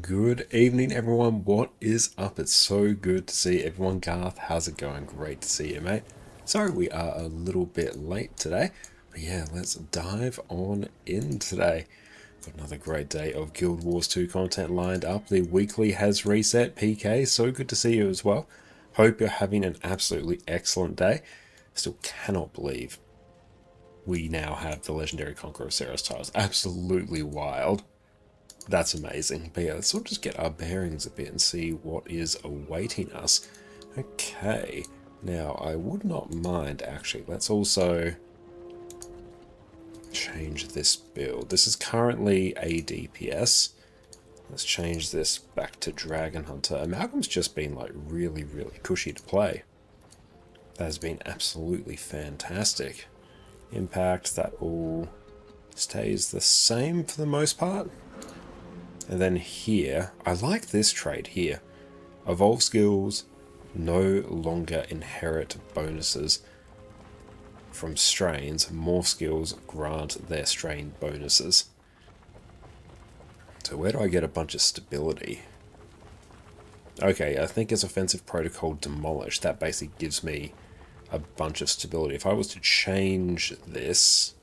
Good evening, everyone. What is up? It's so good to see everyone. Garth, how's it going? Great to see you, mate. Sorry we are a little bit late today, but yeah, let's dive on in today. Got another great day of Guild Wars 2 content lined up. The weekly has reset. PK, so good to see you as well. Hope you're having an absolutely excellent day. Still cannot believe we now have the Legendary Conqueror of Cerus titles. Absolutely wild. That's amazing. But yeah, let's sort of just get our bearings a bit and see what is awaiting us. Okay, now I would not mind actually. Let's also change this build. This is currently a DPS. Let's change this back to Dragon Hunter. Amalgam's just been like really cushy to play. That has been absolutely fantastic. Impact, that all stays the same for the most part. And then here, I like this trait here. Evolve skills no longer inherit bonuses from strains. More skills grant their strain bonuses. So where do I get a bunch of stability? Okay, I think it's Offensive Protocol Demolish. That basically gives me a bunch of stability. If I was to change this...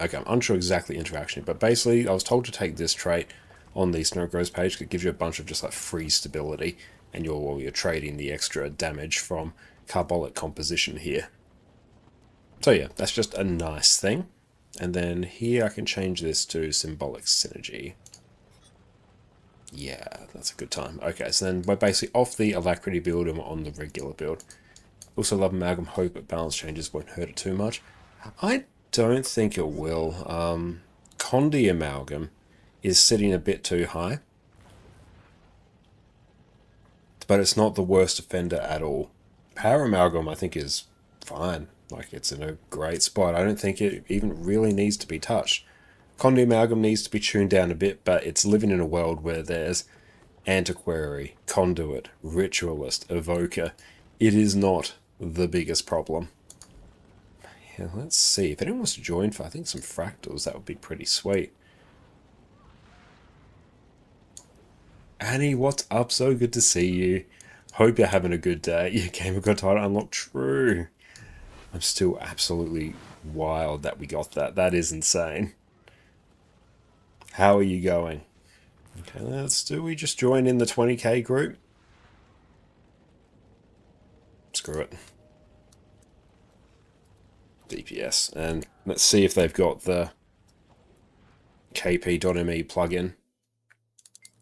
Okay, I'm unsure exactly interaction, but basically I was told to take this trait on the Snow Grows page. It gives you a bunch of just like free stability, and you're trading the extra damage from carbolic composition here. So yeah, that's just a nice thing. And then here I can change this to Symbolic Synergy. Yeah, that's a good time. Okay, so then we're basically off the Alacrity build and we're on the regular build. Also love Amalgam, hope that balance changes won't hurt it too much. I don't think it will. Condi Amalgam is sitting a bit too high. But it's not the worst offender at all. Power Amalgam I think is fine. Like, it's in a great spot. I don't think it even really needs to be touched. Condi Amalgam needs to be tuned down a bit, but it's living in a world where there's Antiquary, Conduit, Ritualist, Evoker. It is not the biggest problem. Yeah, let's see. If anyone wants to join for, I think, some fractals, that would be pretty sweet. Annie, what's up? So good to see you. Hope you're having a good day. Your game got title unlocked. True. I'm still absolutely wild that we got that. That is insane. How are you going? Okay, do we just join in the 20k group? Screw it. DPS. And let's see if they've got the kp.me plugin.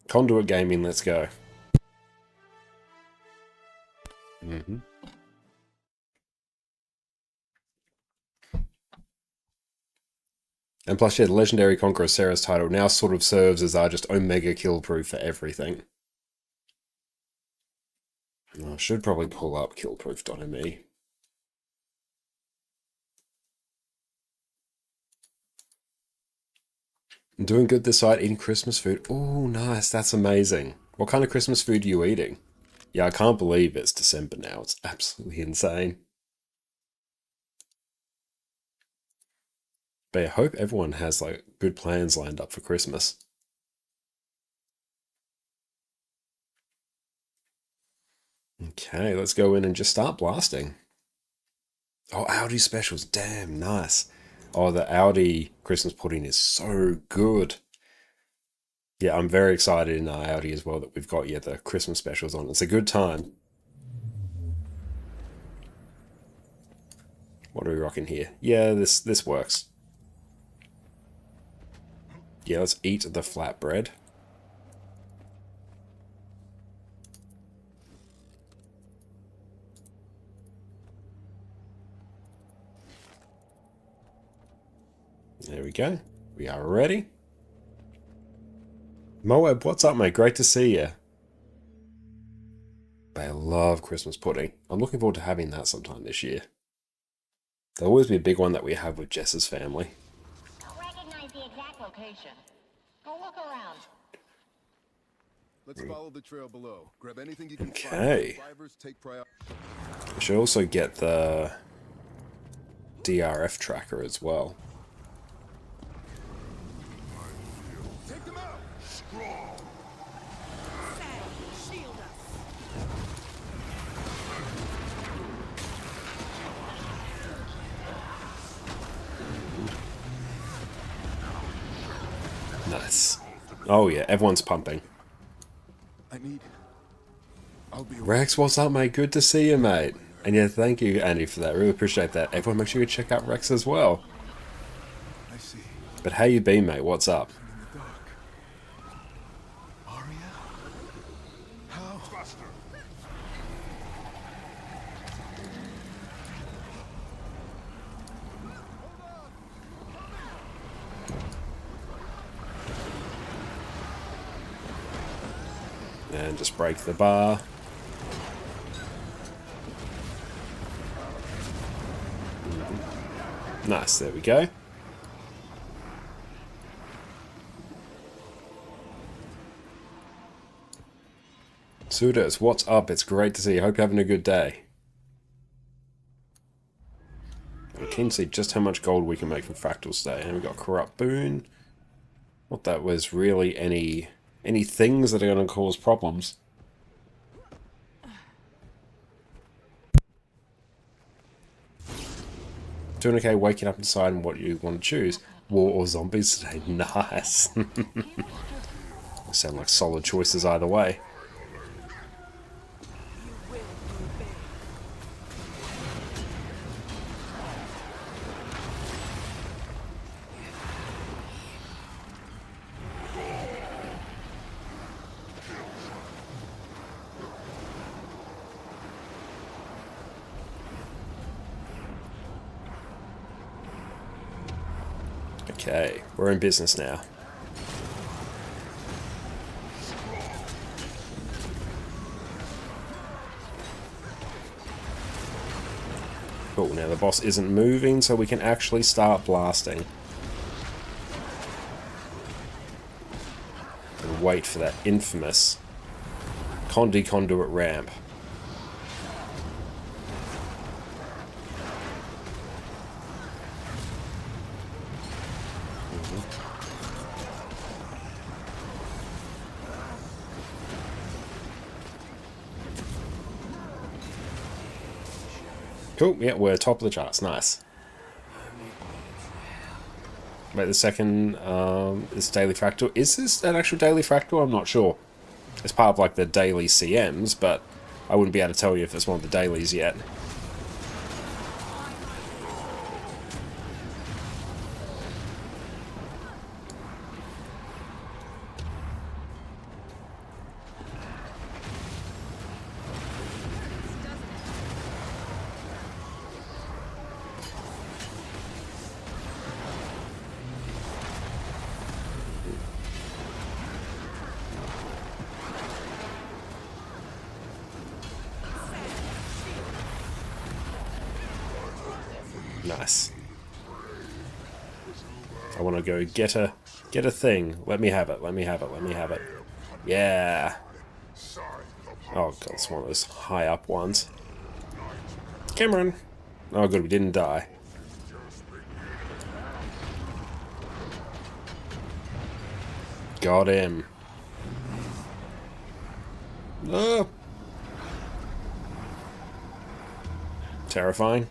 Conduit Gaming, let's go. And plus, yeah, the Legendary Conqueror Cerus title now sort of serves as our just Omega kill proof for everything. I should probably pull up killproof.me. I'm doing good this side, eating Christmas food. Oh, nice, that's amazing. What kind of Christmas food are you eating? Yeah, I can't believe it's December now. It's absolutely insane. But I hope everyone has like good plans lined up for Christmas. Okay, let's go in and just start blasting. Oh, Audi specials. Damn, nice. Oh, the Audi Christmas pudding is so good. Yeah, I'm very excited in Audi as well that we've got, yeah, the Christmas specials on. It's a good time. What are we rocking here? Yeah, this works. Yeah, let's eat the flatbread. There we go. We are ready. Moab, what's up, mate? Great to see you. I love Christmas pudding. I'm looking forward to having that sometime this year. There'll always be a big one that we have with Jess's family. Don't recognize the exact location. Go look around. Let's follow the trail below. Grab anything you can Okay. find. Survivors take priority. We should also get the DRF tracker as well. Take them out. Shield us. Nice. Oh yeah, everyone's pumping. I'll be Rex, what's up, mate? Good to see you, mate. And yeah, thank you, Andy, for that. Really appreciate that. Everyone, make sure you check out Rex as well. I see. But how you been, mate? What's up? In the dark. Arya? How? Faster. And just break the bar. Nice, there we go. Cerus, what's up? It's great to see you. Hope you're having a good day. I'm keen to see just how much gold we can make from fractals today. And we've got Corrupt Boon. What that was really any things that are going to cause problems. Doing okay, waking up and deciding what you want to choose. War or zombies today? Nice. Sound like solid choices either way. Okay, we're in business now. Cool, now the boss isn't moving, so we can actually start blasting. And wait for that infamous conduit ramp. Cool, yeah, we're top of the charts, nice. Wait, the second is daily fractal. Is this an actual daily fractal? I'm not sure. It's part of like the daily CMs, but I wouldn't be able to tell you if it's one of the dailies yet. Nice. I want to go get a thing. Let me have it. Let me have it. Let me have it. Yeah. Oh god, it's one of those high up ones. Cameron. Oh good, we didn't die. Got him. Oh. Terrifying.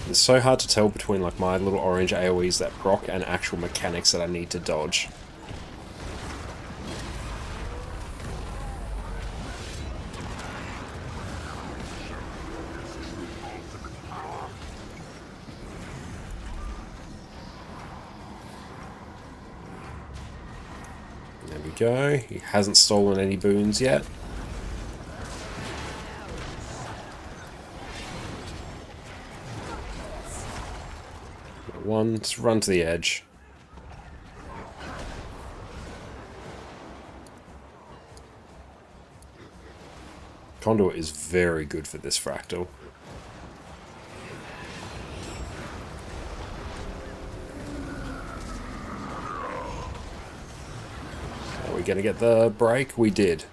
It's so hard to tell between like my little orange AoEs that proc and actual mechanics that I need to dodge. There we go. He hasn't stolen any boons yet. one. Just run to the edge. Conduit is very good for this fractal. Are we going to get the break? We did.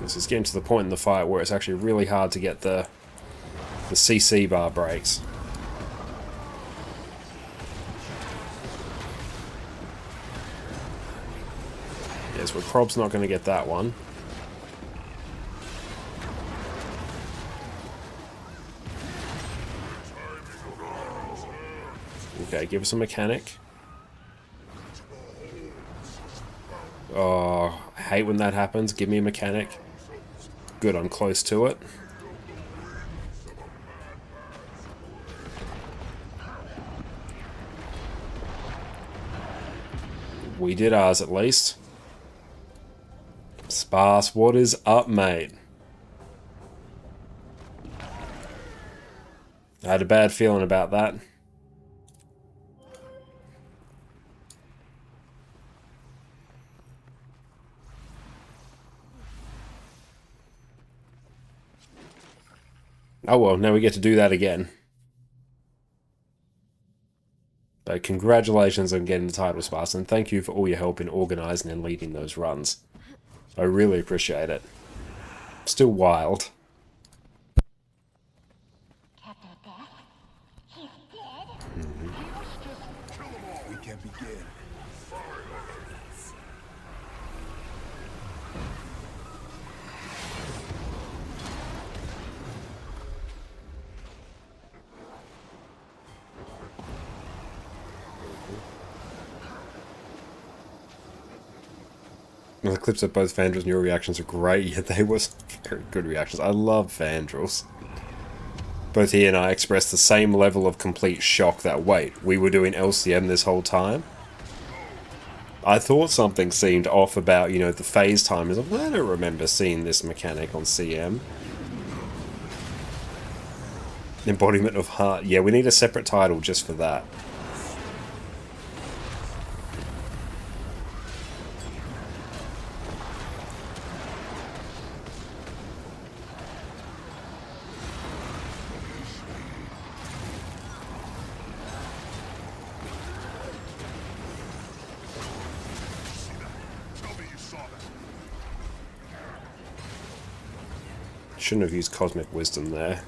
This is getting to the point in the fight where it's actually really hard to get the CC bar breaks. Yes, well, Prob's not going to get that one. Okay, give us a mechanic. Oh, I hate when that happens. Give me a mechanic. Good, I'm close to it. We did ours at least. Sparse, what is up, mate? I had a bad feeling about that. Oh well, now we get to do that again. But congratulations on getting the title, Sparse, and thank you for all your help in organising and leading those runs. I really appreciate it. Still wild. Captain Death? He's dead? We can't begin. The clips of both Fandrels and your reactions are great. Yeah, they were very good reactions. I love Fandrels. Both he and I expressed the same level of complete shock that, wait, we were doing LCM this whole time? I thought something seemed off about, you know, the phase time. I don't remember seeing this mechanic on CM. Embodiment of Heart. Yeah, we need a separate title just for that. Shouldn't have used Cosmic Wisdom there.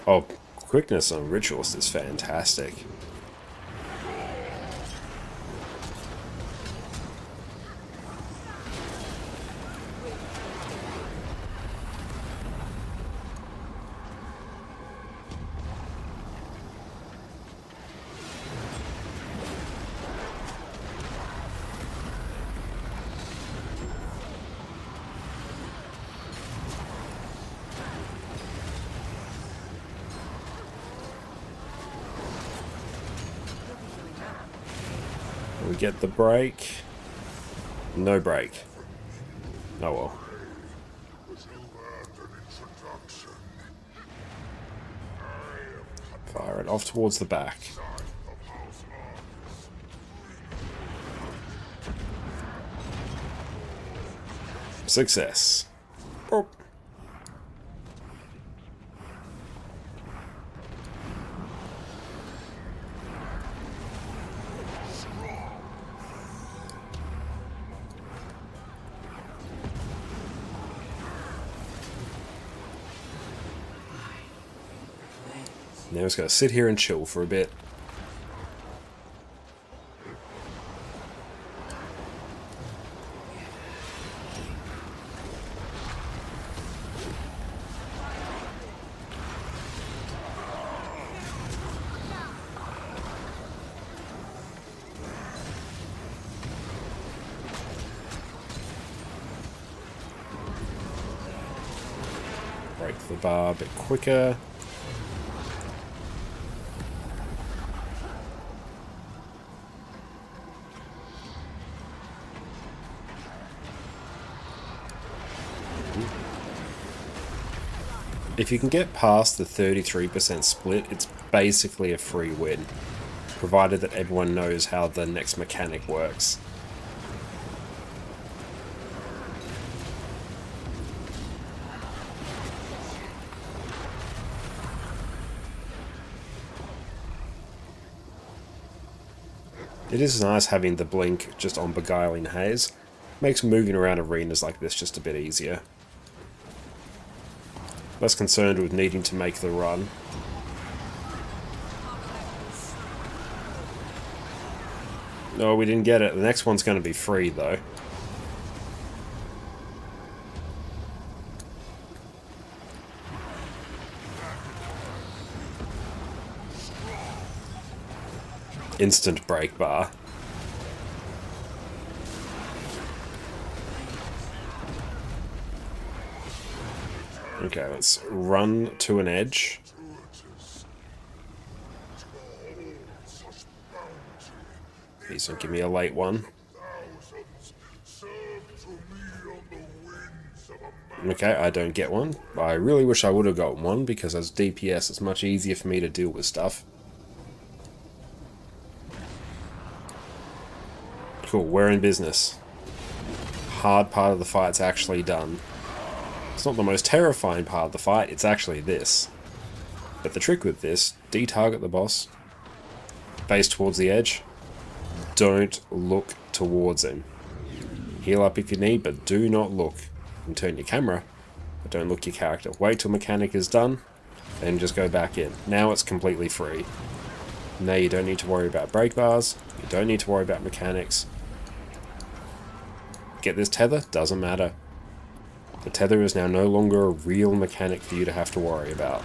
Oh, quickness on Ritualist is fantastic. We get the break. No break. Oh well. Fire it off towards the back. Success. Boop. Now just gotta sit here and chill for a bit. Break the bar a bit quicker. If you can get past the 33% split, it's basically a free win, provided that everyone knows how the next mechanic works. It is nice having the blink just on Beguiling Haze. Makes moving around arenas like this just a bit easier. Less concerned with needing to make the run. No, we didn't get it. The next one's going to be free, though. Instant break bar. Okay, let's run to an edge. Please don't give me a late one. Okay, I don't get one. I really wish I would have gotten one, because as DPS it's much easier for me to deal with stuff. Cool, we're in business. Hard part of the fight's actually done. It's not the most terrifying part of the fight, it's actually this. But the trick with this, de-target the boss, face towards the edge, don't look towards him. Heal up if you need, but do not look. You can turn your camera, but don't look your character. Wait till mechanic is done, then just go back in. Now it's completely free. Now you don't need to worry about break bars, you don't need to worry about mechanics. Get this tether? Doesn't matter. The tether is now no longer a real mechanic for you to have to worry about.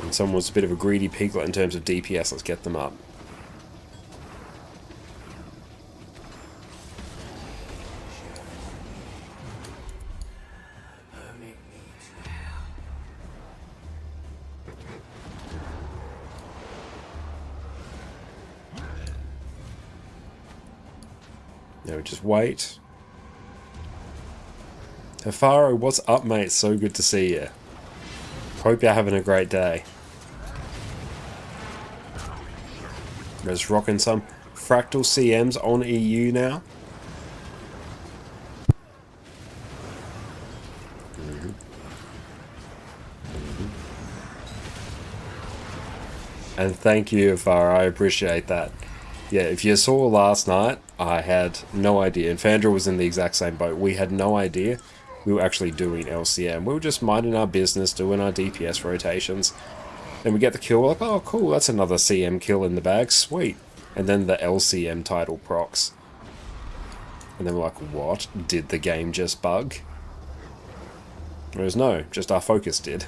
And someone was a bit of a greedy piglet in terms of DPS, let's get them up. Now we just wait. Tefaro, what's up, mate? So good to see you. Hope you're having a great day. Just rocking some Fractal CMs on EU now. And thank you, Farah, I appreciate that. Yeah, if you saw last night, I had no idea. And Fandra was in the exact same boat. We had no idea we were actually doing LCM. We were just minding our business, doing our DPS rotations. Then we get the kill, we're like, oh cool, that's another CM kill in the bag, sweet. And then the LCM title procs. And then we're like, what? Did the game just bug? Whereas no, just our focus did.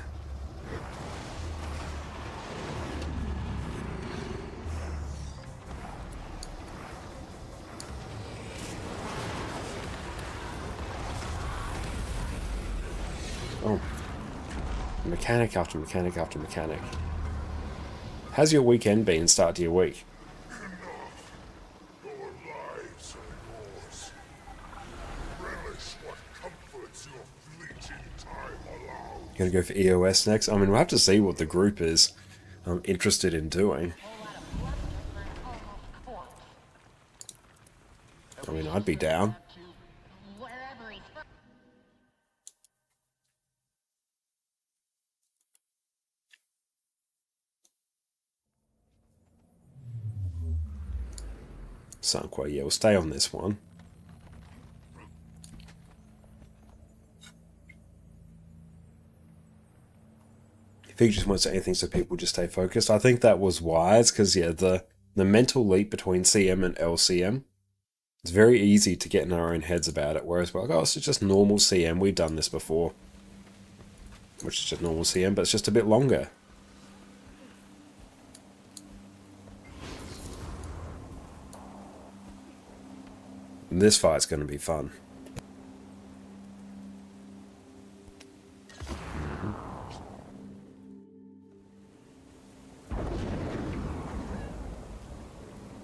Oh. Mechanic after mechanic after mechanic. How's your weekend been, start to your week? Your lives are yours. Relish what comforts your fleeting time allows. Gonna go for EOS next? I mean, we'll have to see what the group is interested in doing. I mean, I'd be down. Wherever he's from. Sunquo, yeah, we'll stay on this one. If he just wants anything so people just stay focused, I think that was wise, because yeah, the mental leap between CM and LCM, it's very easy to get in our own heads about it, whereas we're like, oh, it's just normal CM, we've done this before. Which is just normal CM, but it's just a bit longer. And this fight's going to be fun.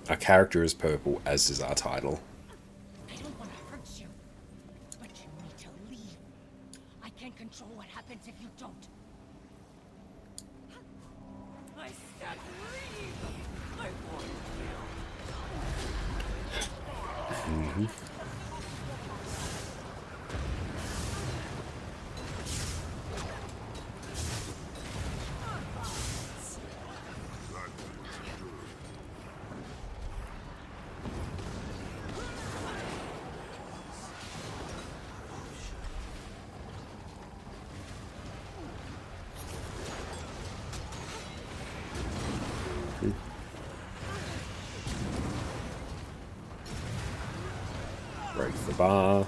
Our character is purple, as is our title. I don't want to hurt you, but you need to leave. I can't control what happens if you don't. I said leave! I want Break the bar.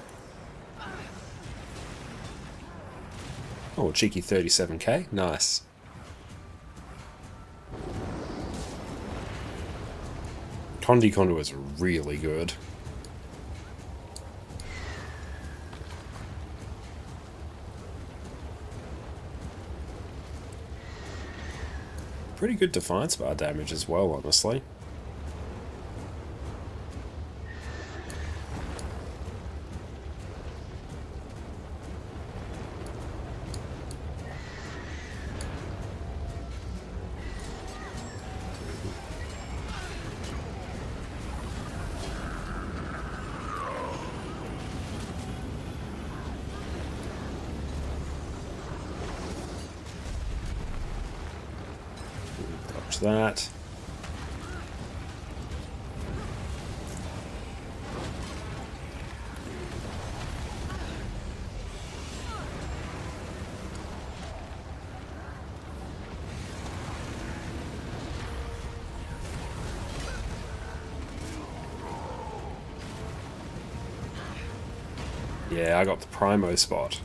Oh, cheeky 37k. Nice. Condi is really good. Pretty good defiance bar damage as well, honestly. Dodge that. Yeah, I got the primo spot.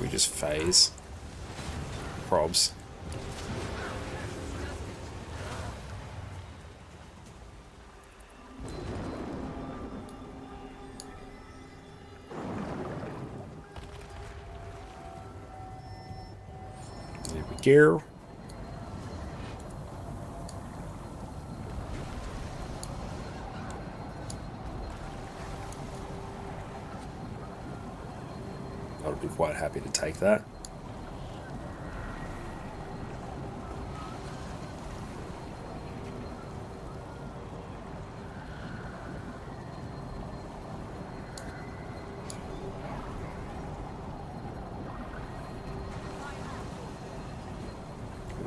We just phase. Probs. There we go. I'll be quite happy to take that.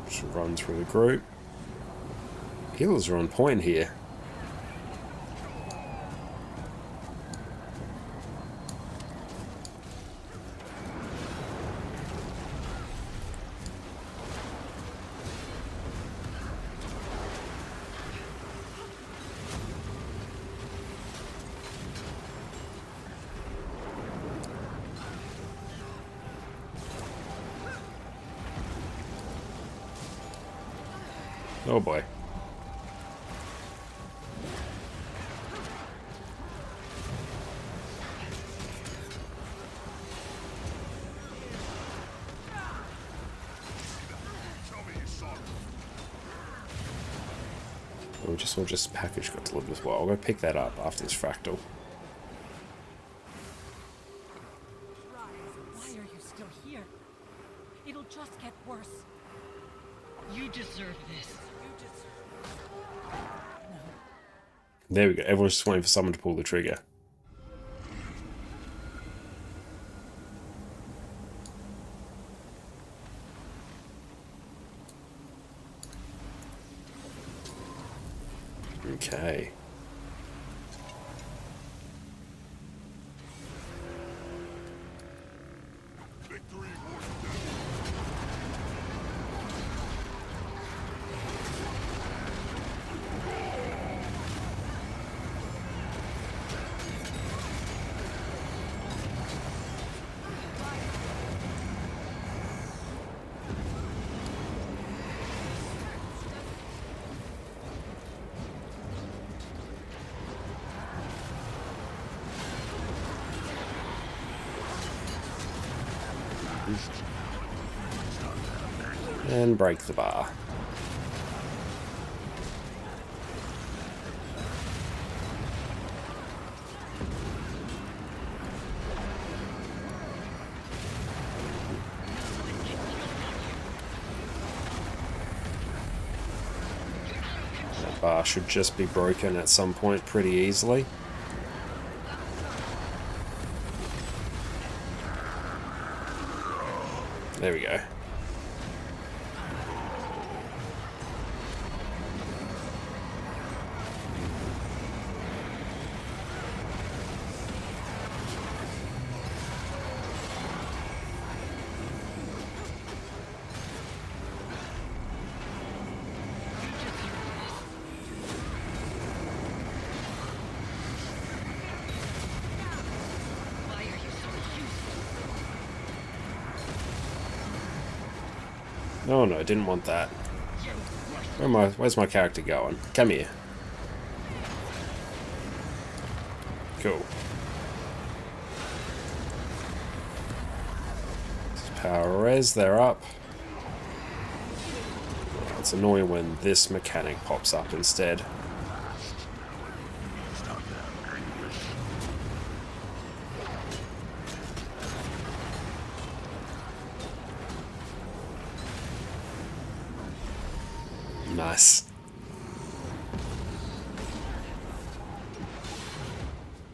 Just run through the group. Healers are on point here. Oh boy. Oh, just package got delivered as well. I'll go pick that up after this fractal. Why are you still here? It'll just get worse. You deserve this. There we go. Everyone's just waiting for someone to pull the trigger. Okay. Victory And break the bar. bar should just be broken at some point pretty easily. There we go. Oh no, I didn't want that. Where's my character going? Come here. Cool. Power res, they're up. It's annoying when this mechanic pops up instead. Nice.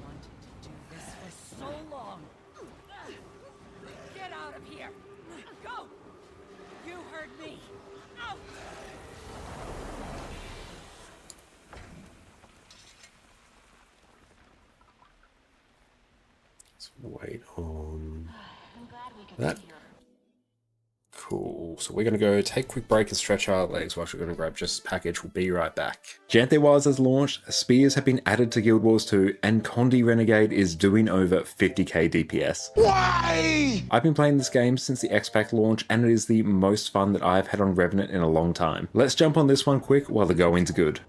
Wanted to do this for so long. Get out of here. Go. You heard me. Out. Let's wait on I'm glad we could that. see her. Cool. So we're going to go take a quick break and stretch our legs while we're going to grab just this package. We'll be right back. Janthe Wilds has launched, spears have been added to Guild Wars 2, and Condi Renegade is doing over 50k DPS. Why? I've been playing this game since the X-Pack launch, and it is the most fun that I've had on Revenant in a long time. Let's jump on this one quick while the going's good.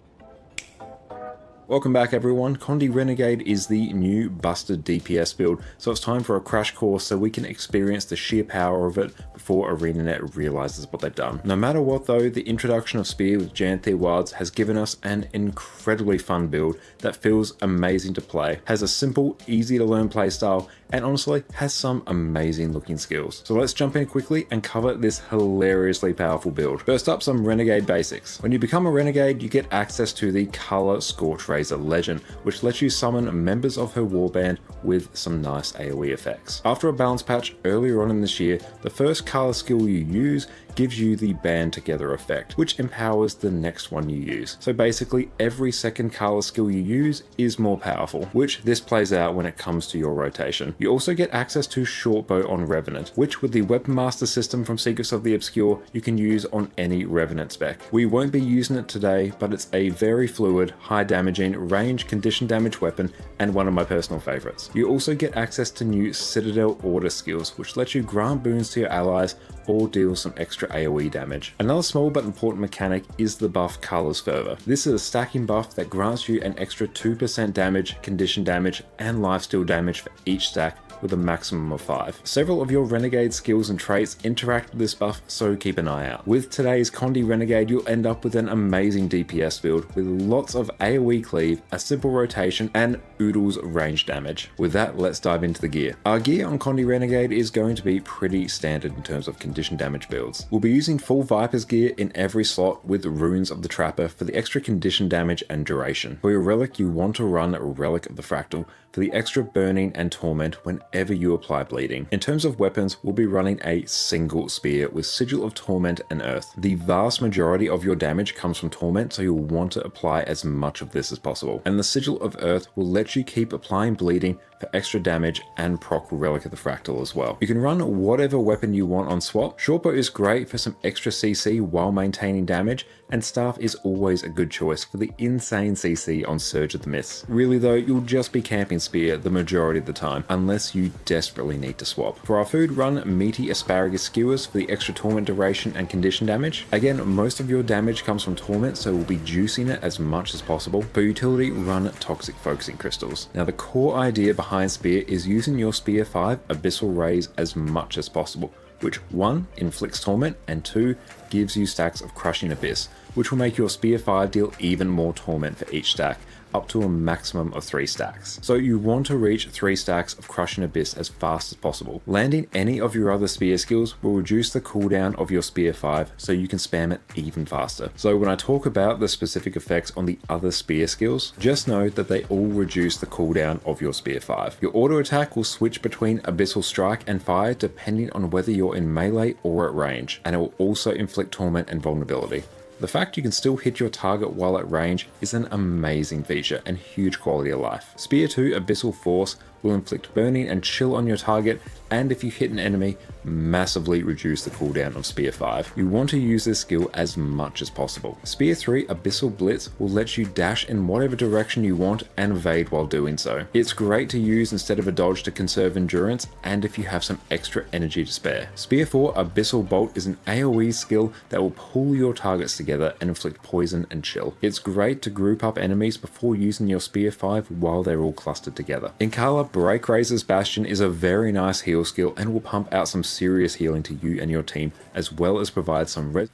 Welcome back everyone. Condi Renegade is the new busted DPS build, so it's time for a crash course so we can experience the sheer power of it before ArenaNet realizes what they've done. No matter what though, the introduction of Spear with Janthe Wilds has given us an incredibly fun build that feels amazing to play, has a simple, easy to learn playstyle, and honestly has some amazing looking skills. So let's jump in quickly and cover this hilariously powerful build. First up, some Renegade basics. When you become a Renegade, you get access to the Color Scorch Razor Legend, which lets you summon members of her warband with some nice AoE effects. After a balance patch earlier on in this year, the first color skill you use gives you the band together effect, which empowers the next one you use. So basically every second color skill you use is more powerful, which this plays out when it comes to your rotation. You also get access to Shortbow on Revenant, which with the Weapon Master system from Secrets of the Obscure, you can use on any Revenant spec. We won't be using it today, but it's a very fluid, high damaging, range condition damage weapon and one of my personal favorites. You also get access to new Citadel Order skills, which let you grant boons to your allies or deal some extra AoE damage. Another small but important mechanic is the buff Color's Fervor. This is a stacking buff that grants you an extra 2% damage, condition damage, and lifesteal damage for each stack with a maximum of 5. Several of your Renegade skills and traits interact with this buff, so keep an eye out. With today's Condi Renegade, you'll end up with an amazing DPS build with lots of AoE cleave, a simple rotation, and oodles range damage. With that, let's dive into the gear. Our gear on Condi Renegade is going to be pretty standard in terms of condition damage builds. We'll be using full Viper's gear in every slot with Runes of the Trapper for the extra condition damage and duration. For your relic, you want to run Relic of the Fractal for the extra burning and torment whenever you apply bleeding. In terms of weapons, we'll be running a single spear with Sigil of Torment and Earth. The vast majority of your damage comes from Torment, so you'll want to apply as much of this as possible. And the Sigil of Earth will let you keep applying bleeding for extra damage and proc Relic of the Fractal as well. You can run whatever weapon you want on swap. Shortbow is great for some extra CC while maintaining damage, and Staff is always a good choice for the insane CC on Surge of the Mists. Really though, you'll just be camping Spear the majority of the time, unless you desperately need to swap. For our food, run Meaty Asparagus Skewers for the extra torment duration and condition damage. Again, most of your damage comes from torment, so we'll be juicing it as much as possible. For utility, run Toxic Focusing Crystals. Now the core idea behind Spear is using your Spear 5 Abyssal Rays as much as possible, which 1 inflicts torment and 2 gives you stacks of Crushing Abyss, which will make your Spear 5 deal even more torment for each stack, up to a maximum of 3 stacks. So you want to reach 3 stacks of Crushing Abyss as fast as possible. Landing any of your other spear skills will reduce the cooldown of your spear 5 so you can spam it even faster. So when I talk about the specific effects on the other spear skills, just know that they all reduce the cooldown of your spear 5. Your auto attack will switch between Abyssal Strike and Fire depending on whether you're in melee or at range, and it will also inflict torment and vulnerability. The fact you can still hit your target while at range is an amazing feature and huge quality of life. Spear 2 Abyssal Force will inflict burning and chill on your target, and if you hit an enemy, massively reduce the cooldown of Spear 5. You want to use this skill as much as possible. Spear 3 Abyssal Blitz will let you dash in whatever direction you want and evade while doing so. It's great to use instead of a dodge to conserve endurance and if you have some extra energy to spare. Spear 4 Abyssal Bolt is an AoE skill that will pull your targets together and inflict poison and chill. It's great to group up enemies before using your Spear 5 while they're all clustered together. In Kala, Break Razor's Bastion is a very nice heal skill and will pump out some serious healing to you and your team, as well as provide some res.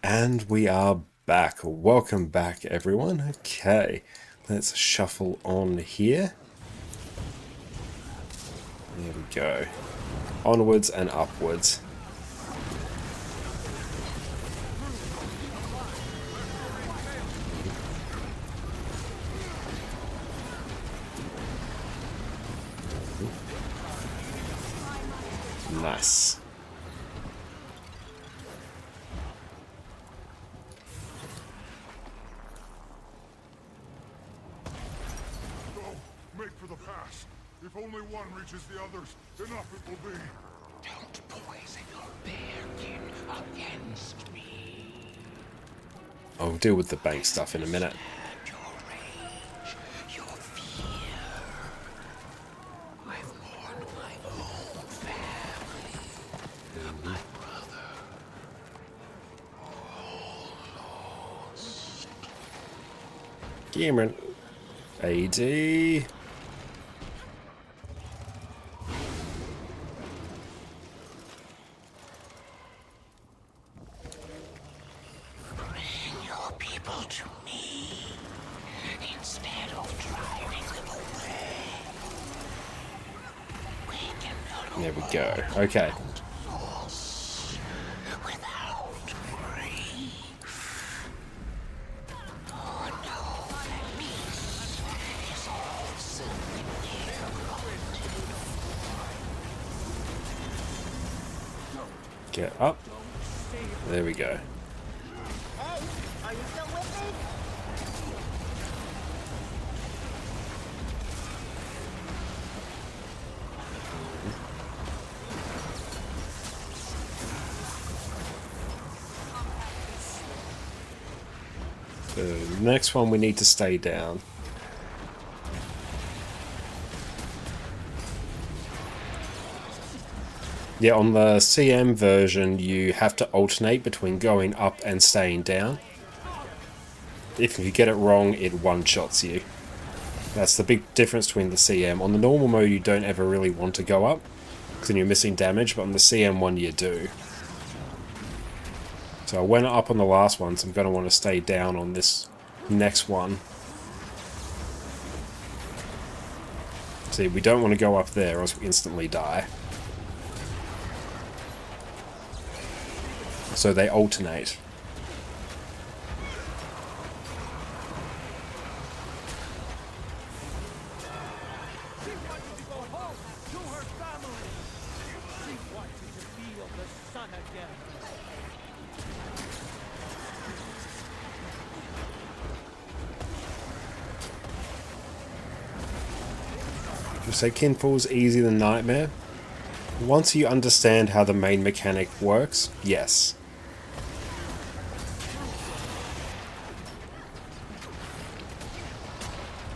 And we are back. Welcome back, everyone. Okay, let's shuffle on here. There we go. Onwards and upwards. Nice. Go! Make for the pass. If only one reaches the others, enough it will be. Don't poison your bearkin against me. I'll deal with the bank stuff in a minute. Your rage, your fear. I've mourned my own family, my brother. All lost. Cameron. AD. Bring your people to me instead of driving them away. We can no There we go. Okay. loss without grief. Oh no, that peace is also Get up. There we go. Hey, are you still with me? The next one we need to stay down. Yeah, on the CM version, you have to alternate between going up and staying down. If you get it wrong, it one-shots you. That's the big difference between the CM. On the normal mode, you don't ever really want to go up, because then you're missing damage, but on the CM one, you do. So I went up on the last one, so I'm going to want to stay down on this next one. See, we don't want to go up there, or else we instantly die. So they alternate. You say Kinfall's easier than Nightmare? Once you understand how the main mechanic works, yes.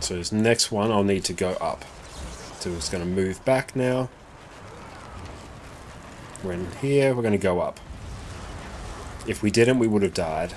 So this next one I'll need to go up. So it's going to move back now. We're in here, we're going to go up. If we didn't, we would have died.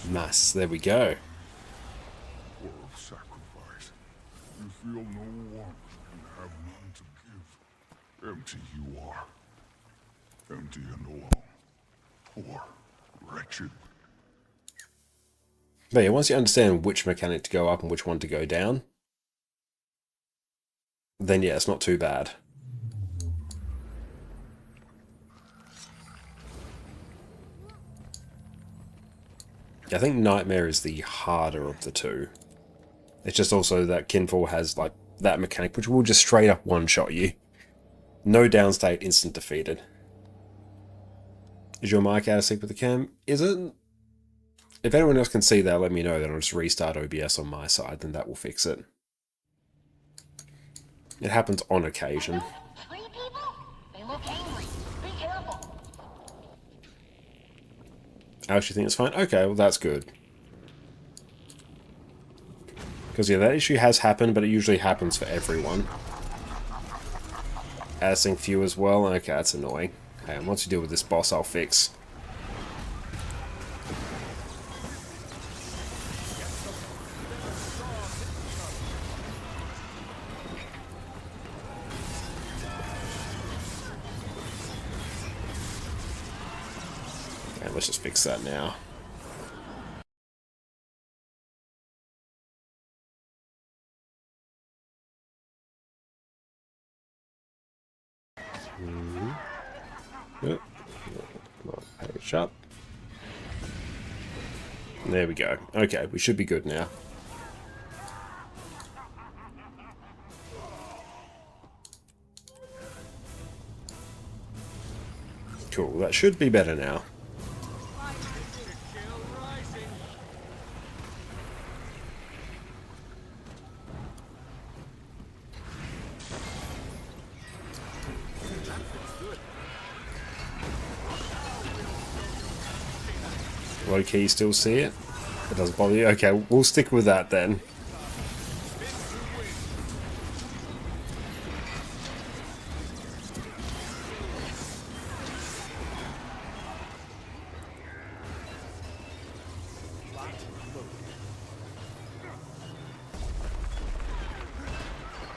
Nice, there we go. War of sacrifice. You feel no warmth and have none to give. Empty you are. Empty and alone. Poor, wretched. But yeah, once you understand which mechanic to go up and which one to go down, then yeah, it's not too bad. I think Nightmare is the harder of the two. It's just also that Kinfall has like that mechanic which will just straight up one-shot you. No downstate, instant defeated. Is your mic out of sync with the cam? Is it? If anyone else can see that, let me know. Then I'll just restart OBS on my side, then that will fix it. It happens on occasion. Three people? They look angry. Be careful. I actually think it's fine. Okay, well that's good. Because yeah, that issue has happened, but it usually happens for everyone. Adding few as well. Okay, that's annoying. Hey, once you deal with this boss, I'll fix. Okay, let's just fix that now. Yep. Page up. There we go. Okay, we should be good now. Cool, that should be better now. Low key, you still see it? It doesn't bother you? Okay, we'll stick with that then.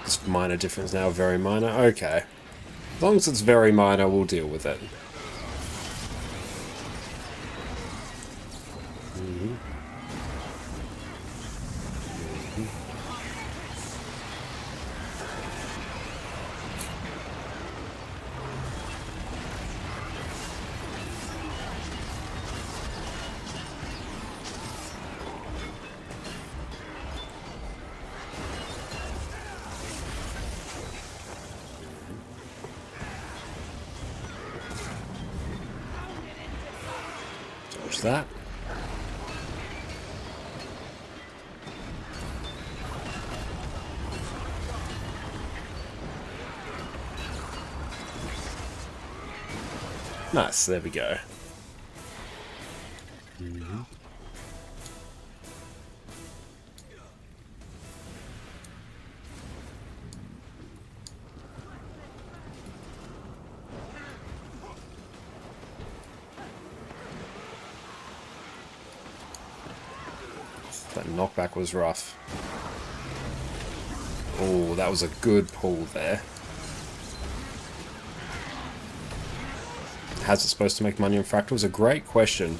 It's minor difference now, very minor. Okay. As long as it's very minor, we'll deal with it. Dodge that. Nice, there we go. That knockback was rough. Oh, that was a good pull there. How's it supposed to make money on fractals? A great question.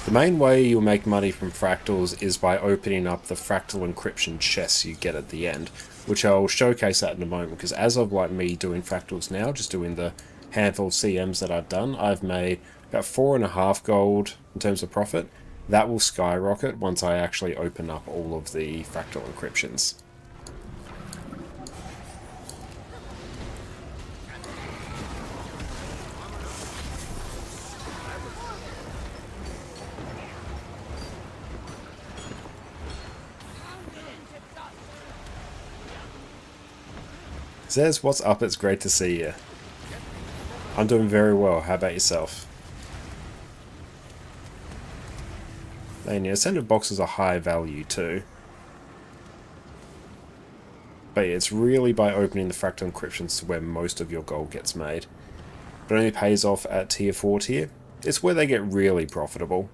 The main way you'll make money from fractals is by opening up the fractal encryption chests you get at the end, which I'll showcase that in a moment, because as of like me doing fractals now, just doing the handful of CMs that I've done, I've made about 4.5 gold in terms of profit. That will skyrocket once I actually open up all of the fractal encryptions. Says, what's up? It's great to see you. I'm doing very well. How about yourself? And yeah, ascended boxes are high value too. But yeah, it's really by opening the fractal encryptions to where most of your gold gets made. But it only pays off at tier 4 tier. It's where they get really profitable.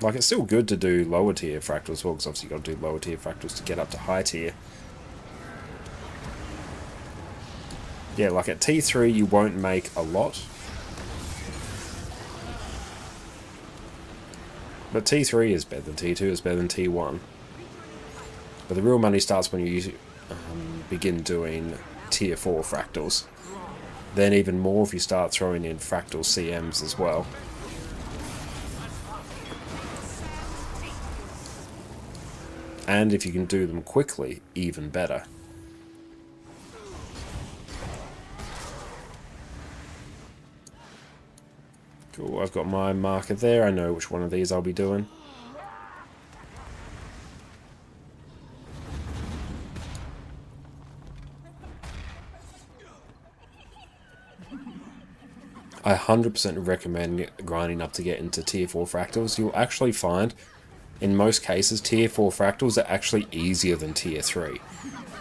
Like, it's still good to do lower tier fractals as well, because obviously you've got to do lower tier fractals to get up to high tier. Yeah, like at T3 you won't make a lot. But T3 is better than T2, is better than T1. But the real money starts when you begin doing tier 4 fractals. Then even more if you start throwing in fractal CMs as well. And if you can do them quickly, even better. Cool, I've got my marker there. I know which one of these I'll be doing. I 100% recommend grinding up to get into tier 4 fractals. You'll actually find, in most cases, tier 4 fractals are actually easier than tier 3.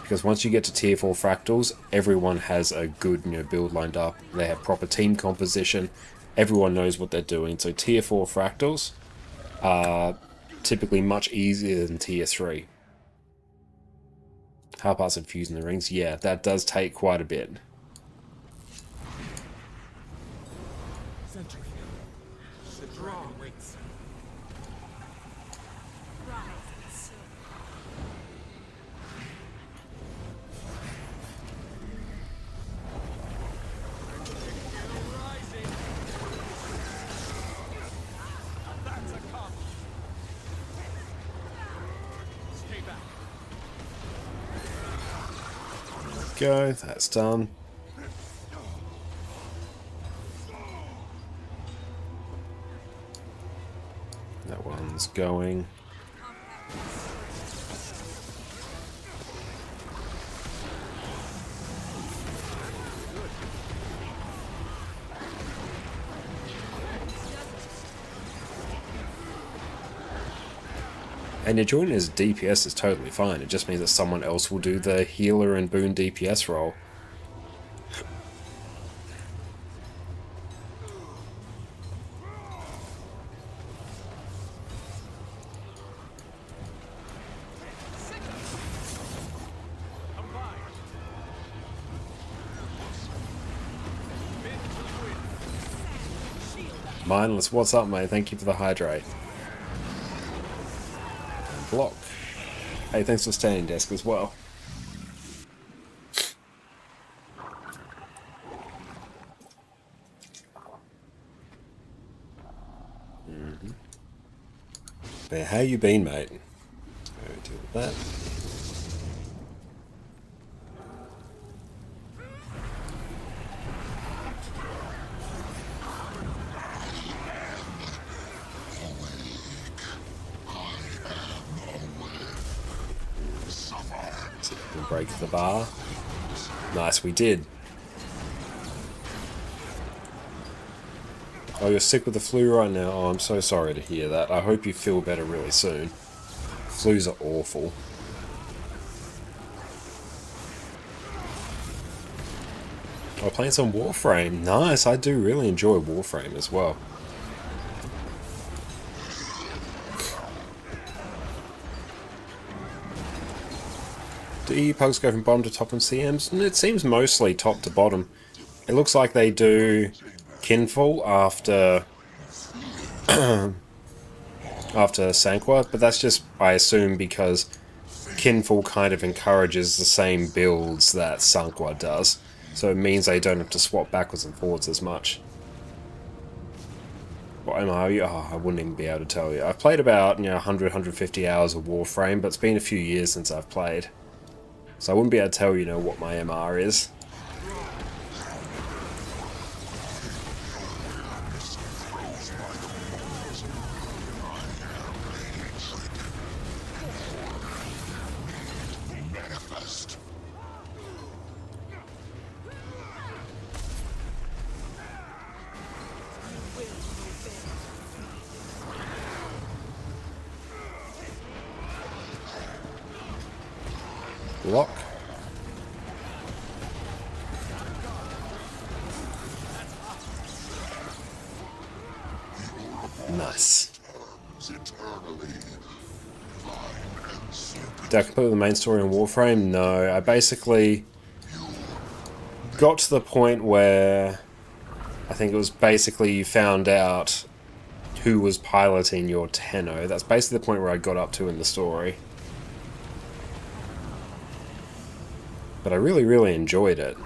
Because once you get to tier 4 fractals, everyone has a good build lined up. They have proper team composition. Everyone knows what they're doing. So tier 4 fractals are typically much easier than tier 3. How parts of fusing the rings? Yeah, that does take quite a bit. Go, that's done. That one's going. And your joint as DPS is totally fine. It just means that someone else will do the healer and boon DPS role. Mindless, what's up, mate? Thank you for the hydrate. Block. Hey, thanks for standing desk as well. But how you been, mate? Go deal with that. Break the bar. Nice, we did. Oh, you're sick with the flu right now? Oh, I'm so sorry to hear that. I hope you feel better really soon. Flus are awful. Oh, playing some Warframe. Nice, I do really enjoy Warframe as well. Do EU pugs go from bottom to top in CMs? It seems mostly top to bottom. It looks like they do Kinfall after after Sanqua, but that's just, I assume, because Kinfall kind of encourages the same builds that Sanqua does, so it means they don't have to swap backwards and forwards as much. What am I? Oh, I wouldn't even be able to tell you. I've played about 100-150 hours of Warframe, but it's been a few years since I've played. So I wouldn't be able to tell what my MR is. block. Nice. Did I complete the main story in Warframe? No, I basically got to the point where I think it was basically you found out who was piloting your Tenno. That's basically the point where I got up to in the story. But I really, really enjoyed it.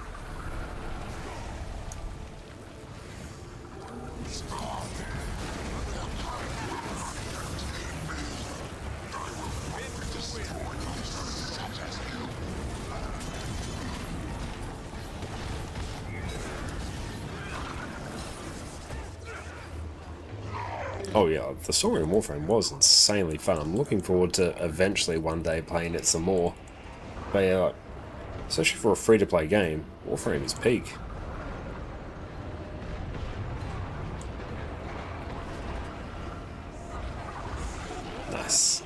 Oh yeah, the story in Warframe was insanely fun. I'm looking forward to eventually one day playing it some more. But yeah, like, especially for a free-to-play game, Warframe is peak. Nice.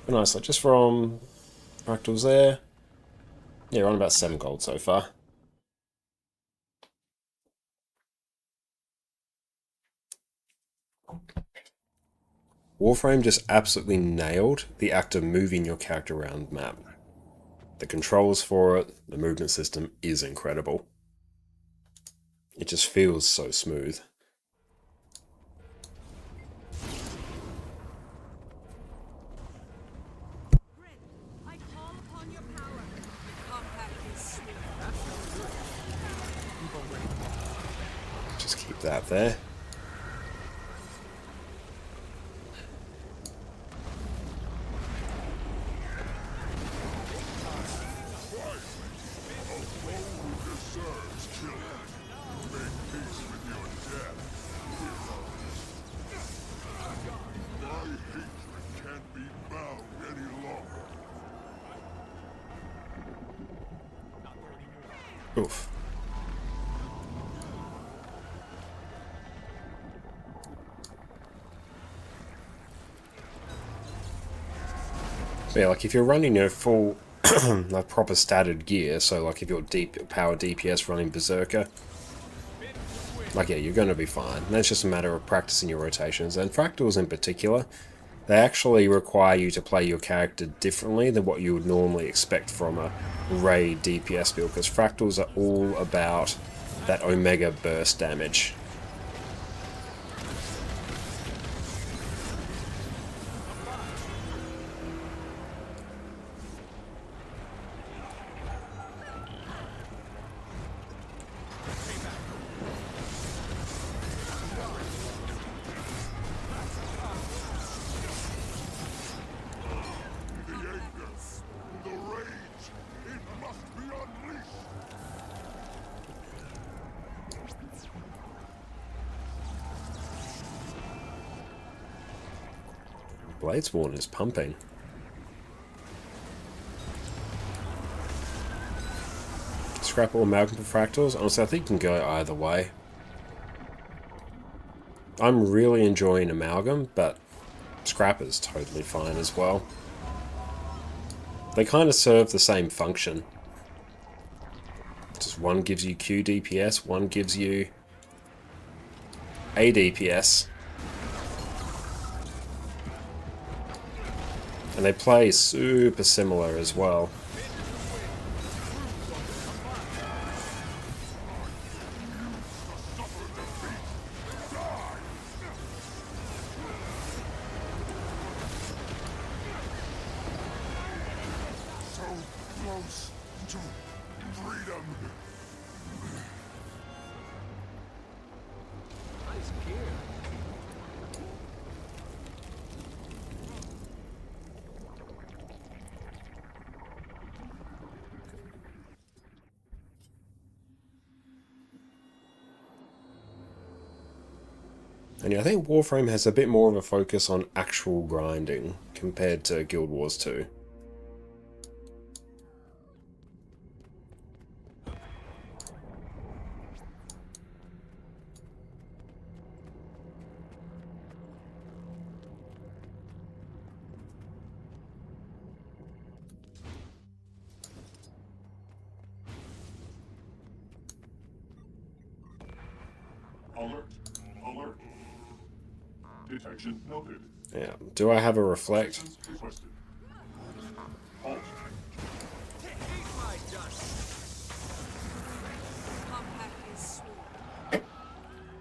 But nice, like just from fractals there. Yeah, we're on about 7 gold so far. Warframe just absolutely nailed the act of moving your character around the map. The controls for it, the movement system is incredible. It just feels so smooth. I call upon your power. Compact is swift. Just keep that there. Oof. But yeah, like if you're running your full, like proper statted gear, so like if you're deep power DPS running Berserker, like yeah, you're going to be fine. And it's just a matter of practicing your rotations. And fractals in particular, they actually require you to play your character differently than what you would normally expect from a raid DPS build, because fractals are all about that Omega burst damage. Bladesworn is pumping. Scrap or Amalgam for fractals? Honestly, I think you can go either way. I'm really enjoying Amalgam, but Scrap is totally fine as well. They kind of serve the same function. Just one gives you Q DPS, one gives you A DPS. And they play super similar as well. Close to freedom. And yeah, I think Warframe has a bit more of a focus on actual grinding compared to Guild Wars 2. Alert. Alert. Detection noted. Yeah. Do I have a reflect? Assistance requested. Halt.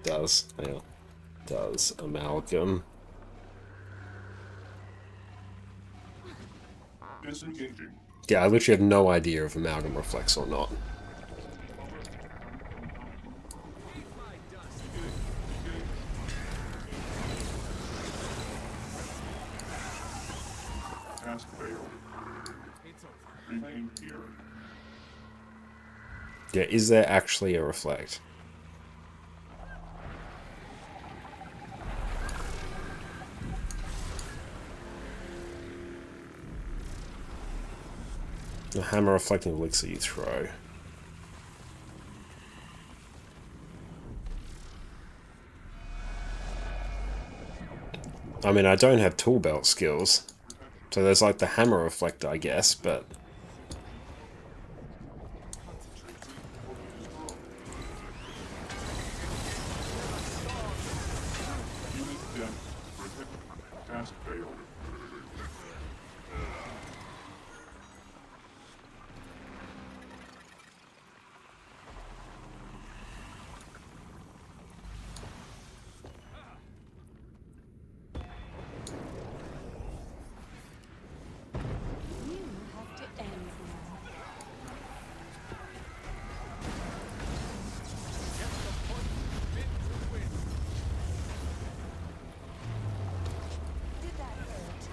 Does. Yeah. Does amalgam. Disengaging. Yeah, I literally have no idea if amalgam reflects or not. Task failed. Remain here. Yeah, is there actually a reflect? A hammer reflecting elixir you throw. I mean, I don't have tool belt skills. So there's like the hammer reflector, I guess, but... Unit death. Task failed. You have to end now. Did that hurt?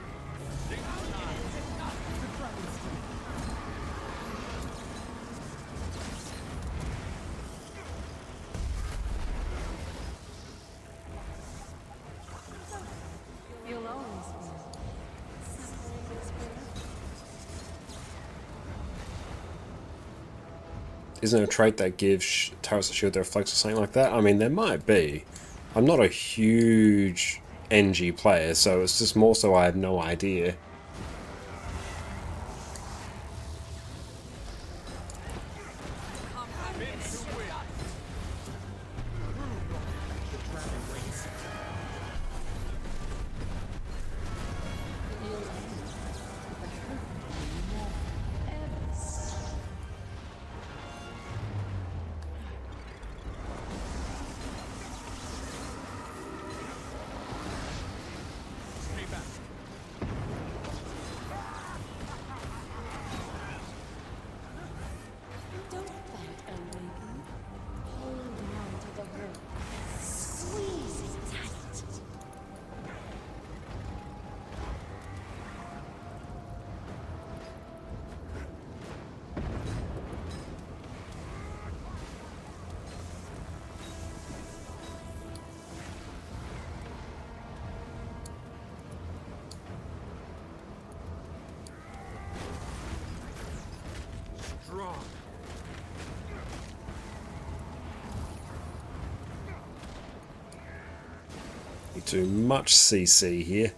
You'll always be suffering this way. Isn't there a trait that gives turrets a shield that reflects or something like that? I mean, there might be. I'm not a huge NG player, so it's just more so I have no idea. Don't fight, Awaken. Hold on to the rope. Squeeze it tight. Too much CC here.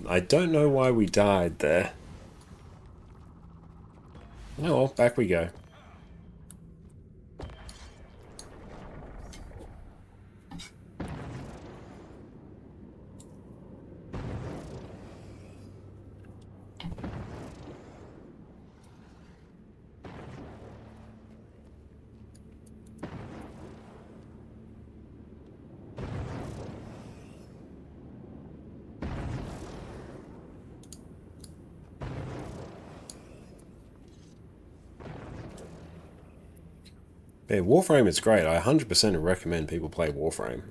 I don't know why we died there. Oh well, back we go. Yeah, Warframe is great. I 100% recommend people play Warframe.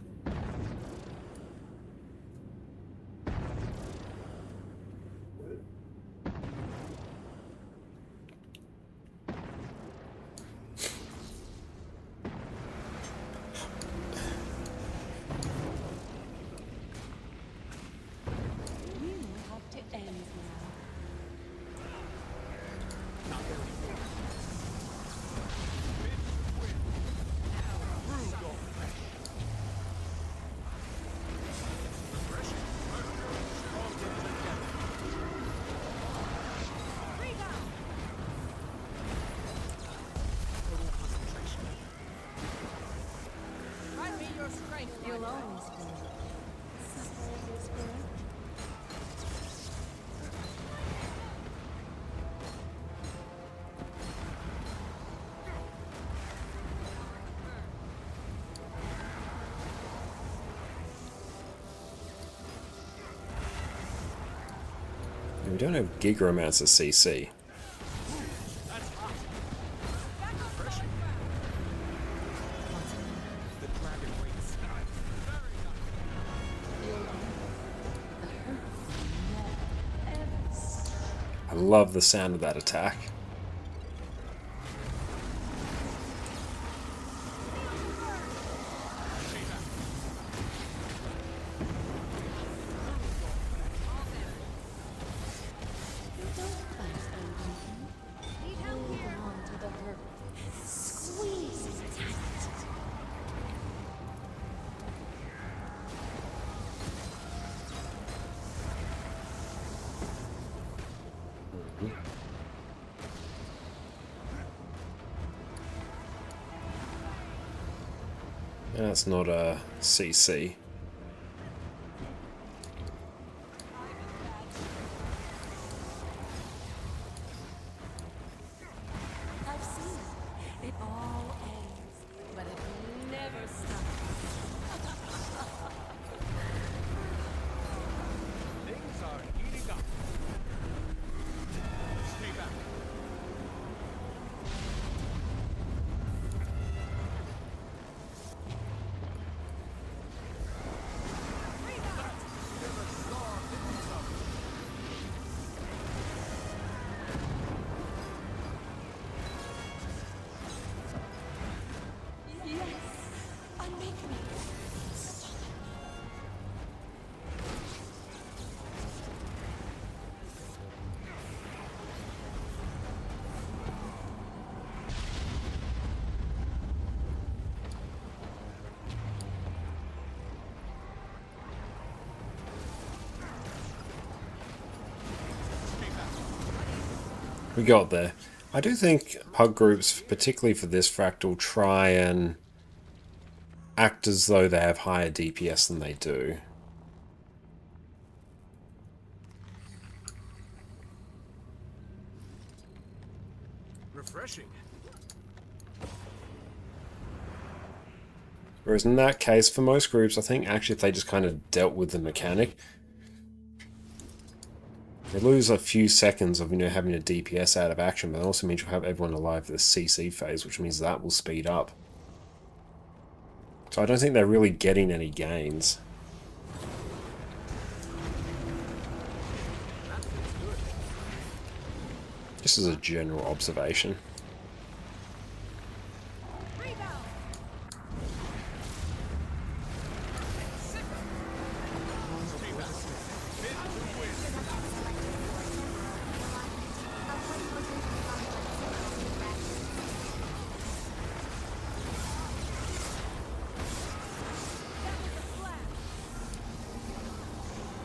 You'll always be. We don't have giga amounts of CC. I love the sound of that attack. That's not a CC. I've seen it. It all ends, but it never stops. Things are heating up. Stay back. Yes, unmake me. We got there. I do think pug groups, particularly for this fractal, try and act as though they have higher DPS than they do. Refreshing. Whereas in that case, for most groups, I think actually if they just kind of dealt with the mechanic, they lose a few seconds of, having a DPS out of action, but it also means you'll have everyone alive for the CC phase, which means that will speed up. So I don't think they're really getting any gains. Just as a general observation.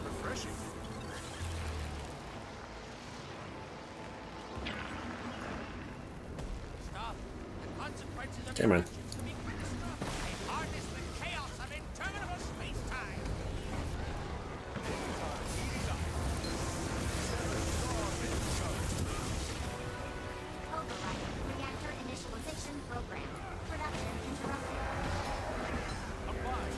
Refreshing. Stop. The consequences of Okay, your man. actions can be catastrophic. They harness the chaos of interminable space-time. Things are heating up. Override reactor initialization program. Production interrupted. Apply.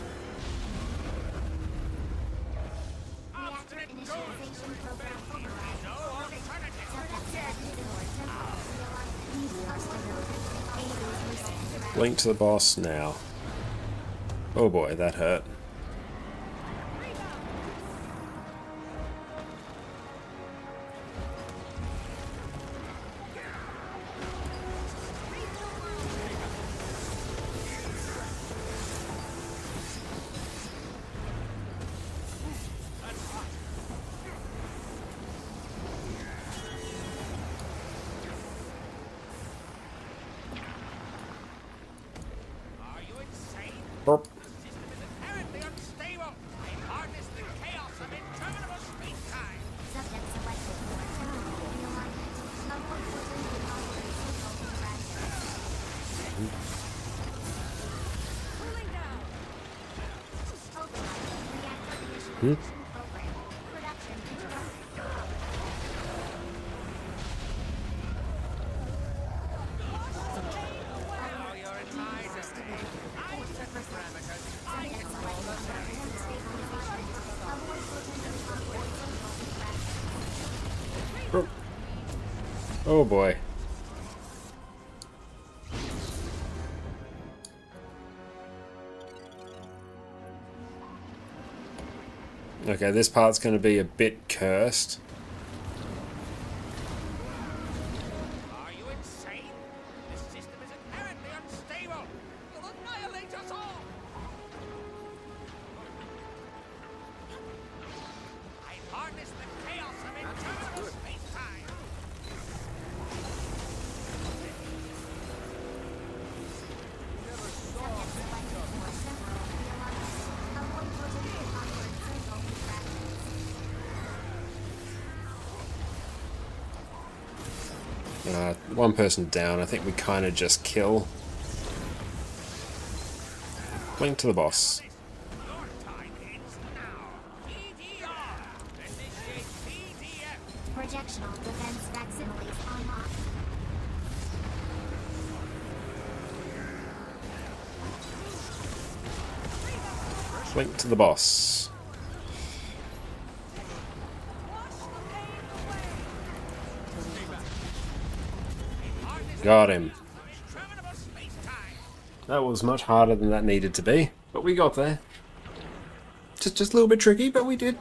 Reactor initialization program override. No alternative. Link to the boss now. Oh boy, that hurt. Are you insane? Burp. The system is inherently Program. Production interrupted. Now you're in my domain. I set the parameters. I control the terrain. Oh boy. Okay, this part's going to be a bit cursed. Are you insane? This system is inherently unstable. You'll annihilate us all. I harness the chaos of interminable space-time. One person down. I think we kind of just kill. Link to the boss. Your time ends now. EDR. Initiate PDF. Projectional defense facsimiles online. Link to the boss. Got him. Interminable space-time. That was much harder than that needed to be, but we got there. Just a little bit tricky, but we did.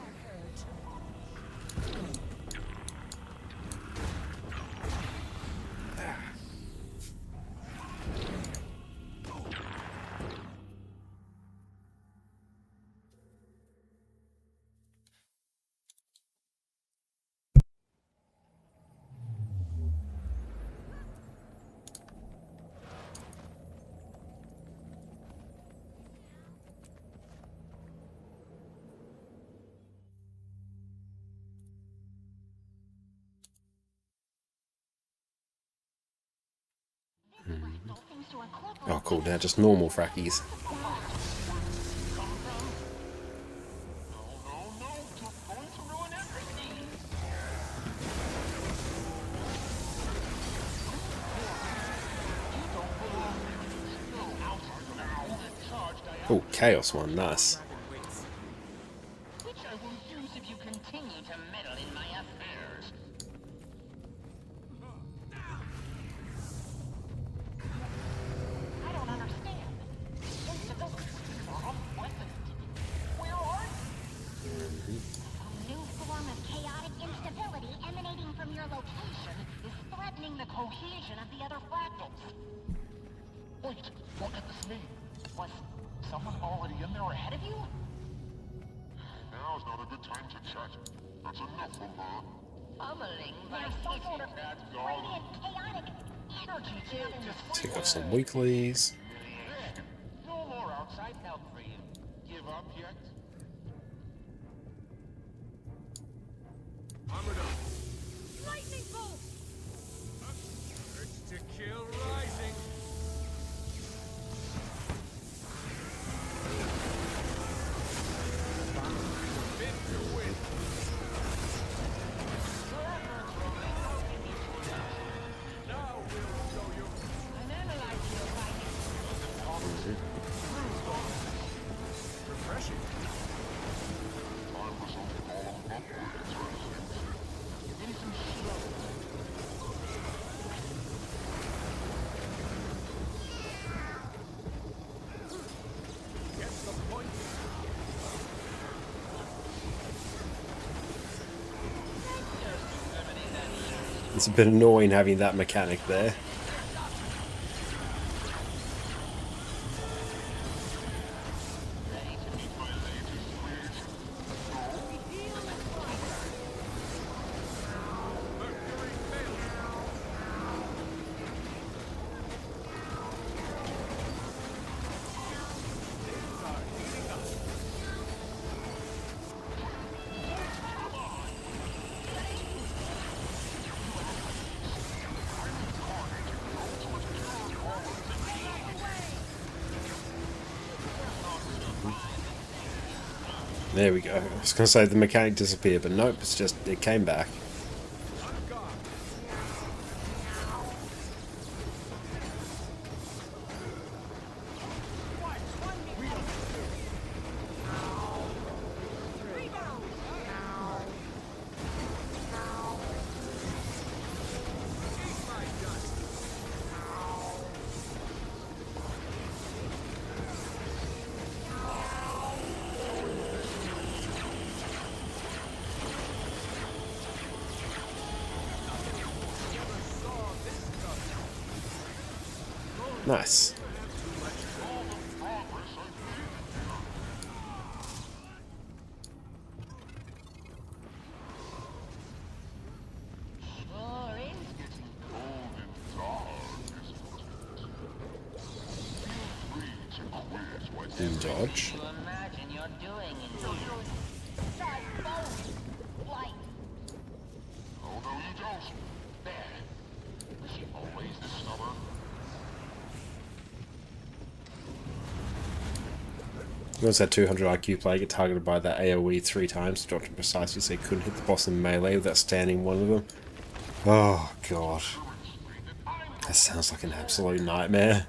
Oh, cool. Now just normal frackies. Oh, Chaos one. Nice. Which I will use if you continue to meddle in my affairs. I don't understand. Instabilities are unprecedented. Where are you? A new form of chaotic instability emanating from your location is threatening the cohesion of the other fractals. Wait, what could this mean? Was someone already in there ahead of you? Now's not a good time to chat. That's enough from her. Pummeling my There's some sort of That's all. radiant chaotic energy in this. Take off some weeklies. No more outside help for you. Give up yet? Armored up. Lightning bolt! Urge to kill rising. Fit to win. Now we'll show you. I'm analyzing your findings. Refreshing. Time for some column Give me some shield. Gets the point. It's a bit annoying having that mechanic there. Mercury fails. Things are heating up. There we go. I was going to say the mechanic disappeared, but nope, it's just, it came back. Nice. Sure is getting cold and dark, isn't it? Dodge. You imagine you're doing in here? Like, Oh, no, you don't. There. Is she always this stubborn? Once that 200 IQ player get targeted by that AoE 3 times, dropped him precisely so he couldn't hit the boss in melee without standing one of them. Oh god. That sounds like an absolute nightmare.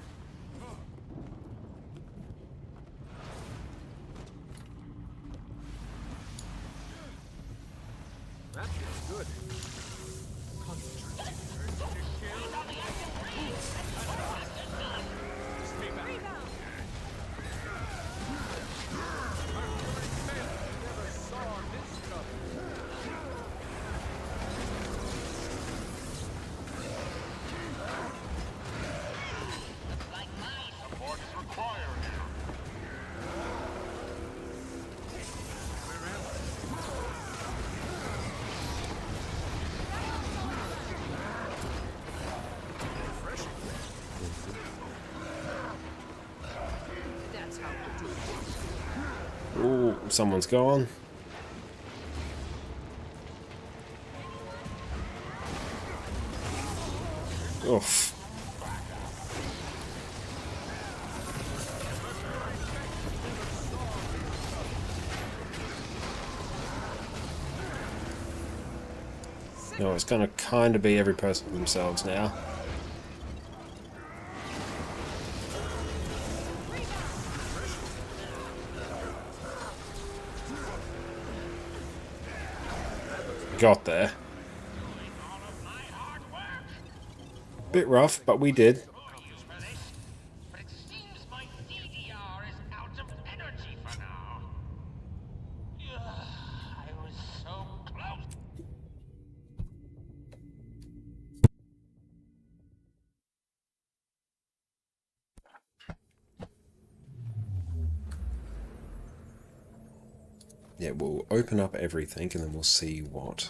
like my Support is required here. Ooh, someone's gone. Oof. No, it's gonna kinda be every person for themselves now. Got there. Bit rough, but we did. But it seems my DDR is out of energy for now. I was so close. Yeah, we'll open up everything and then we'll see what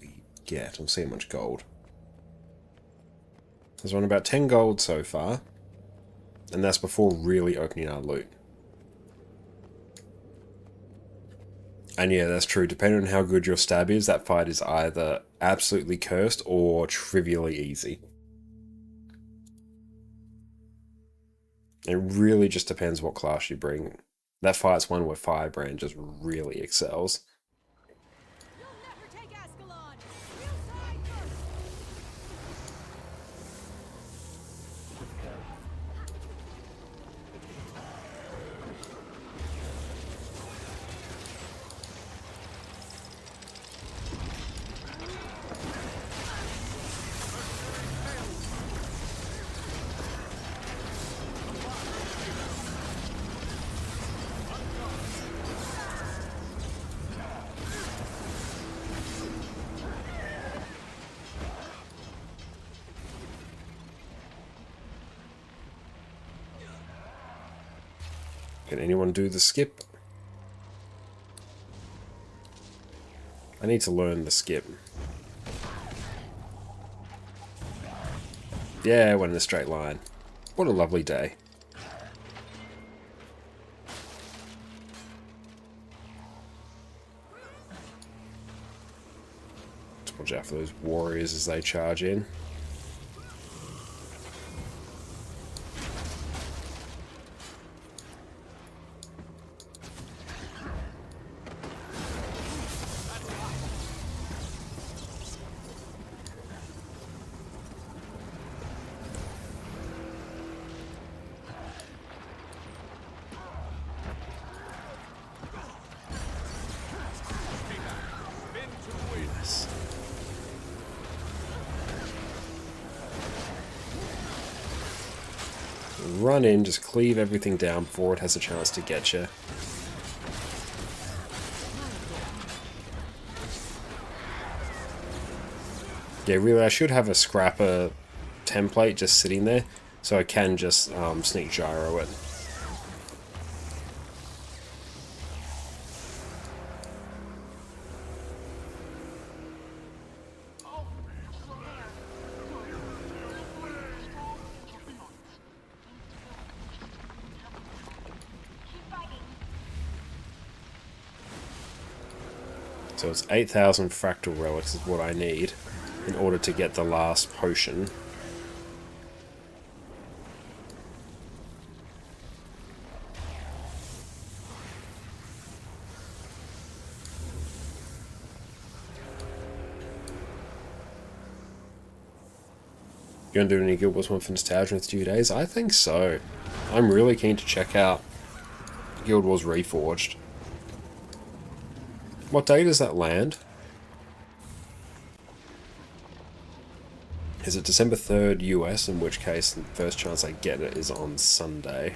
we get. We'll see how much gold. There's on about 10 gold so far. And that's before really opening our loot. And yeah, that's true. Depending on how good your stab is, that fight is either absolutely cursed or trivially easy. It really just depends what class you bring. That fight's one where Firebrand just really excels. You'll never take Ascalon! We'll side first! Can anyone do the skip? I need to learn the skip. Yeah, went in a straight line. What a lovely day. Let's watch out for those warriors as they charge in. run in, just cleave everything down before it has a chance to get you. Yeah, really, I should have a scrapper template just sitting there, so I can just sneak gyro it. So it's 8,000 fractal relics is what I need in order to get the last potion. You gonna do any Guild Wars 1 for nostalgia in 2 days? I think so. I'm really keen to check out Guild Wars Reforged. What day does that land? Is it December 3rd US, in which case the first chance I get it is on Sunday.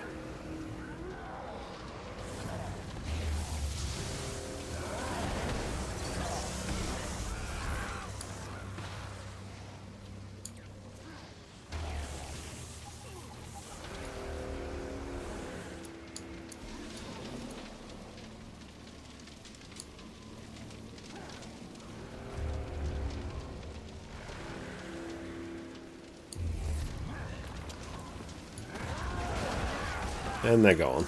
And they're gone.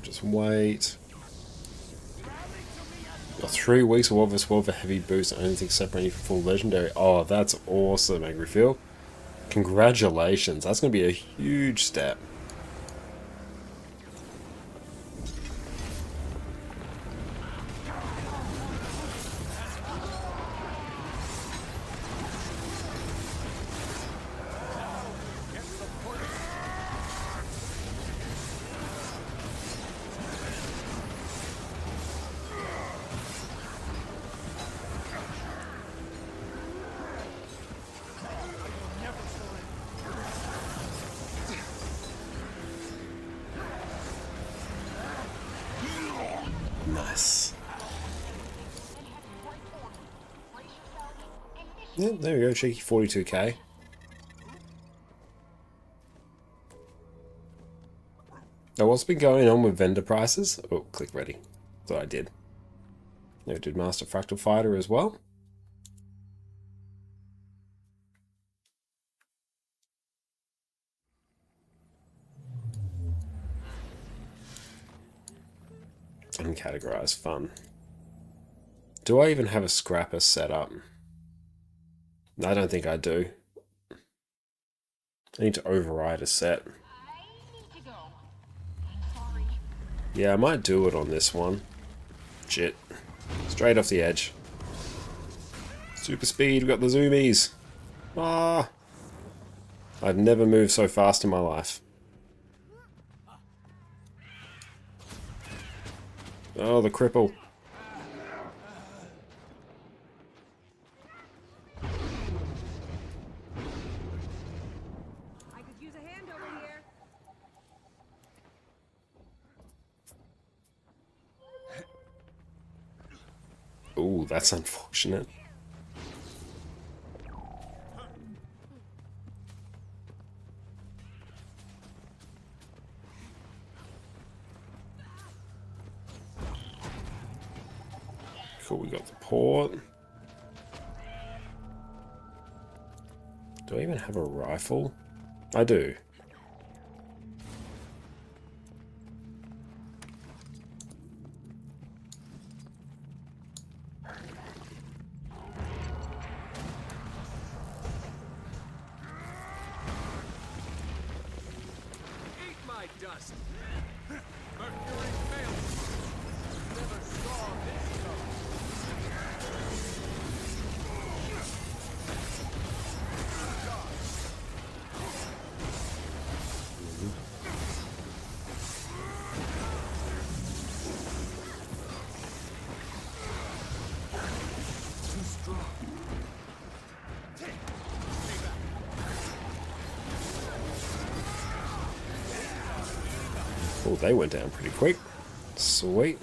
Just wait. Got 3 weeks of Warfare Sword for heavy boost. I don't think separating for full legendary. Oh, that's awesome, Angry Phil. Congratulations. That's going to be a huge step. Nice. Yeah, there we go, cheeky 42k. Now, what's been going on with vendor prices? Oh, click ready. Thought I did. No, did Master Fractal Fighter as well. Uncategorized fun. Do I even have a scrapper set up? I don't think I do. I need to override a set. Yeah, I might do it on this one. Shit. Straight off the edge. Super speed, we got the zoomies. Ah! I've never moved so fast in my life. Oh, the cripple. I could use a hand over here. Ooh, that's unfortunate. Cool, we got the port. Do I even have a rifle? I do. Eat my dust. Mercury fails. Never saw this stuff. Oh, they went down pretty quick. Sweet.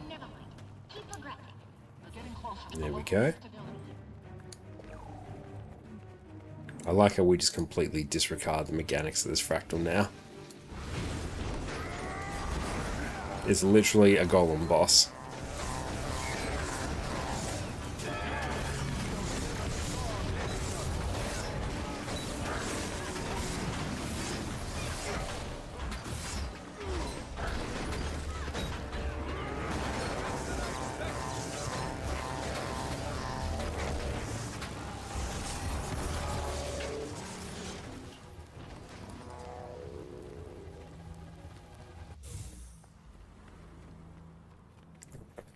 Never mind. Keep progressing. We're getting closer to There the we local go. instability. I like how we just completely disregard the mechanics of this fractal now. It's literally a golem boss.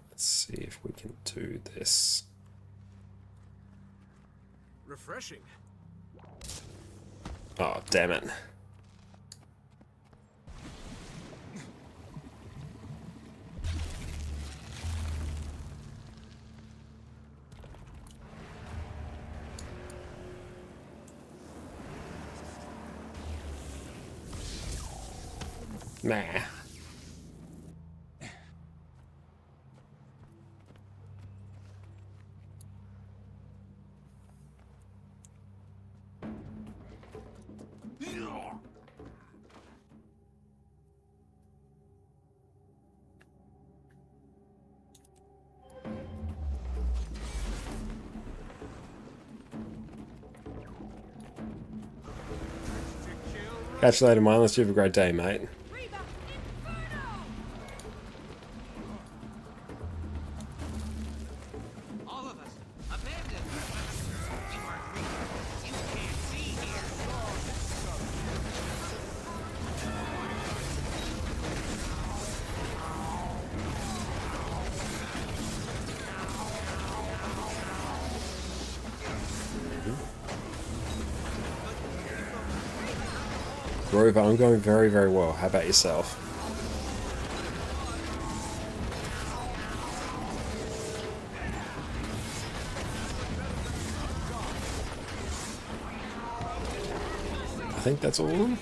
Let's see if we can do this. Refreshing. Oh, damn it. Nah. Catch you later, Mindless. You have a great day, mate. Reba, Inferno! All of us. Abandoned. You are weak. You can't see here. Rover, I'm going very, very well. How about yourself? I think that's all of them.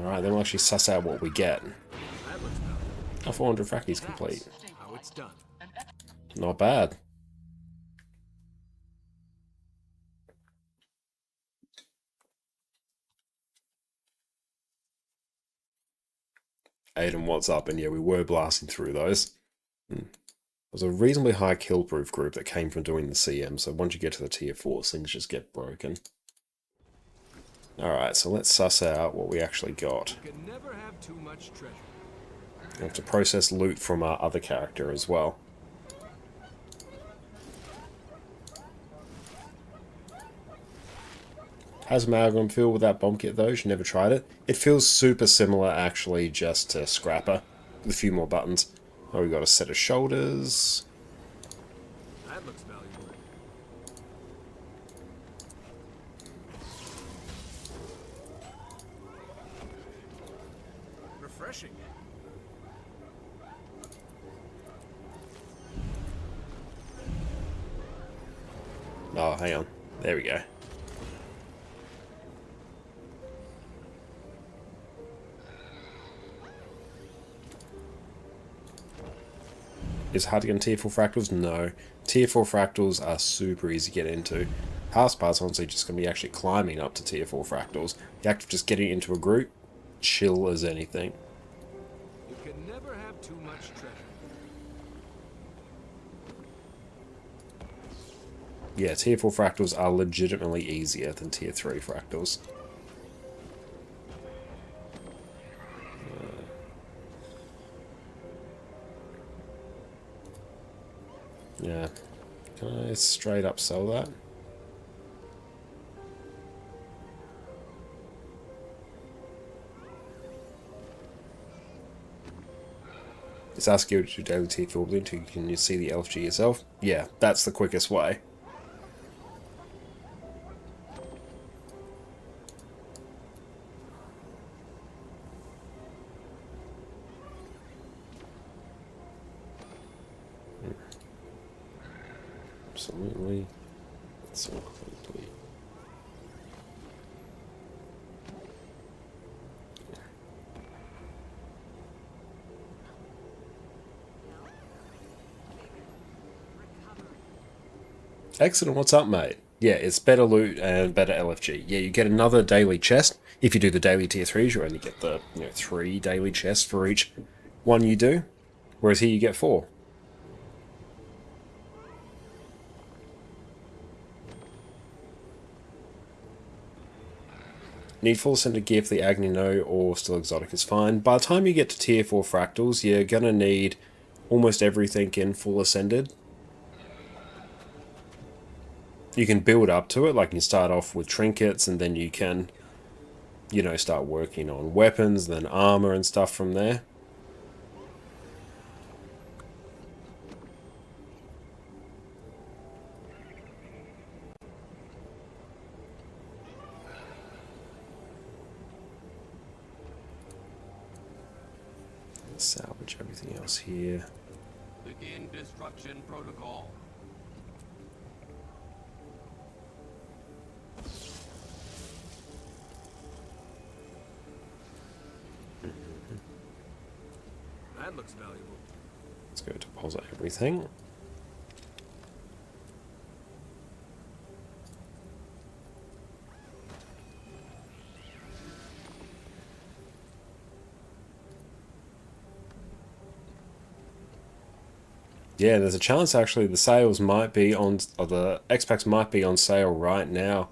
Alright, then we'll actually suss out what we get. Oh, 400 frackies complete. How it's done. Not bad. Aiden, what's up? And yeah, we were blasting through those. It was a reasonably high kill proof group that came from doing the CM, so once you get to the tier 4, things just get broken. Alright, so let's suss out what we actually got. You can never have too much treasure. We have to process loot from our other character as well. How's Amalgam feel with that bomb kit though? She never tried it. It feels super similar actually, just to Scrapper, with a few more buttons. Oh, we got a set of shoulders. That looks valuable. Refreshing. Oh, hang on. There we go. Is it hard to get in tier 4 fractals? No. Tier 4 fractals are super easy to get into. Hardest part's honestly just going to be actually climbing up to tier 4 fractals. The act of just getting into a group, chill as anything. You can never have too much treasure. Yeah, tier 4 fractals are legitimately easier than tier 3 fractals. Yeah. Can I straight up sell that? It's It's asking you to do daily tier 4 building until you can see the LFG yourself. Yeah, that's the quickest way. Absolutely. So complete. Excellent, what's up, mate? Yeah, it's better loot and better LFG. Yeah, you get another daily chest. If you do the daily tier 3s, you only get the 3 daily chests for each one you do. Whereas here you get 4. Need full ascended gear for the Agni? No, or still exotic is fine. By the time you get to tier 4 fractals, you're gonna need almost everything in full ascended. You can build up to it, like you start off with trinkets and then you can, start working on weapons, then armor and stuff from there. Salvage everything else here. Begin destruction protocol. That looks valuable. Let's go deposit everything. Yeah, there's a chance actually the sales might be on, or the X-Packs might be on sale right now.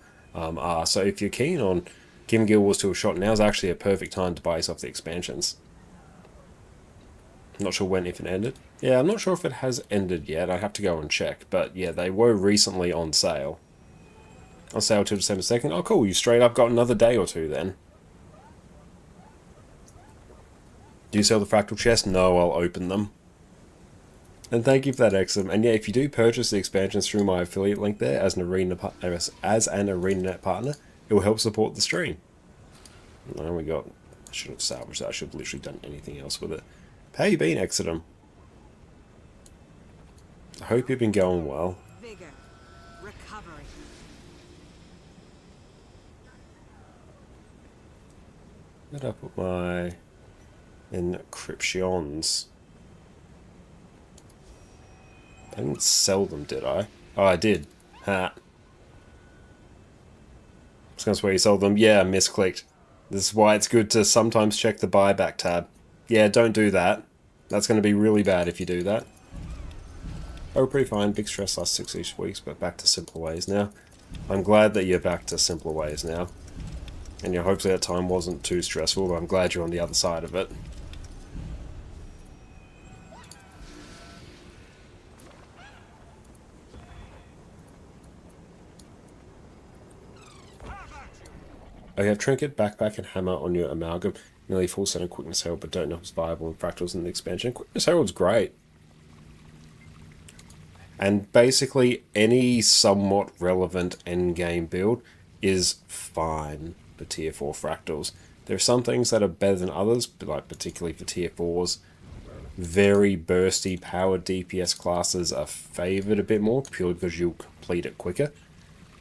So if you're keen on giving Guild Wars 2 a shot, now's actually a perfect time to buy yourself the expansions. Not sure when, if it ended. Yeah, I'm not sure if it has ended yet. I have to go and check. But yeah, they were recently on sale. On sale till December 2nd. Oh, cool. You straight up got another day or two then. Do you sell the fractal chest? No, I'll open them. And thank you for that, XM. And yeah, if you do purchase the expansions through my affiliate link there as an ArenaNet partner, it will help support the stream. And we got... I should have salvaged that. I should have literally done anything else with it. How you been, Exodum? I hope you've been going well. Vigor. Recovery. Where did I put my encryptions? I didn't sell them, did I? Oh, I did. Ha. I was going to swear you sold them. Yeah, I misclicked. This is why it's good to sometimes check the buyback tab. Yeah, don't do that. That's going to be really bad if you do that. Oh, pretty fine. Big stress last 6 weeks, but back to simpler ways now. I'm glad that you're back to simpler ways now. And yeah, hopefully that time wasn't too stressful, but I'm glad you're on the other side of it. Oh, you have Trinket, Backpack, and Hammer on your Amalgam. Nearly full set of Quickness Herald, but don't know if it's viable in Fractals in the expansion. Quickness Herald's great. And basically, any somewhat relevant endgame build is fine for Tier 4 Fractals. There are some things that are better than others, but like particularly for Tier 4s. Very bursty, powered DPS classes are favoured a bit more, purely because you'll complete it quicker.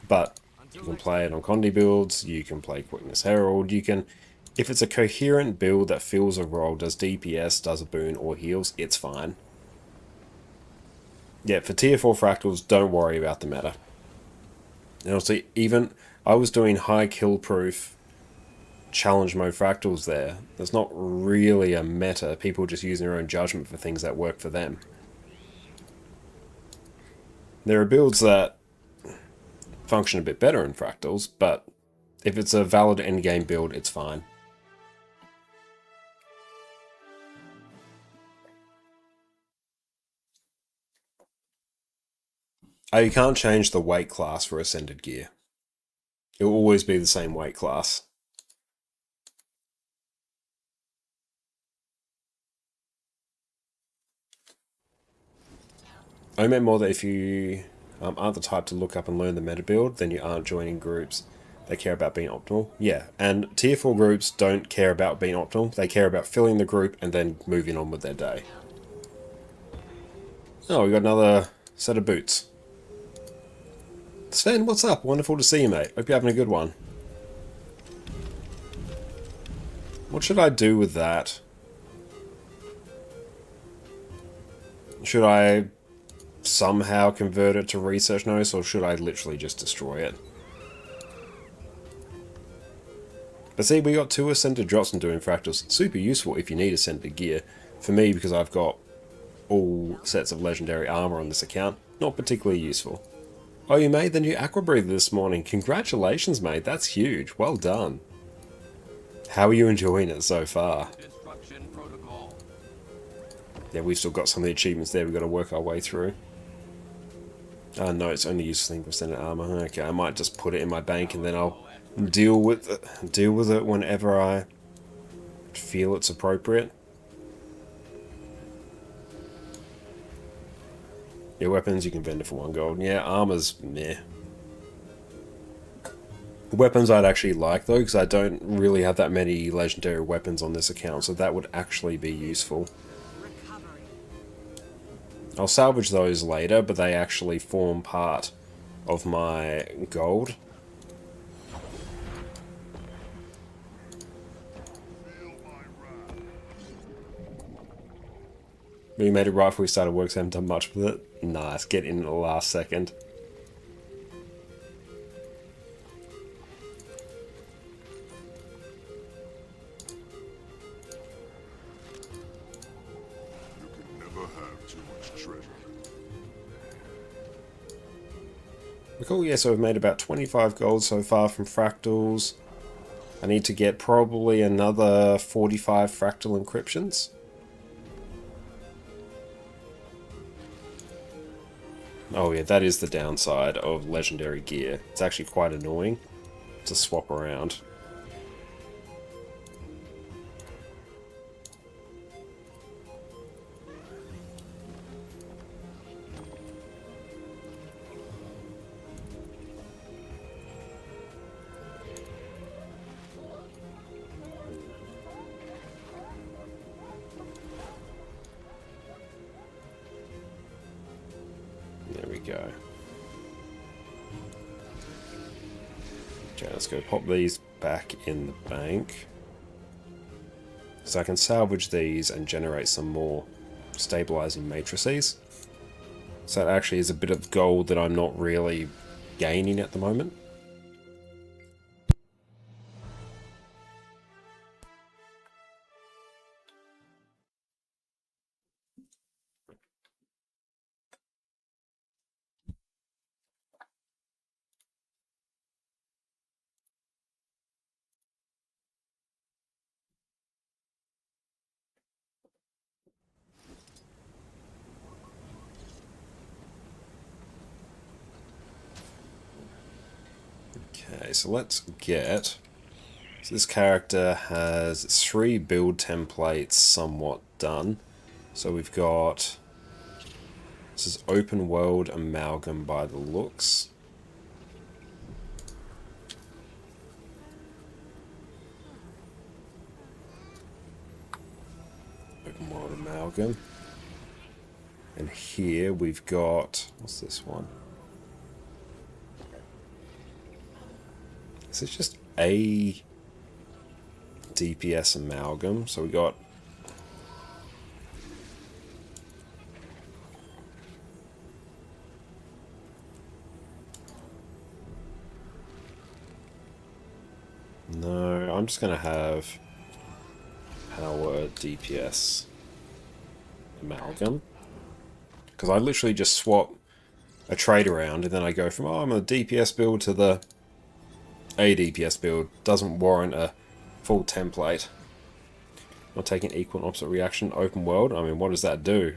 But you can play it on Condi builds, you can play Quickness Herald, you can... If it's a coherent build that fills a role, does DPS, does a boon, or heals, it's fine. Yeah, for Tier 4 Fractals, don't worry about the meta. And also, even... I was doing high kill proof challenge mode Fractals there. There's not really a meta, people just using their own judgment for things that work for them. There are builds that function a bit better in Fractals, but if it's a valid endgame build, it's fine. Oh, you can't change the weight class for Ascended gear. It will always be the same weight class. I meant more that if you aren't the type to look up and learn the meta build, then you aren't joining groups. They care about being optimal. Yeah, and tier 4 groups don't care about being optimal. They care about filling the group and then moving on with their day. Oh, we got another set of boots. Sven, what's up? Wonderful to see you, mate. Hope you're having a good one. What should I do with that? Should I somehow convert it to research notes, or should I literally just destroy it? But see, we got 2 ascended drops from doing fractals. Super useful if you need ascended gear. For me, because I've got all sets of legendary armor on this account, not particularly useful. Oh, you made the new Aqua Breather this morning. Congratulations, mate. That's huge. Well done. How are you enjoying it so far? Destruction protocol. Yeah, we've still got some of the achievements there we've got to work our way through. No, it's only useful for ascended armor. Okay, I might just put it in my bank and then I'll deal with it whenever I feel it's appropriate. Yeah, weapons you can vend it for 1 gold. Yeah, armor's meh. Weapons I'd actually like though, because I don't really have that many legendary weapons on this account, so that would actually be useful. Recovery. I'll salvage those later, but they actually form part of my gold. We made it right before we started work, so I haven't done much with it. Nice, get in at the last second. You can never have too much treasure. Cool, yeah, so we've made about 25 gold so far from fractals. I need to get probably another 45 fractal encryptions. Oh yeah, that is the downside of legendary gear. It's actually quite annoying to swap around. There we go. Okay, let's go pop these back in the bank. So I can salvage these and generate some more stabilizing matrices. So that actually is a bit of gold that I'm not really gaining at the moment. Okay, so let's get... So this character has 3 build templates somewhat done. So we've got... This is open world amalgam by the looks. Open world amalgam. And here we've got... What's this one? This is just a DPS amalgam. So we got... No, I'm just going to have power DPS amalgam. Because I literally just swap a trait around and then I go from, oh, I'm a DPS build to the a DPS build. Doesn't warrant a full template. Not taking equal and opposite reaction. Open world. I mean, what does that do?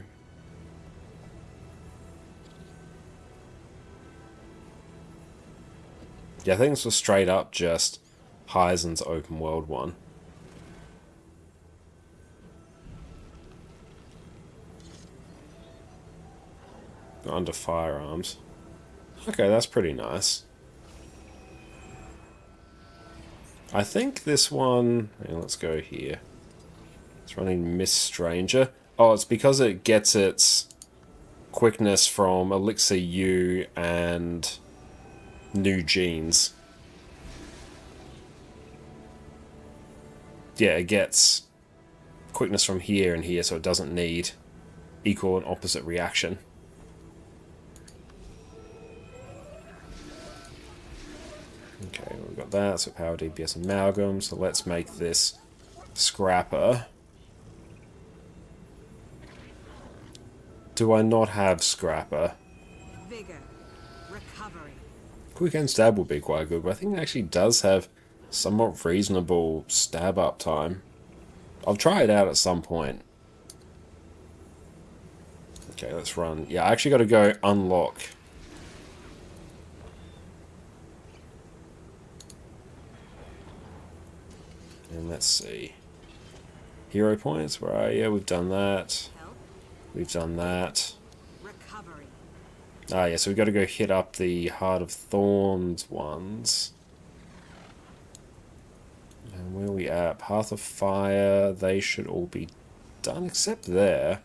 Yeah, I think this was straight up just Heisen's open world one. Under firearms. Okay, that's pretty nice. I think this one... let's go here. It's running Miss Stranger. Oh, it's because it gets its quickness from Elixir U and New Genes. Yeah, it gets quickness from here and here, so it doesn't need equal and opposite reaction. Okay, we've got that, so power DPS amalgam, so let's make this scrapper. Do I not have scrapper? Vigor. Recovery. Quick and stab would be quite good, but I think it actually does have somewhat reasonable stab up time. I'll try it out at some point. Okay, let's run. Yeah, I actually got to go unlock. And let's see. Hero points, where are you? We've done that. Health. We've done that. Recovery. Ah, yeah, so we've got to go hit up the Heart of Thorns ones. And where are we at? Path of Fire, they should all be done, except there.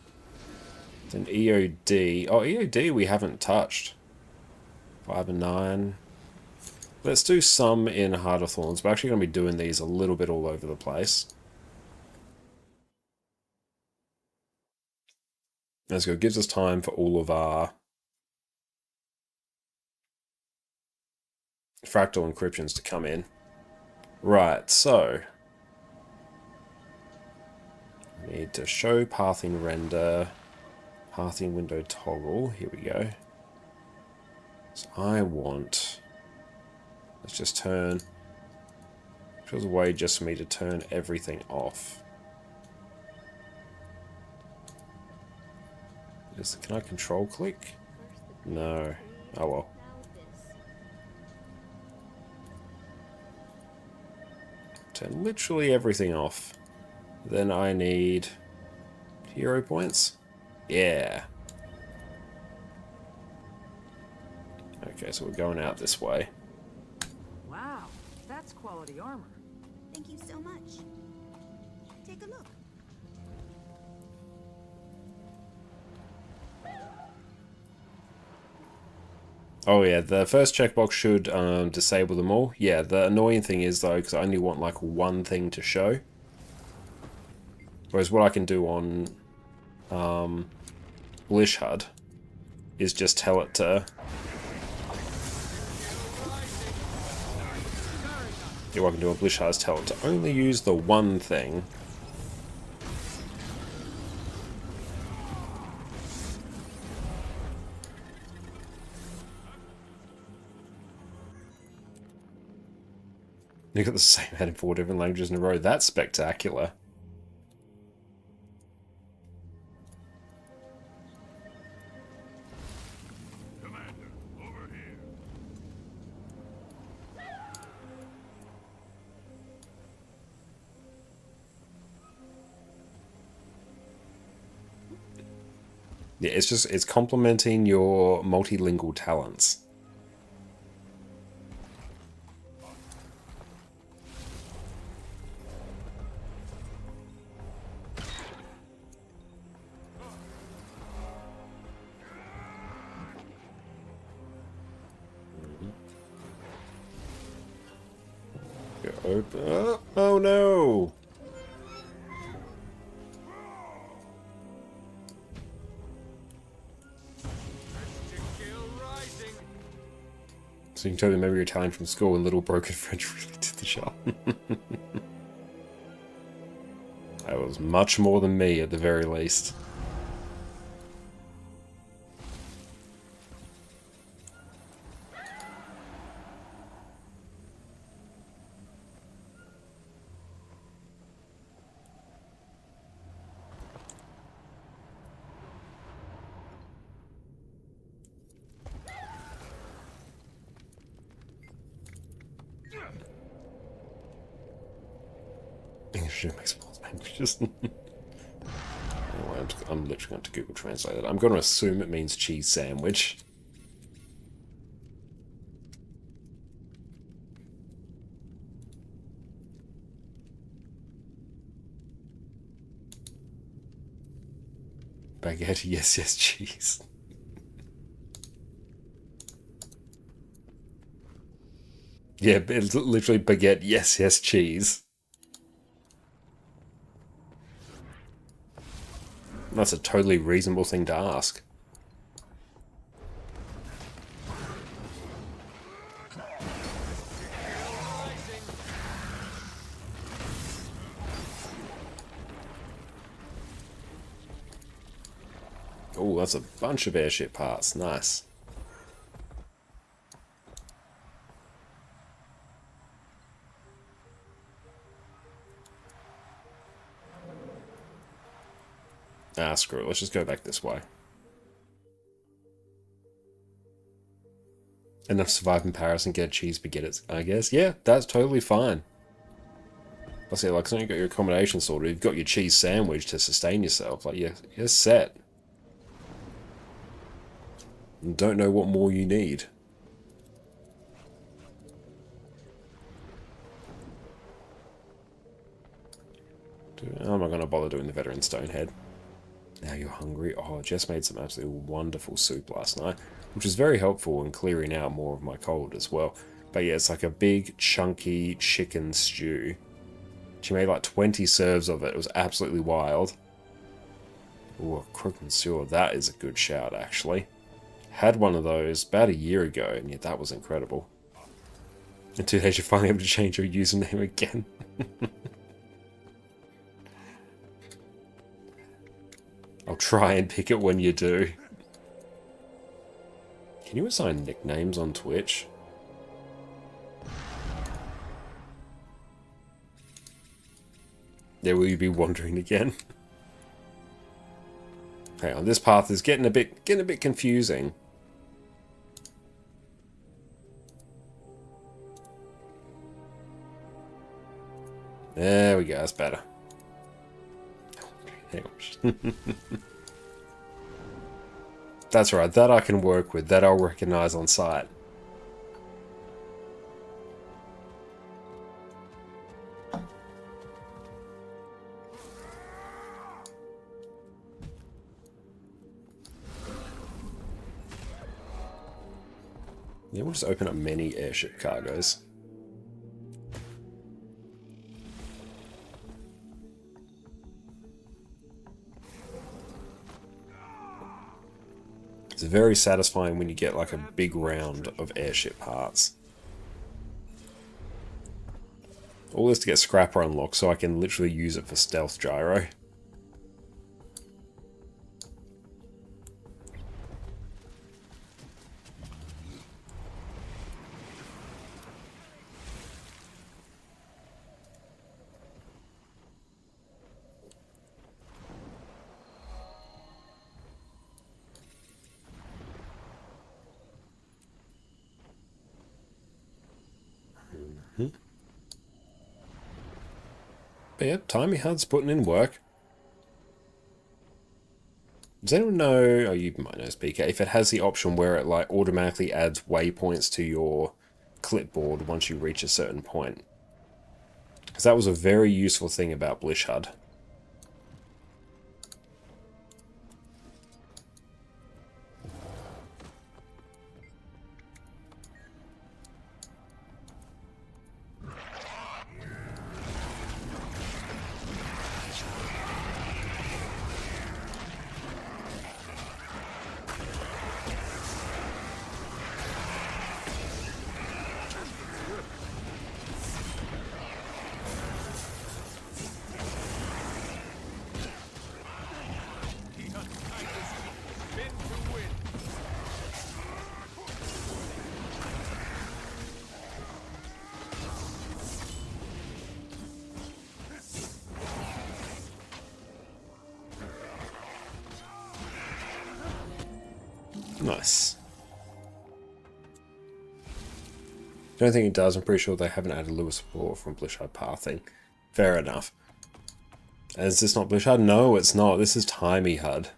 Then EOD. Oh, EOD we haven't touched. 5 and 9. Let's do some in Heart of Thorns. We're actually going to be doing these a little bit all over the place. Let's go. It gives us time for all of our fractal encryptions to come in. Right, so I need to show pathing render, pathing window toggle. Here we go. So I want, let's just turn, there's a way just for me to turn everything off. Can I control click? No. Oh well. Turn literally everything off. Then I need hero points. Yeah. Okay, so we're going out this way. Wow, that's quality armor. Thank you so much. Take a look. Oh yeah, the first checkbox should disable them all. Yeah, the annoying thing is though, because I only want like one thing to show. Whereas what I can do on Blish HUD is just tell it to... Yeah, what I can do on Blish HUD is tell it to only use the one thing. You got the same head in 4 different languages in a row. That's spectacular. Commander, over here. Yeah, it's complementing your multilingual talents. Open. Oh no! So you can tell me maybe you're Italian from school and little broken French really did the job. That was much more than me at the very least. English makes both languages. Anyway, I'm just I'm literally going to Google Translate it. I'm going to assume it means cheese sandwich. Baguette, yes, yes, cheese. Yeah, it's literally baguette, yes, yes, cheese. That's a totally reasonable thing to ask. Oh, that's a bunch of airship parts. Nice. Ah, screw it. Let's just go back this way. Enough to survive in Paris and get cheese baguettes, I guess. Yeah, that's totally fine. I say, like, so you got your accommodation sorted, you've got your cheese sandwich to sustain yourself. Like, you're set. And don't know what more you need. I'm not going to bother doing the veteran stonehead. Now you're hungry. Oh, Jess made some absolutely wonderful soup last night, which was very helpful in clearing out more of my cold as well. But yeah, it's like a big, chunky chicken stew. She made like 20 serves of it. It was absolutely wild. Ooh, a croque monsieur. That is a good shout, actually. Had one of those about a year ago, and yeah, that was incredible. In 2 days, you're finally able to change your username again. I'll try and pick it when you do. Can you assign nicknames on Twitch? There will you be wandering again? Hang on, this path is getting a bit confusing. There we go, that's better. Hang on. That's right, that I can work with, that I'll recognize on sight. Yeah, we'll just open up many airship cargoes. It's very satisfying when you get like a big round of airship parts. All this to get Scrapper unlocked so I can literally use it for stealth gyro. But yeah, Timey Hud's putting in work. Does anyone know, oh you might know Speaker, if it has the option where it like automatically adds waypoints to your clipboard once you reach a certain point? Because that was a very useful thing about Blish HUD. Nice. Don't think it does. I'm pretty sure they haven't added lure support from Blish HUD pathing. Fair enough. Is this not Blish HUD? No, it's not. This is Timey HUD.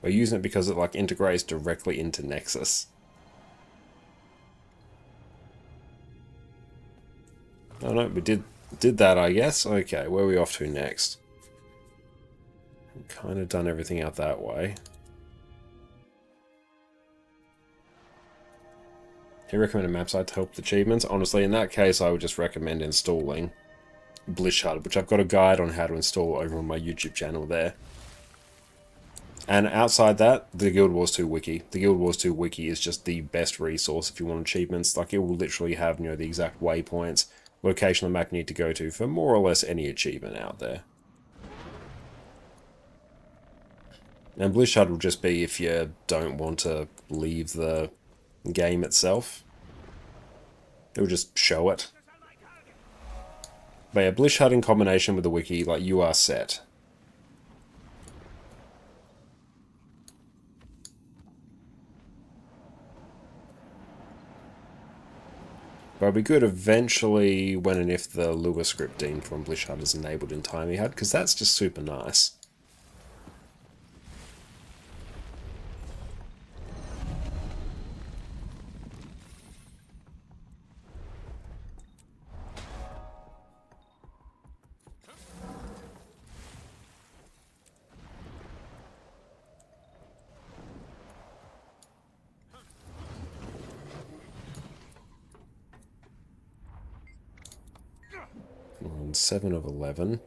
We're using it because it like integrates directly into Nexus. Oh no, we did that, I guess. Okay, where are we off to next? We've kind of done everything out that way. He recommended map site to help with achievements. Honestly, in that case, I would just recommend installing Blish HUD, which I've got a guide on how to install over on my YouTube channel there. And outside that, the Guild Wars 2 wiki. The Guild Wars 2 wiki is just the best resource if you want achievements. Like, it will literally have, you know, the exact waypoints, location the map you need to go to for more or less any achievement out there. And Blish HUD will just be if you don't want to leave the game itself. It'll just show it. But yeah, Blish HUD in combination with the wiki, like, you are set. But it'll be good eventually when and if the Lua scripting from Blish HUD is enabled in Timey HUD, because that's just super nice. On 7 of 11.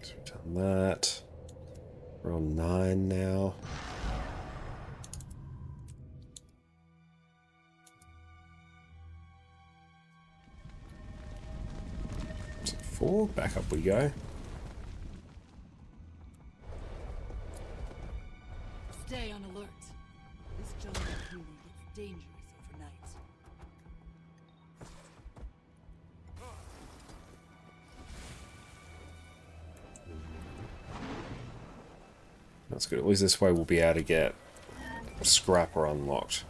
So we've done that. We're on 9 now. So 4, back up we go. Stay on alert. This jungle healing gets dangerous overnight. That's good. At least this way we'll be able to get Scrapper unlocked.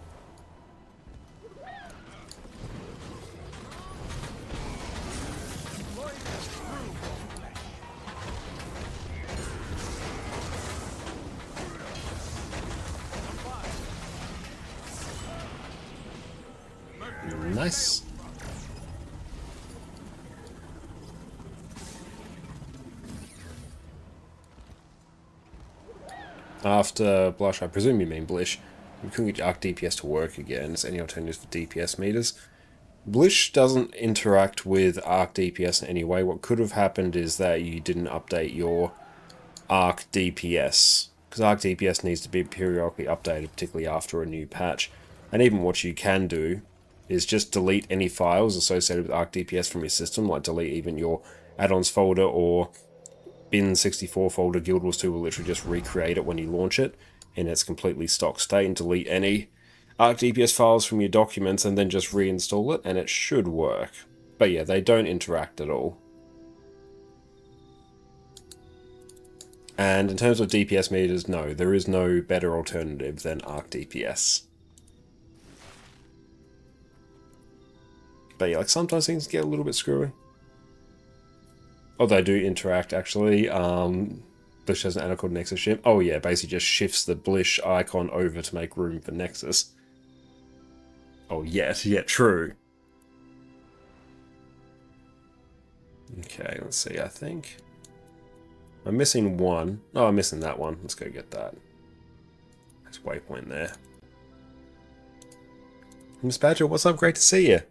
Nice. After Blush, I presume you mean Blish, you couldn't get Arc DPS to work again. Is any alternatives for DPS meters? Blish doesn't interact with Arc DPS in any way. What could have happened is that you didn't update your Arc DPS, because Arc DPS needs to be periodically updated, particularly after a new patch. And even what you can do is just delete any files associated with Arc DPS from your system, like delete even your add-ons folder or bin64 folder. Guild Wars 2 will literally just recreate it when you launch it in its completely stock state and delete any Arc DPS files from your documents and then just reinstall it, and it should work. But yeah, they don't interact at all. And in terms of DPS meters, no, there is no better alternative than Arc DPS. But yeah, like sometimes things get a little bit screwy. Oh, they do interact actually. Blish has an icon called Nexus Ship. Oh yeah, basically just shifts the Blish icon over to make room for Nexus. Oh yes, yeah, true. Okay, let's see, I think I'm missing one. Oh, I'm missing that one. Let's go get that. There's a waypoint there. Miss Badger, what's up? Great to see you.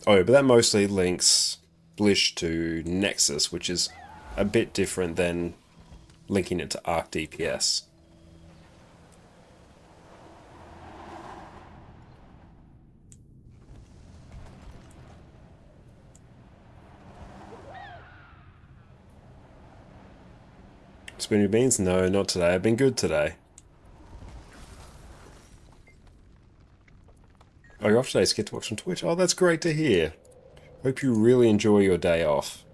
Oh, but that mostly links Blish to Nexus, which is a bit different than linking it to Arc DPS. Spoony beans? No, not today. I've been good today. Oh, you're off today, so get to watch on Twitch. Oh, that's great to hear. Hope you really enjoy your day off.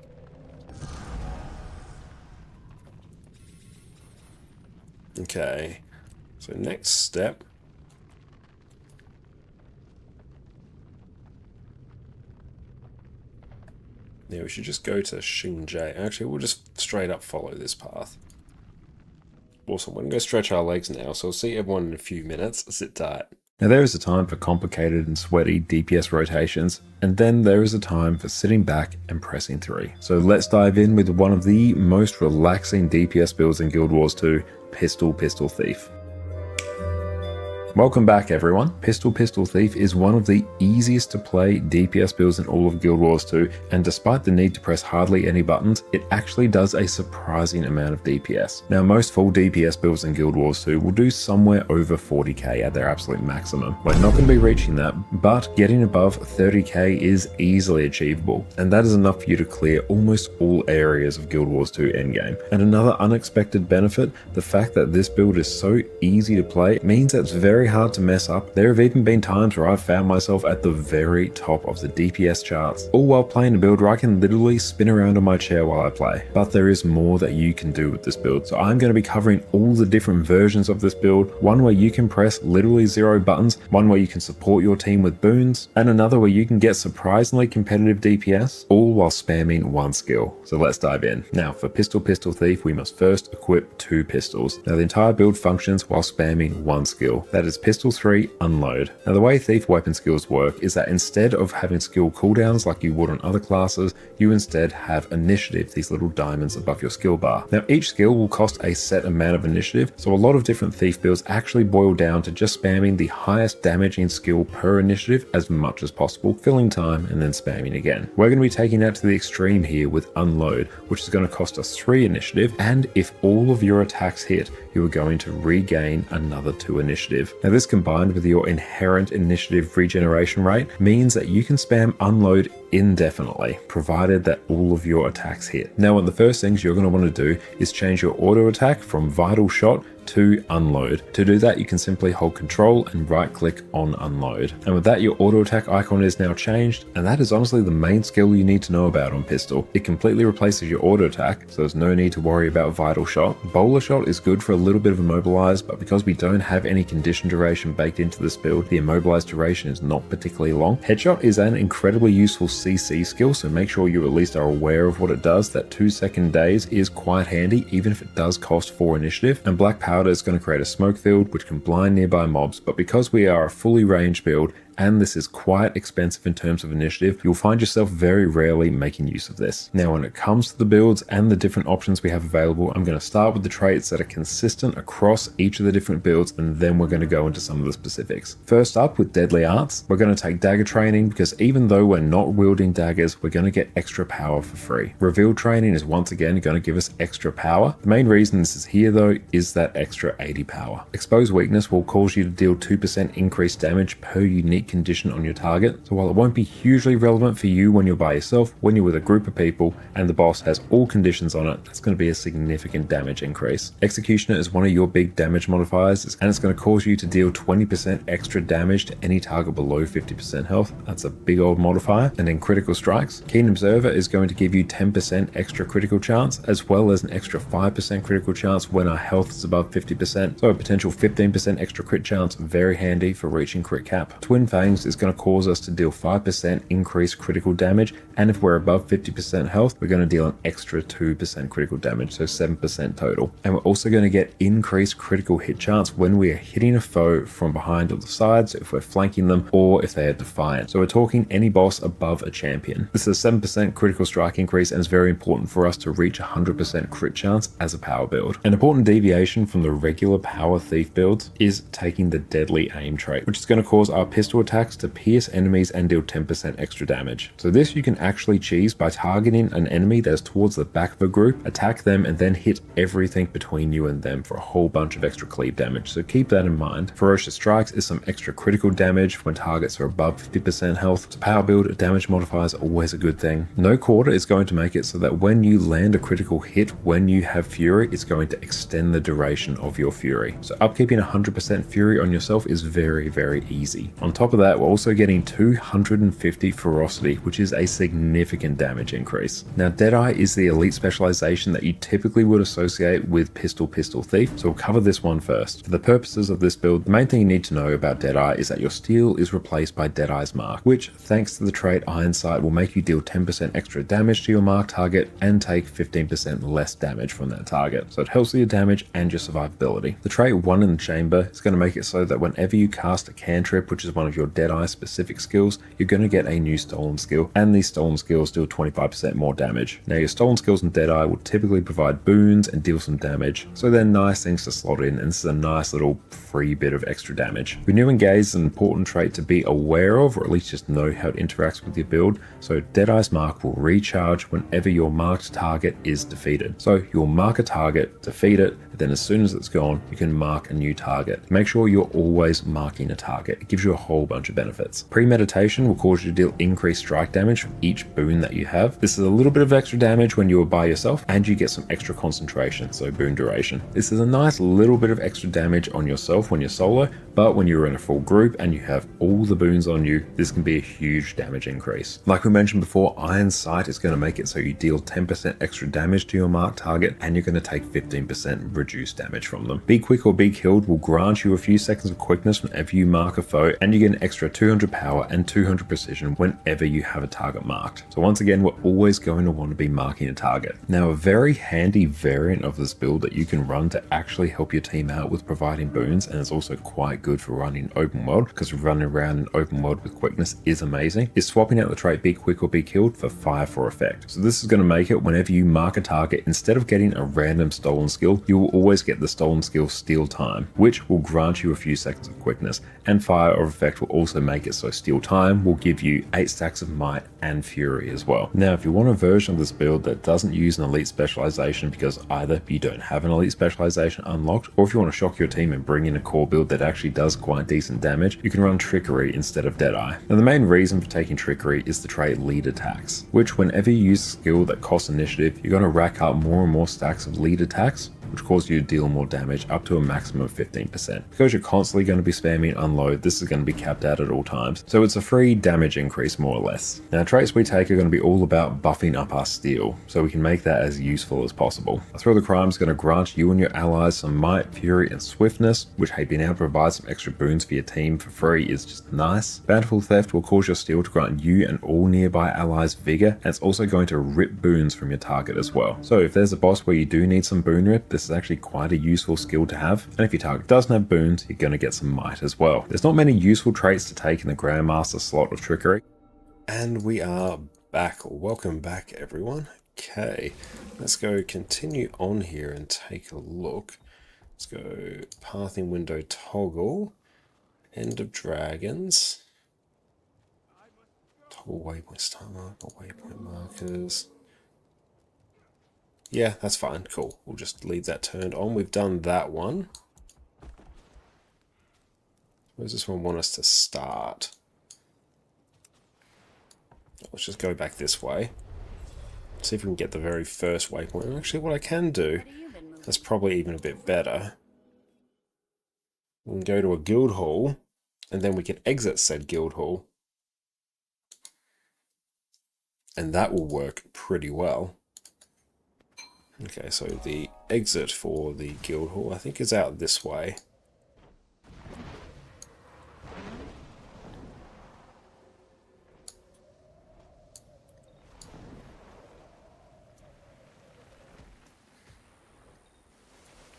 Okay, so next step. Yeah, we should just go to Xingjie. Actually, we'll just straight up follow this path. Awesome, we're going to go stretch our legs now, so I'll see everyone in a few minutes. Sit tight. Now there is a time for complicated and sweaty DPS rotations, and then there is a time for sitting back and pressing through. So let's dive in with one of the most relaxing DPS builds in Guild Wars 2, Pistol Thief. Welcome back everyone. Pistol Thief is one of the easiest to play DPS builds in all of Guild Wars 2, and despite the need to press hardly any buttons, it actually does a surprising amount of DPS. Now most full DPS builds in Guild Wars 2 will do somewhere over 40k at their absolute maximum. We're not going to be reaching that, but getting above 30k is easily achievable, and that is enough for you to clear almost all areas of Guild Wars 2 endgame. And another unexpected benefit, the fact that this build is so easy to play means that it's very hard to mess up. There have even been times where I've found myself at the very top of the DPS charts, all while playing a build where I can literally spin around on my chair while I play. But there is more that you can do with this build, so I'm going to be covering all the different versions of this build, one where you can press literally 0 buttons, one where you can support your team with boons, and another where you can get surprisingly competitive DPS, all while spamming one skill. So let's dive in. Now for Pistol Thief, we must first equip 2 pistols. Now the entire build functions while spamming one skill. That is Pistol 3 Unload. Now the way Thief weapon skills work is that instead of having skill cooldowns like you would on other classes, you instead have initiative, these little diamonds above your skill bar. Now each skill will cost a set amount of initiative, so a lot of different Thief builds actually boil down to just spamming the highest damaging skill per initiative as much as possible, filling time and then spamming again. We're going to be taking that to the extreme here with Unload, which is going to cost us 3 initiative, and if all of your attacks hit, you are going to regain another 2 initiative. Now this combined with your inherent initiative regeneration rate means that you can spam Unload indefinitely, provided that all of your attacks hit. Now one of the first things you're going to want to do is change your auto attack from Vital Shot to Unload. To do that, you can simply hold Control and right click on Unload. And with that, your auto attack icon is now changed, and that is honestly the main skill you need to know about on Pistol. It completely replaces your auto attack, so there's no need to worry about Vital Shot. Bowler Shot is good for a little bit of immobilize, but because we don't have any condition duration baked into this build, the immobilize duration is not particularly long. Headshot is an incredibly useful CC skill, so make sure you at least are aware of what it does. That 2-second daze is quite handy, even if it does cost 4 initiative. And Black Powder is going to create a smoke field which can blind nearby mobs, but because we are a fully ranged build and this is quite expensive in terms of initiative, you'll find yourself very rarely making use of this. Now when it comes to the builds and the different options we have available, I'm going to start with the traits that are consistent across each of the different builds, and then we're going to go into some of the specifics. First up with Deadly Arts, we're going to take Dagger Training because even though we're not wielding daggers, we're going to get extra power for free. Reveal Training is once again going to give us extra power. The main reason this is here though is that extra 80 power. Expose Weakness will cause you to deal 2% increased damage per unique condition on your target, so while it won't be hugely relevant for you when you're by yourself, when you're with a group of people and the boss has all conditions on it, that's going to be a significant damage increase. Executioner is one of your big damage modifiers, and it's going to cause you to deal 20% extra damage to any target below 50% health. That's a big old modifier. And then Critical Strikes, Keen Observer is going to give you 10% extra critical chance, as well as an extra 5% critical chance when our health is above 50%, so a potential 15% extra crit chance, very handy for reaching crit cap. Twin Fangs is going to cause us to deal 5% increased critical damage, and if we're above 50% health, we're going to deal an extra 2% critical damage, so 7% total. And we're also going to get increased critical hit chance when we are hitting a foe from behind or the sides, if we're flanking them, or if they are defiant. So we're talking any boss above a champion. This is a 7% critical strike increase, and it's very important for us to reach 100% crit chance as a power build. An important deviation from the regular power thief builds is taking the Deadly Aim trait, which is going to cause our pistol attacks to pierce enemies and deal 10% extra damage. So this you can actually cheese by targeting an enemy that's towards the back of a group, attack them, and then hit everything between you and them for a whole bunch of extra cleave damage. So keep that in mind. Ferocious Strikes is some extra critical damage when targets are above 50% health. To power build, damage modifiers are always a good thing. No quarter is going to make it so that when you land a critical hit when you have Fury, it's going to extend the duration of your Fury. So upkeeping 100% Fury on yourself is very, very easy. On top of that, we're also getting 250 Ferocity, which is a significant damage increase. Now, Deadeye is the elite specialization that you typically would associate with Pistol Thief, so we'll cover this one first. For the purposes of this build, the main thing you need to know about Deadeye is that your steel is replaced by Deadeye's mark, which, thanks to the trait Iron Sight, will make you deal 10% extra damage to your mark target and take 15% less damage from that target. So it helps with your damage and your survivability. The trait One in the Chamber is going to make it so that whenever you cast a cantrip, which is one of your Deadeye specific skills, you're going to get a new stolen skill, and these stolen skills deal 25% more damage. Now, your stolen skills in Deadeye will typically provide boons and deal some damage, so they're nice things to slot in, and this is a nice little free bit of extra damage. Renew Engage is an important trait to be aware of, or at least just know how it interacts with your build. So Deadeye's mark will recharge whenever your marked target is defeated. So you'll mark a target, defeat it, and then as soon as it's gone, you can mark a new target. Make sure you're always marking a target. It gives you a whole bunch of benefits. Premeditation will cause you to deal increased strike damage from each boon that you have. This is a little bit of extra damage when you are by yourself, and you get some extra concentration, so boon duration. This is a nice little bit of extra damage on yourself when you're solo, but when you're in a full group and you have all the boons on you, this can be a huge damage increase. Like we mentioned before, Iron Sight is going to make it so you deal 10% extra damage to your mark target, and you're going to take 15% reduced damage from them. Be Quick or Be Killed will grant you a few seconds of quickness whenever you mark a foe, and you get an extra 200 power and 200 precision whenever you have a target marked. So once again, we're always going to want to be marking a target. Now, a very handy variant of this build that you can run to actually help your team out with providing boons, and it's also quite good for running open world, because running around in open world with quickness is amazing, is swapping out the trait Be Quick or Be Killed for Fire for effect. So this is going to make it whenever you mark a target, instead of getting a random stolen skill, you will always get the stolen skill Steal Time, which will grant you a few seconds of quickness, and Fire of effect will also make it so Steal Time will give you 8 stacks of might and fury as well. Now, if you want a version of this build that doesn't use an elite specialization because either you don't have an elite specialization unlocked, or if you want to shock your team and bring in a core build that actually does quite decent damage, you can run Trickery instead of Deadeye. Now, the main reason for taking Trickery is the trait Lead Attacks, which whenever you use a skill that costs initiative, you're going to rack up more and more stacks of lead attacks, which cause you to deal more damage up to a maximum of 15%. Because you're constantly going to be spamming unload, this is going to be capped out at all times, so it's a free damage increase more or less. Now, traits we take are going to be all about buffing up our steel, so we can make that as useful as possible. Thrill the Crime is going to grant you and your allies some might, fury, and swiftness, which, hey, being able to provide some extra boons for your team for free is just nice. Bountiful Theft will cause your steel to grant you and all nearby allies vigor, and it's also going to rip boons from your target as well. So if there's a boss where you do need some boon rip, this is actually quite a useful skill to have, and if your target doesn't have boons, you're going to get some might as well. There's not many useful traits to take in the Grandmaster slot of Trickery. And we are back. Welcome back, everyone. Okay, let's go continue on here and take a look. Let's go Pathing Window Toggle, End of Dragons, Toggle Waypoint Start Marker, Waypoint Markers. Yeah, that's fine. Cool. We'll just leave that turned on. We've done that one. Where does this one want us to start? Let's just go back this way. See if we can get the very first waypoint. Actually, what I can do, that's probably even a bit better. We can go to a guild hall, and then we can exit said guild hall. And that will work pretty well. Okay, so the exit for the guild hall, I think, is out this way.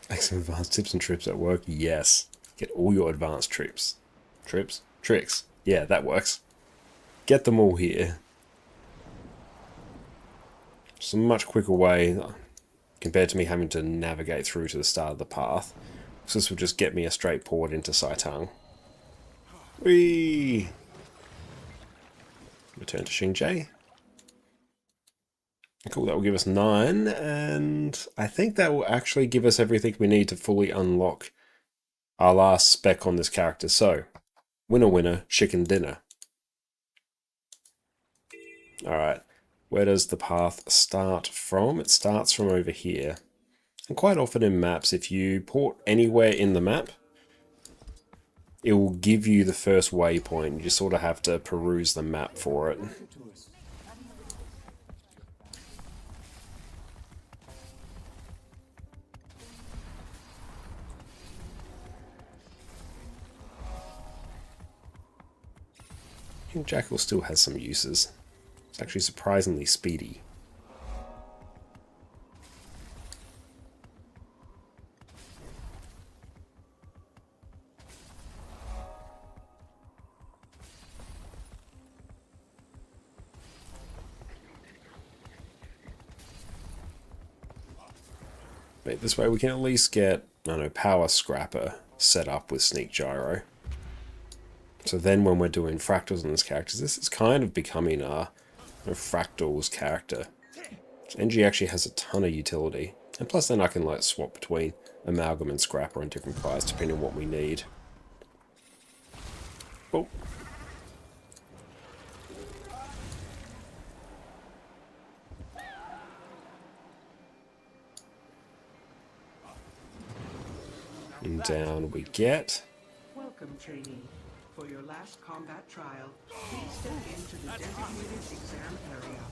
Make some advanced tips and trips at work. Yes. Get all your advanced tricks. Yeah, that works. Get them all here. It's a much quicker way compared to me having to navigate through to the start of the path. So this will just get me a straight port into Saitang. Whee! Return to Xinjie. Cool, that will give us 9, and I think that will actually give us everything we need to fully unlock our last spec on this character. So, winner winner, chicken dinner. Alright, where does the path start from? It starts from over here. And quite often in maps, if you port anywhere in the map, it will give you the first waypoint. You just sort of have to peruse the map for it. I think Jackal still has some uses. It's actually surprisingly speedy. But this way we can at least get, I don't know, Power Scrapper set up with Sneak Gyro. So then when we're doing fractals on this character, this is kind of becoming a fractals character. So NG actually has a ton of utility. And plus then I can like swap between Amalgam and Scrapper on different fires depending on what we need. Oh. And down we get. Welcome, trainee. For your last combat trial, please step into the designated exam area.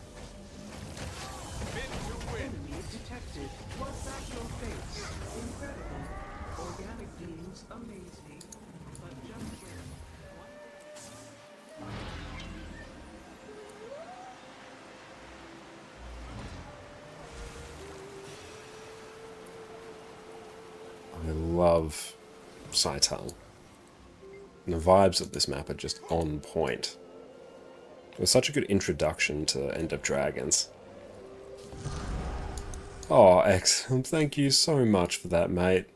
Enemy detected. Was that your face? Incredible. Organic beings amaze me. But just when? I love Saitang. And the vibes of this map are just on point. It was such a good introduction to End of Dragons. Oh, excellent. Thank you so much for that, mate.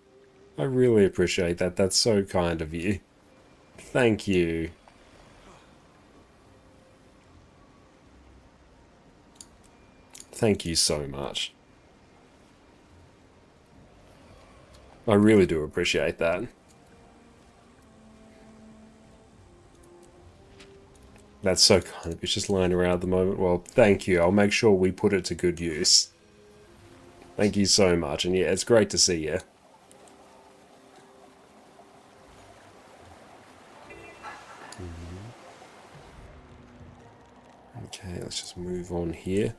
I really appreciate that. That's so kind of you. Thank you. Thank you so much. I really do appreciate that. That's so kind of, it's just lying around at the moment. Well, thank you. I'll make sure we put it to good use. Thank you so much. And yeah, it's great to see you. Okay, let's just move on here.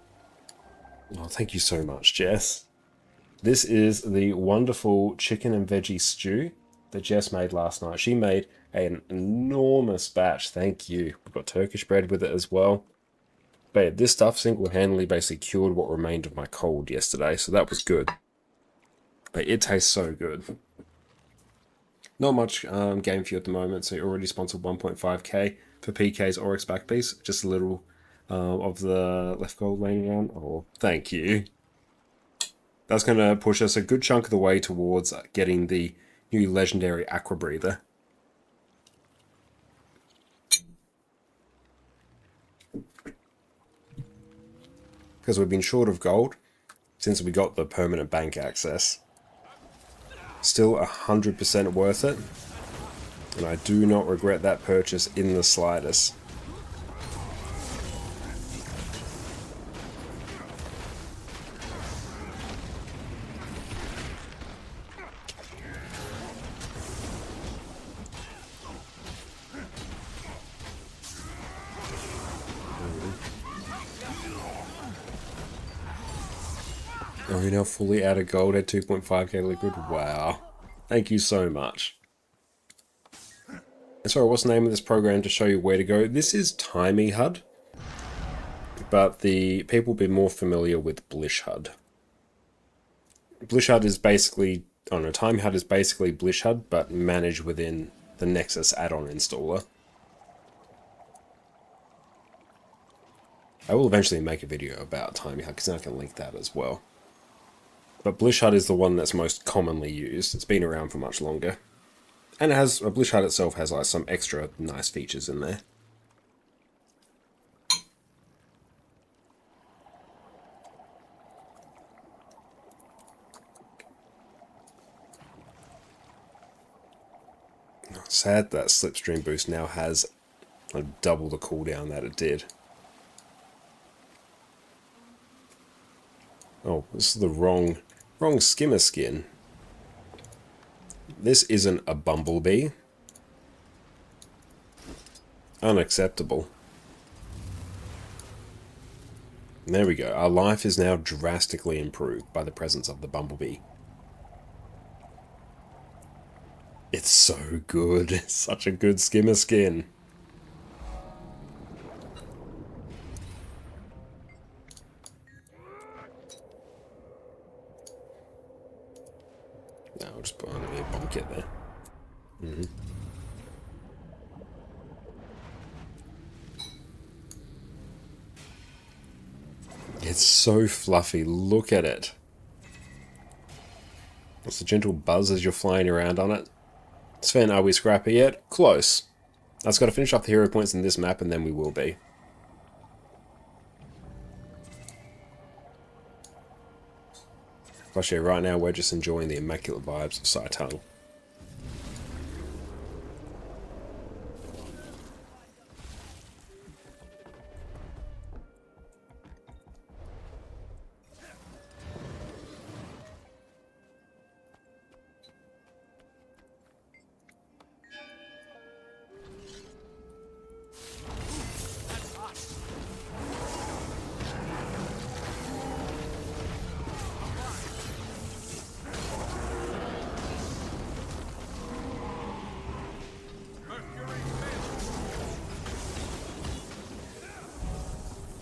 Oh, thank you so much, Jess. This is the wonderful chicken and veggie stew that Jess made last night. She made an enormous batch, thank you. We've got Turkish bread with it as well. But yeah, this stuff single-handedly basically cured what remained of my cold yesterday, so that was good. But it tastes so good. Not much game for you at the moment, so you already sponsored 1.5k for PK's Oryx back piece. Just a little of the left gold laying around. Oh, thank you. That's going to push us a good chunk of the way towards getting the new legendary Aqua Breather. Because we've been short of gold since we got the permanent bank access. Still 100% worth it. And I do not regret that purchase in the slightest. Are we now fully out of gold at 2.5k liquid? Wow. Thank you so much. And sorry, what's the name of this program to show you where to go? This is Timey HUD, but the people will be more familiar with Blish HUD. Blish HUD is basically, I don't know, Timey HUD is basically Blish HUD, but managed within the Nexus add-on installer. I will eventually make a video about Timey HUD, because I can link that as well. But Blish HUD is the one that's most commonly used. It's been around for much longer. And it has, Blishard itself has like some extra nice features in there. Sad that Slipstream boost now has like double the cooldown that it did. Oh, this is the wrong skimmer skin. This isn't a bumblebee. Unacceptable. There we go. Our life is now drastically improved by the presence of the bumblebee. It's so good. It's such a good skimmer skin. No, I'll just put on a bomb kit there. It's so fluffy. Look at it. It's a gentle buzz as you're flying around on it. Sven, are we scrappy yet? Close. I've got to finish off the hero points in this map and then we will be. Plus, yeah, right now we're just enjoying the immaculate vibes of Saitang.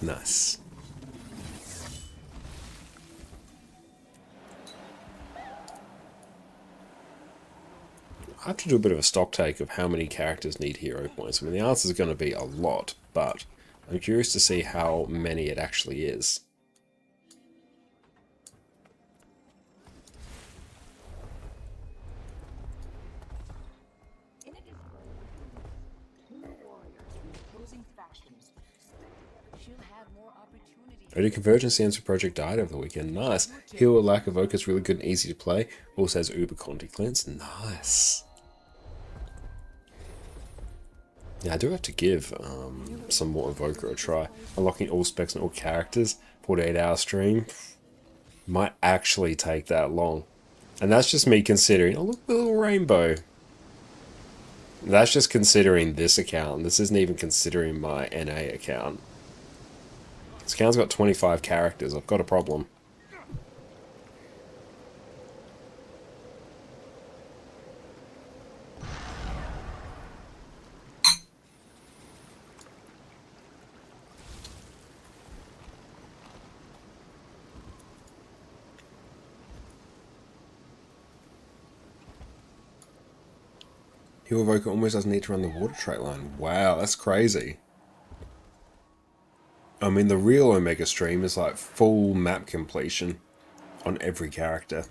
Nice. I have to do a bit of a stock take of how many characters need hero points. I mean, the answer is going to be a lot, but I'm curious to see how many it actually is. Only Convergence Answer Project died over the weekend. Nice. Heal or Lack of Oak is really good and easy to play. Also has Uber Conti Cleanse. Nice. Yeah, I do have to give some more Evoker a try. Unlocking all specs and all characters, 48-hour stream, might actually take that long. And that's just me considering, oh look, the little rainbow. That's just considering this account. This isn't even considering my NA account. This account's got 25 characters. I've got a problem. Heal Evoker almost doesn't need to run the water trait line. Wow, that's crazy. I mean, the real Omega stream is like full map completion on every character.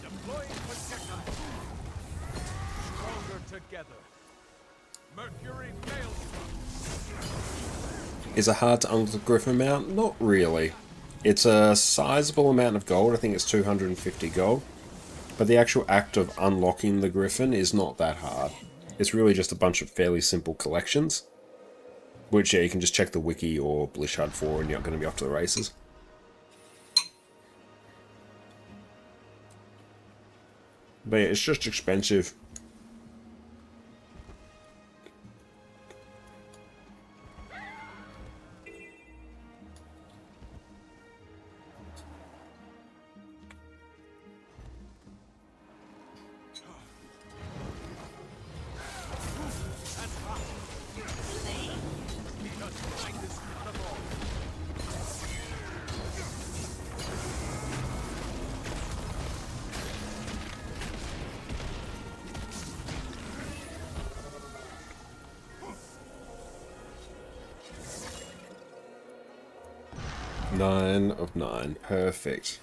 Deploying projectile. Stronger together. Mercury Maelstrom. Is it hard to unlock the Griffin mount? Not really. It's a sizable amount of gold. I think it's 250 gold. But the actual act of unlocking the Griffin is not that hard. It's really just a bunch of fairly simple collections. Which, yeah, you can just check the wiki or Blishard for and you're not going to be off to the races. But yeah, it's just expensive. 9 of 9. Perfect.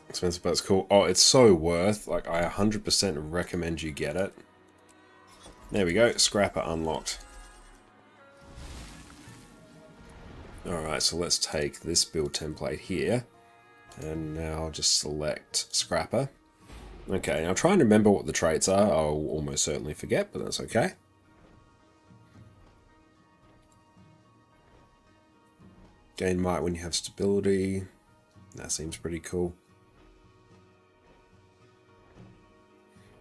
Expensive, but it's cool. Oh, it's so worth. Like, I 100% recommend you get it. There we go. Scrapper unlocked. Alright, so let's take this build template here. And now just select Scrapper. Okay, now trying to remember what the traits are. I'll almost certainly forget, but that's okay. Gain might when you have stability. That seems pretty cool.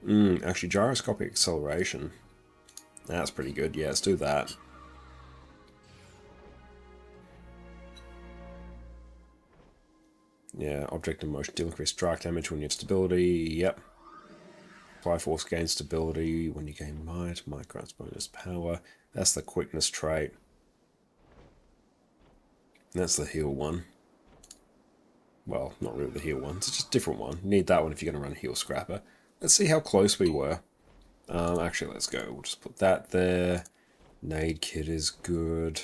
Actually, gyroscopic acceleration. That's pretty good. Yeah, let's do that. Yeah, object in motion. Deal increased strike damage when you have stability. Yep. Fly force gains stability when you gain might. Might grants bonus power. That's the quickness trait. That's the heal one. Well, not really the heal one. It's just a different one. You need that one if you're going to run heal scrapper. Let's see how close we were. Actually, let's go. We'll just put that there. Nade kit is good.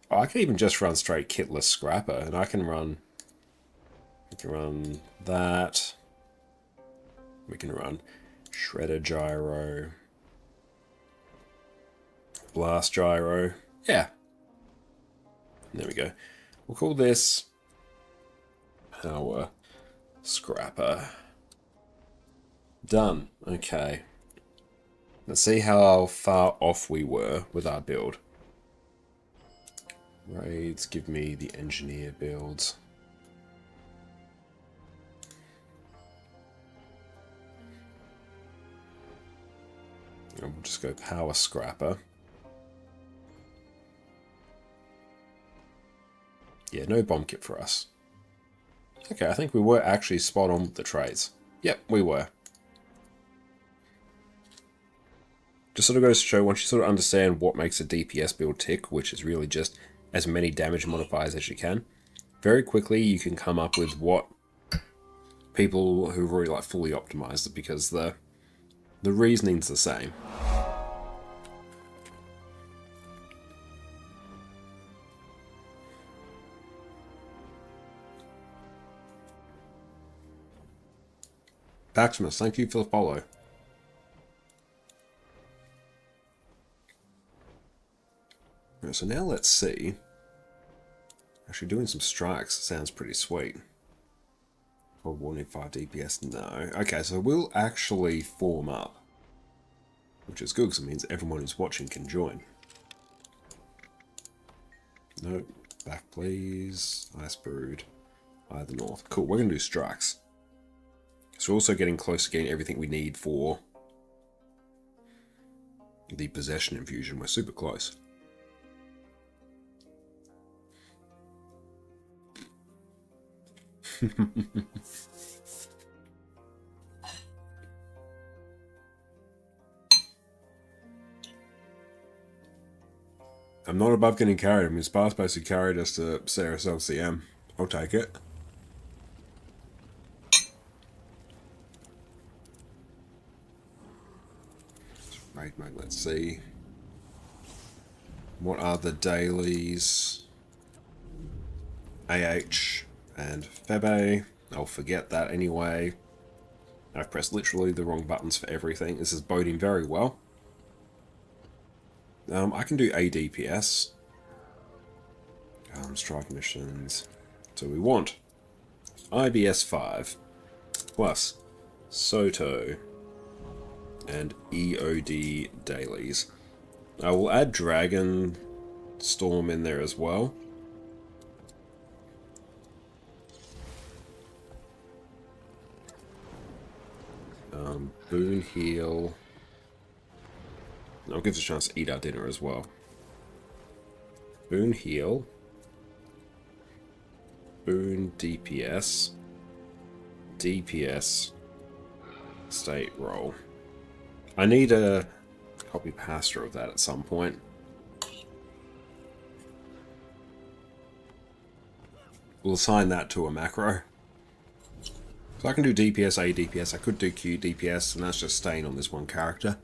Oh, I can even just run straight kitless scrapper, and I can run that. We can run shredder gyro, blast gyro. Yeah. There we go. We'll call this power scrapper. Done. Okay. Let's see how far off we were with our build. Raids, give me the engineer builds. And we'll just go power scrapper. Yeah, no bomb kit for us. Okay, I think we were actually spot on with the traits. Yep, we were. Just sort of goes to show, once you sort of understand what makes a DPS build tick, which is really just as many damage modifiers as you can, very quickly you can come up with what people who've already like fully optimized it, because the reasoning's the same. Maximus, thank you for the follow. Right, so now let's see. Actually, doing some strikes sounds pretty sweet. Oh, warning 5 DPS, no. Okay, so we'll actually form up. Which is good, because it means everyone who's watching can join. Nope. Back, please. Ice Brood. Either north. Cool, we're going to do strikes. So we're also getting close to getting everything we need for the possession infusion. We're super close. I'm not above getting carried. I mean, Spar's basically carried us to Cerus LCM. I'll take it. Raid mode, let's see. What are the dailies? AH and Febe. I'll forget that anyway. I've pressed literally the wrong buttons for everything. This is boding very well. I can do ADPS. Strike missions. So we want IBS 5 plus Soto and EOD dailies. I will add Dragon Storm in there as well. Boon Heal. I'll give us a chance to eat our dinner as well. Boon Heal. Boon DPS. DPS. State Roll. I need a copy paster of that at some point. We'll assign that to a macro. So I can do DPS, ADPS, I could do QDPS, and that's just staying on this one character.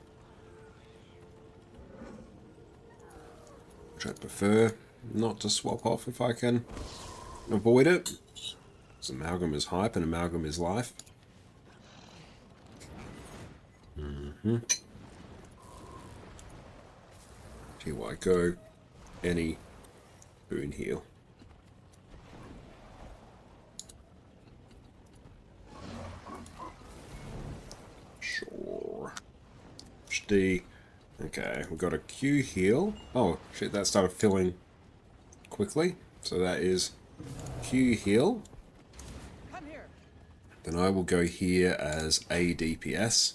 Which I prefer. not to swap off if I can avoid it. So amalgam is hype and amalgam is life. Here I go. Any boon heal. Sure. HD. Okay, we've got a Q heal. Oh, shit, that started filling quickly. So that is Q heal. Come here. Then I will go here as a DPS.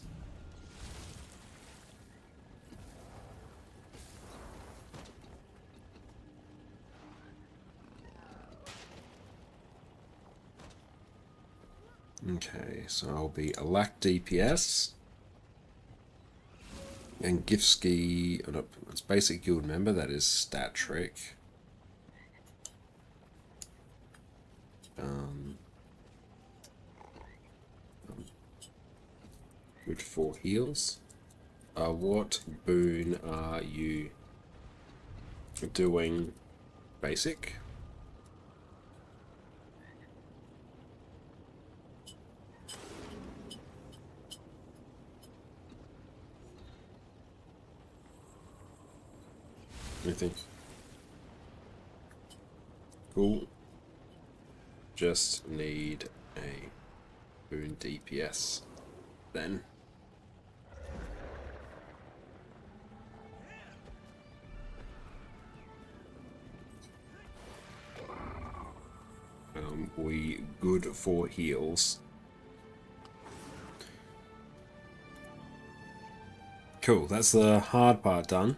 Okay, so I'll be a lack DPS. And Gifsky, oh no, it's basic guild member, that is stat trick. Good for heals. What boon are you doing? Basic. Anything? Cool. Just need a boon DPS then. We good for heals. Cool, that's the hard part done.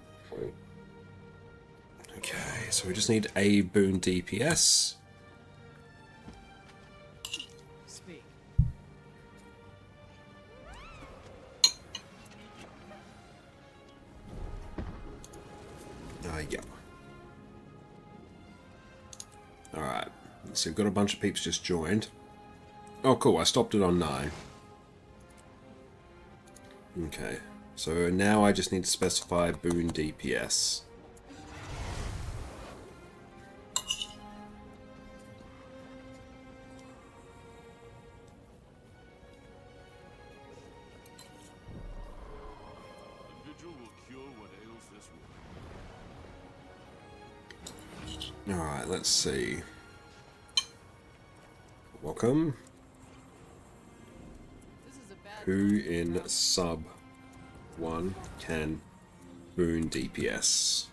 Okay, so we just need a boon DPS. Speak. Yeah. Alright, so we've got a bunch of peeps just joined. Oh cool, I stopped it on 9. Okay, so now I just need to specify boon DPS. Alright, let's see. Welcome. This is a bad Who in sub 1 can boon DPS?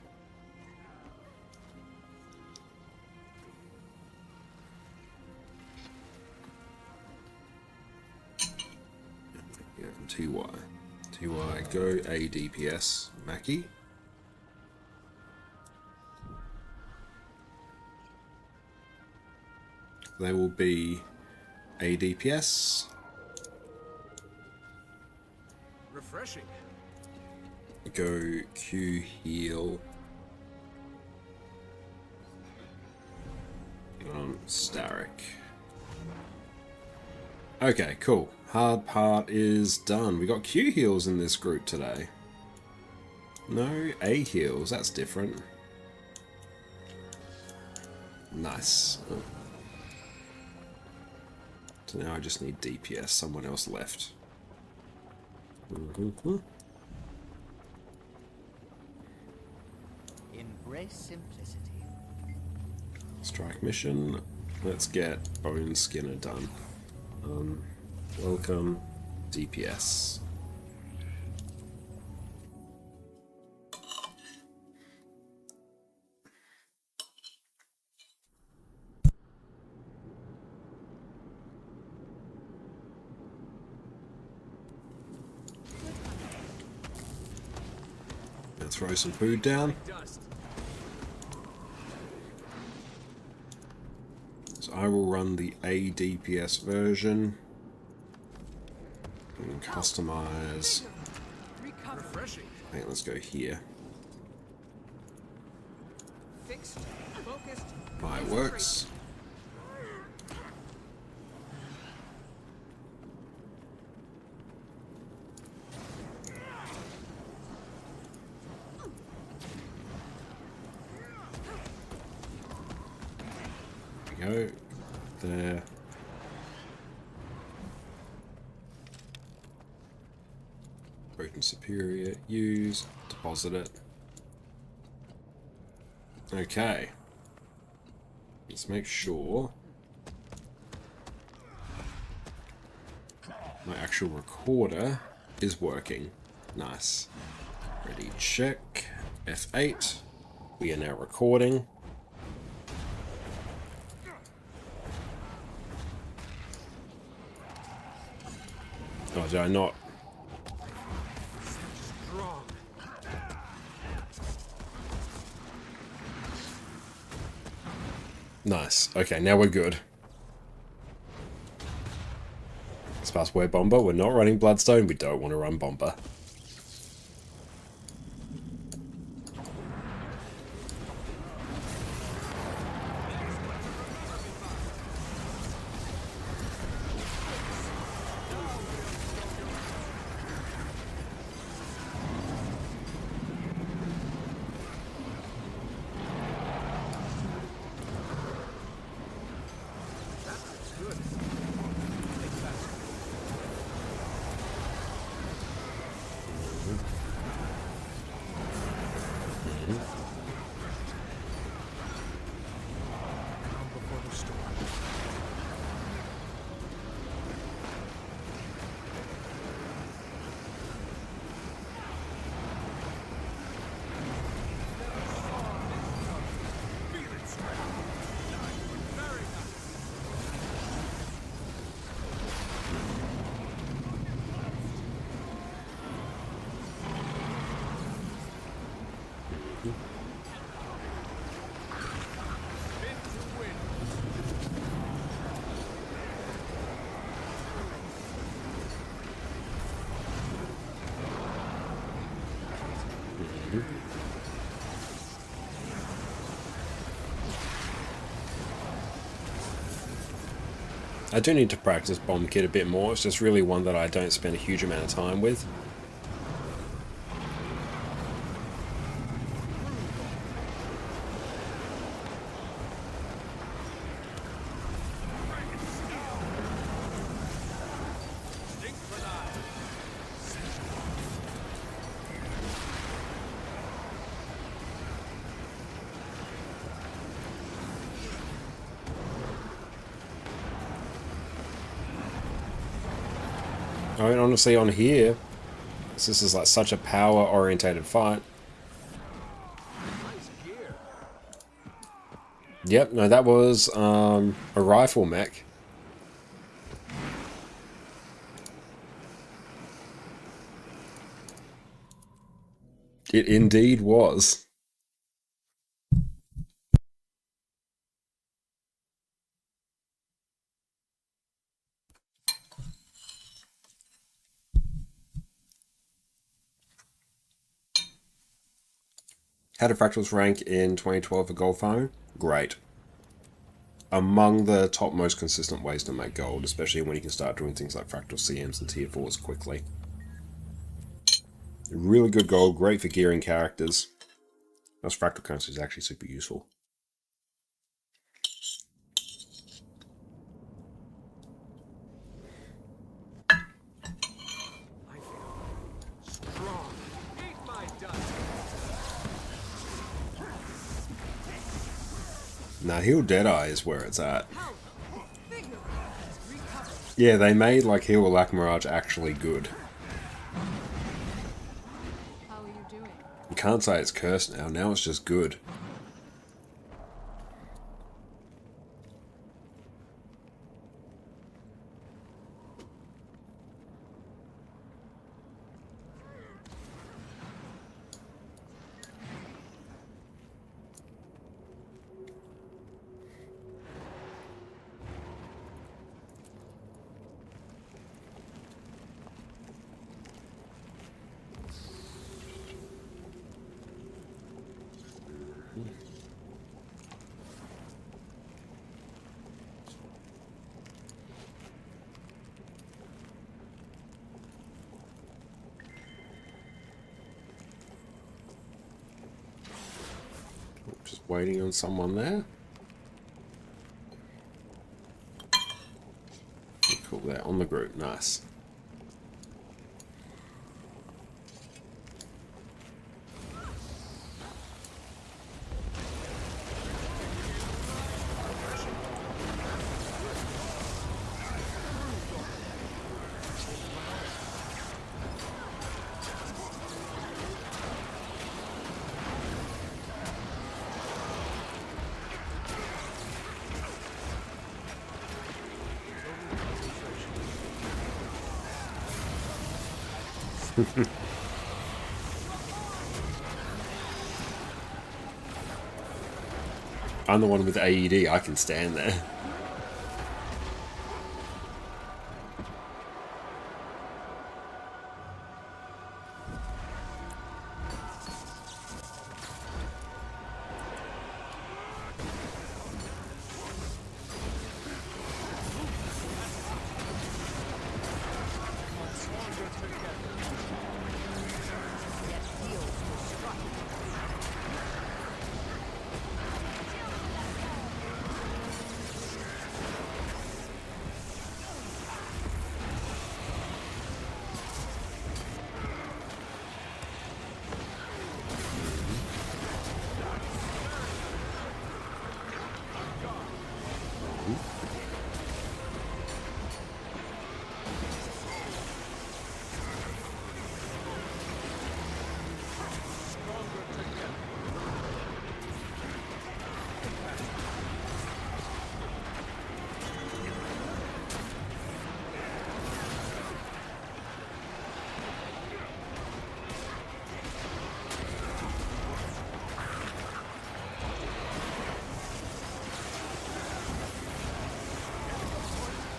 Yeah, TY. TY, go a DPS. Mackie. They will be a DPS. Refreshing. Go Q heal. Starrick. Okay, cool. Hard part is done. We got Q heals in this group today. No A heals. That's different. Nice. Oh. So now I just need DPS. Someone else left. Embrace simplicity. Strike mission. Let's get Bone Skinner done. Welcome, DPS. Let's throw some food down. Dust. So I will run the ADPS version and customize. Refreshing. Hey, let's go here. Fixed. Focused. Fireworks. we go. There. Potent Superior, use, deposit it. Okay. Let's make sure my actual recorder is working. Nice. Ready, check. F8. We are now recording. Oh, did I not? Nice. Okay, now we're good. Let's pass Wear Bomber. We're not running Bloodstone. We don't want to run Bomber. I do need to practice Bomb Kit a bit more. It's just really one that I don't spend a huge amount of time with. I mean, honestly, on here, this is like such a power-orientated fight. Yep, no, that was a rifle mech. It indeed was. How did Fractals rank in 2012 for gold farming? Great. Among the top most consistent ways to make gold, especially when you can start doing things like Fractal CMs and Tier 4s quickly. Really good gold, great for gearing characters. Those fractal currency is actually super useful. Now, Heal Deadeye is where it's at. Yeah, they made like Heal Alack Mirage actually good. How are you doing? You can't say it's cursed now, now it's just good. Just waiting on someone there. Oh, they're on the group. Nice. I'm the one with AED. I can stand there.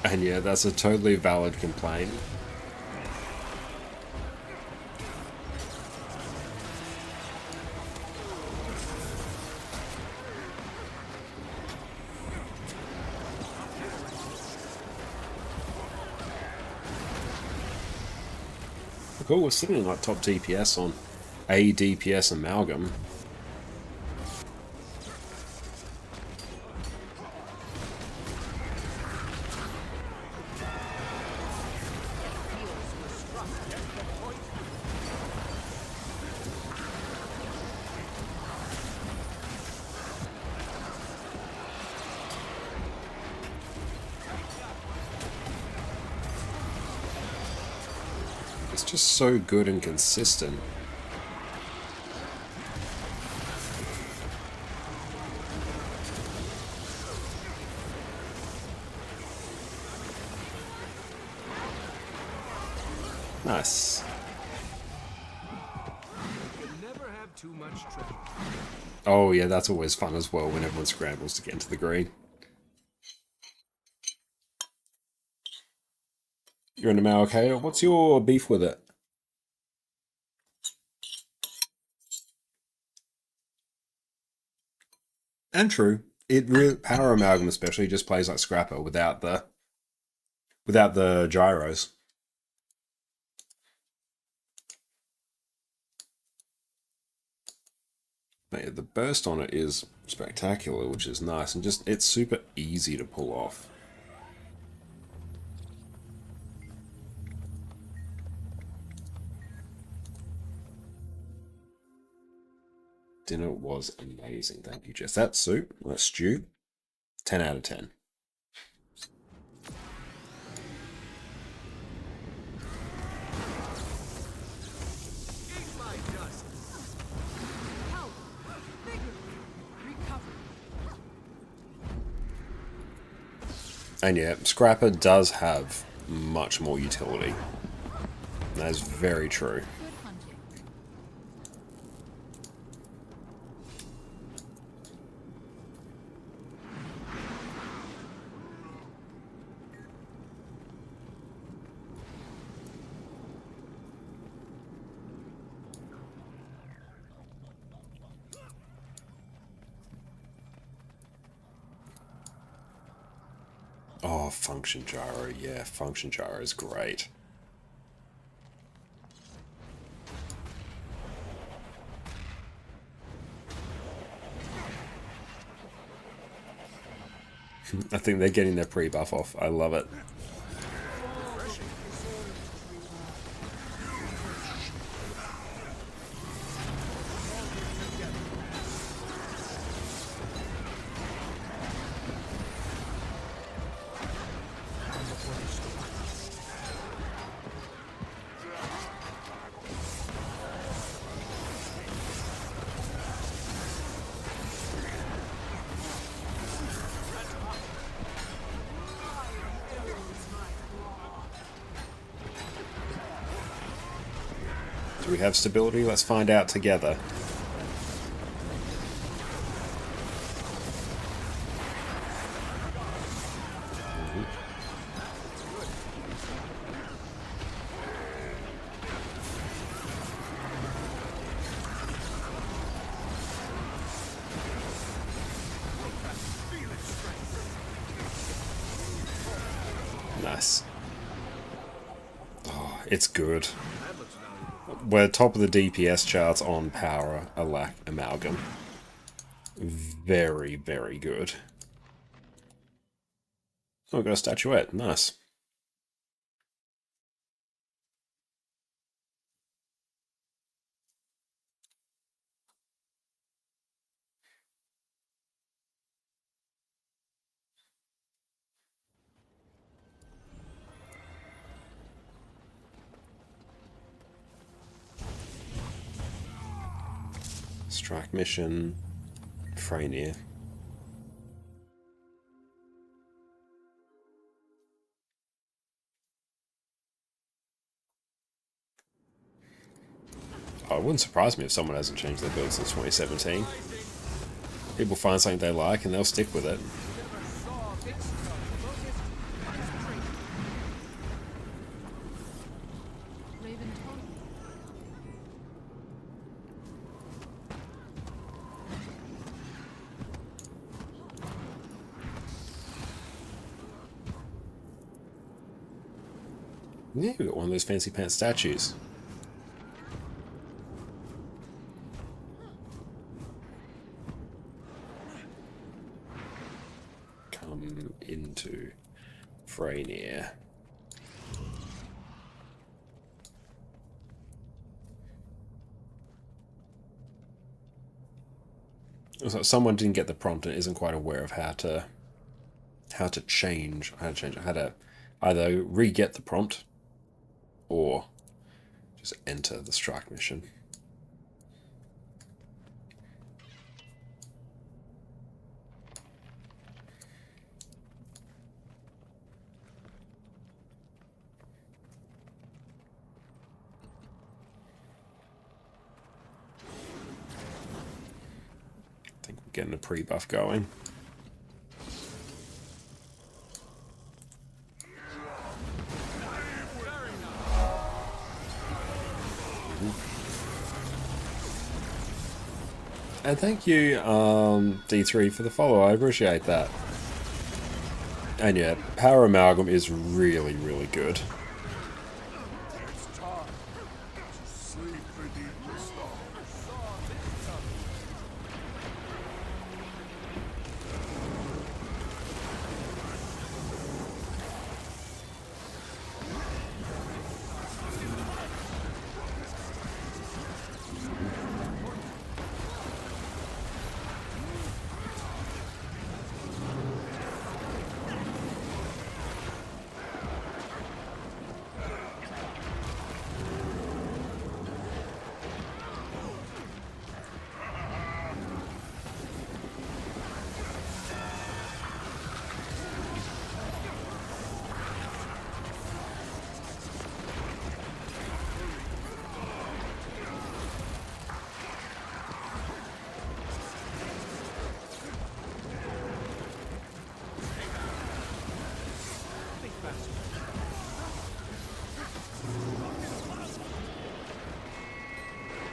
And yeah, that's a totally valid complaint. Cool, we're sitting in like top DPS on ADPS Amalgam. It's just so good and consistent. Nice. Never have too much trouble. Oh yeah, that's always fun as well when everyone scrambles to get into the green. You're in the mail, okay? What's your beef with it? And true. It really, Power Amalgam especially just plays like Scrapper without the gyros. But yeah, the burst on it is spectacular, which is nice, and just it's super easy to pull off. Dinner was amazing. Thank you, Jess. That soup, that stew, 10 out of 10. Help! Vigor! Recover! And yeah, Scrapper does have much more utility. That is very true. Good hunting. Oh, Function Gyro. Yeah, Function Gyro is great. I think they're getting their pre-buff off. I love it. Do we have stability? Let's find out together. Nice. Oh, it's good. We're top of the DPS charts on power amalgam. Very, very good. Oh, we got a statuette. Nice. Strike mission. Freynier. Oh, it wouldn't surprise me if someone hasn't changed their build since 2017. People find something they like and they'll stick with it. Raven told Yeah, we got one of those fancy pants statues. Come into Freynier. So someone didn't get the prompt and isn't quite aware of how to change. How to either re-get the prompt or just enter the strike mission. I think we're getting a pre-buff going. And thank you, D3, for the follow. I appreciate that. And yeah, Power Amalgam is really, really good. It's time to sleep beneath the stars.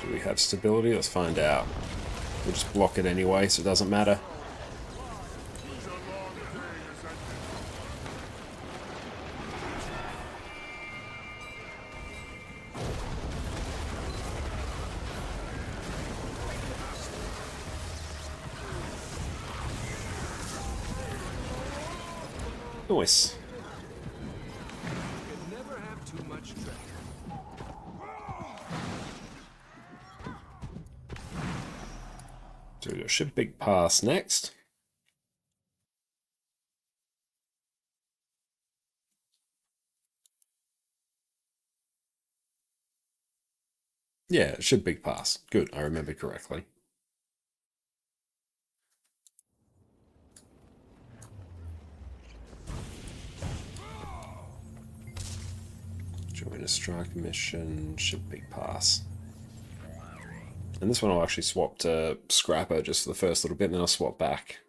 Do we have stability? Let's find out. We'll just block it anyway, so it doesn't matter. Nice. Never have too much treasure. So we got Ship Big Pass next. Yeah, Ship Big Pass. Good, I remember correctly. Join a strike mission, Ship Big Pass. And this one I'll actually swap to Scrapper just for the first little bit, and then I'll swap back.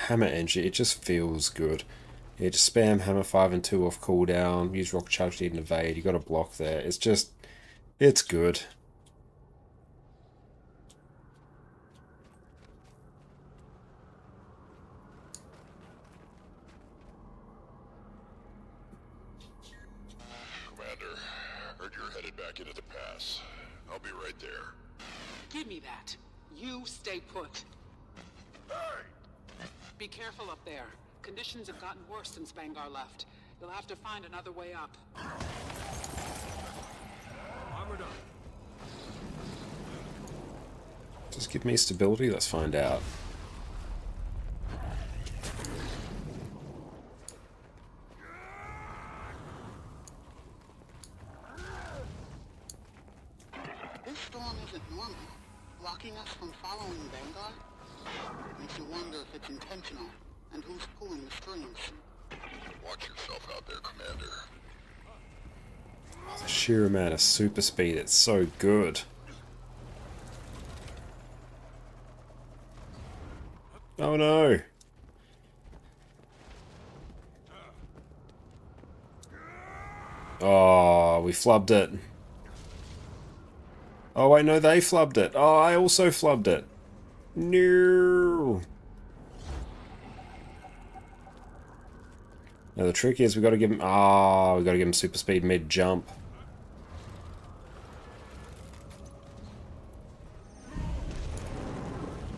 Hammer Energy, it just feels good. Yeah, just spam Hammer 5 and 2 off cooldown, use Rock Charge to evade, you got a block there. It's just, it's good. Commander, heard you're headed back into the pass. I'll be right there. Give me that. You stay put. Be careful up there. Conditions have gotten worse since Vanguard left. You'll have to find another way up. Armored up. Just give me stability, let's find out. This storm isn't normal. Blocking us from following Vanguard? Makes you wonder if it's intentional, and who's pulling the strings. Watch yourself out there, Commander. Oh, the sheer amount of super speed, it's so good. Oh no! Oh, we flubbed it. Oh wait, no, they flubbed it. Oh, I also flubbed it. No. Now the trick is we got to give him. Ah, we got to give him super speed mid jump.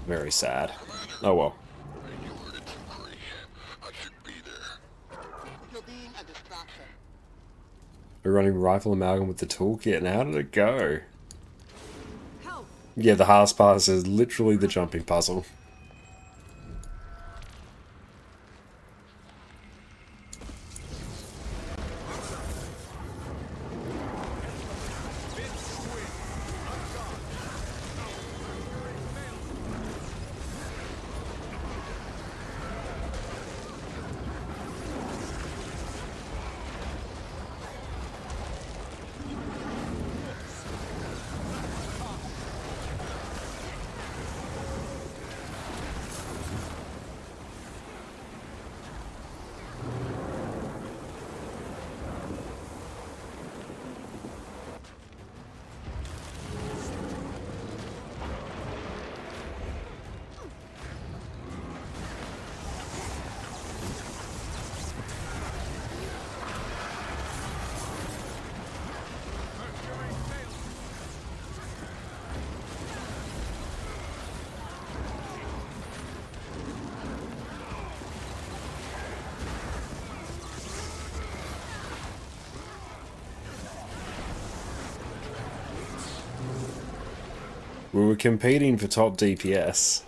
Very sad. Oh well. You're being a distraction. We're running rifle amalgam with the toolkit, and how did it go? Help! Yeah, the hardest part is literally the jumping puzzle. We were competing for top DPS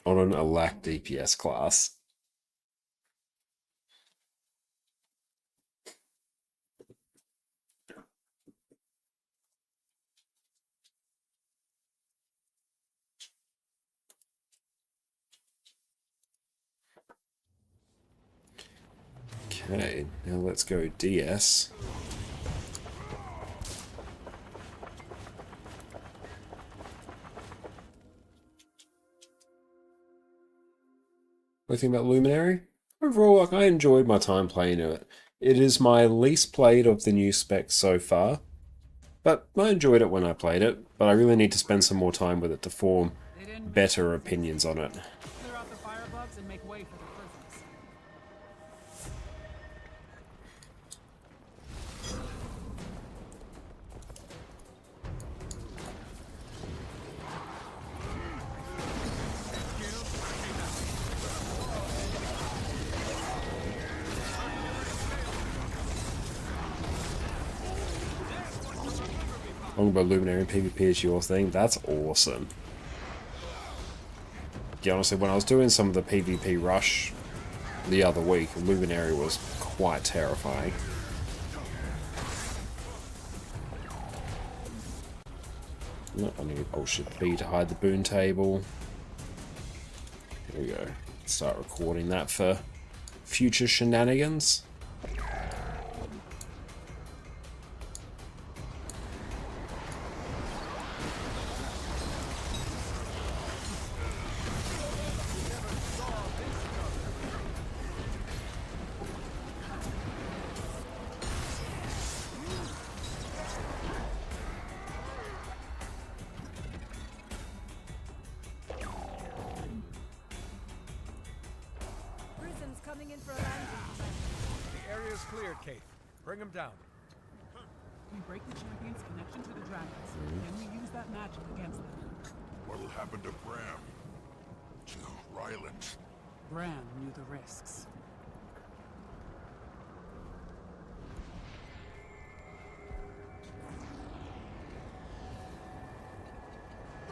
on an Alack DPS class. Okay, now let's go DS. What do you think about Luminary? Overall, like, I enjoyed my time playing it. It is my least played of the new specs so far, but I enjoyed it when I played it, but I really need to spend some more time with it to form better opinions on it. Clear out the fire bugs and make way for the prisons. Longbow Luminary and PvP is your thing? That's awesome. Yeah, honestly, when I was doing some of the PvP rush the other week, Luminary was quite terrifying. No, I need Alt Shift B to hide the boon table. Here we go. Start recording that for future shenanigans. Prism's coming in for a landing. The area's cleared, Kate. Bring him down. We break the champion's connection to the dragons, then we use that magic against them. What'll happen to Bram? To Ryland? Bran knew the risks.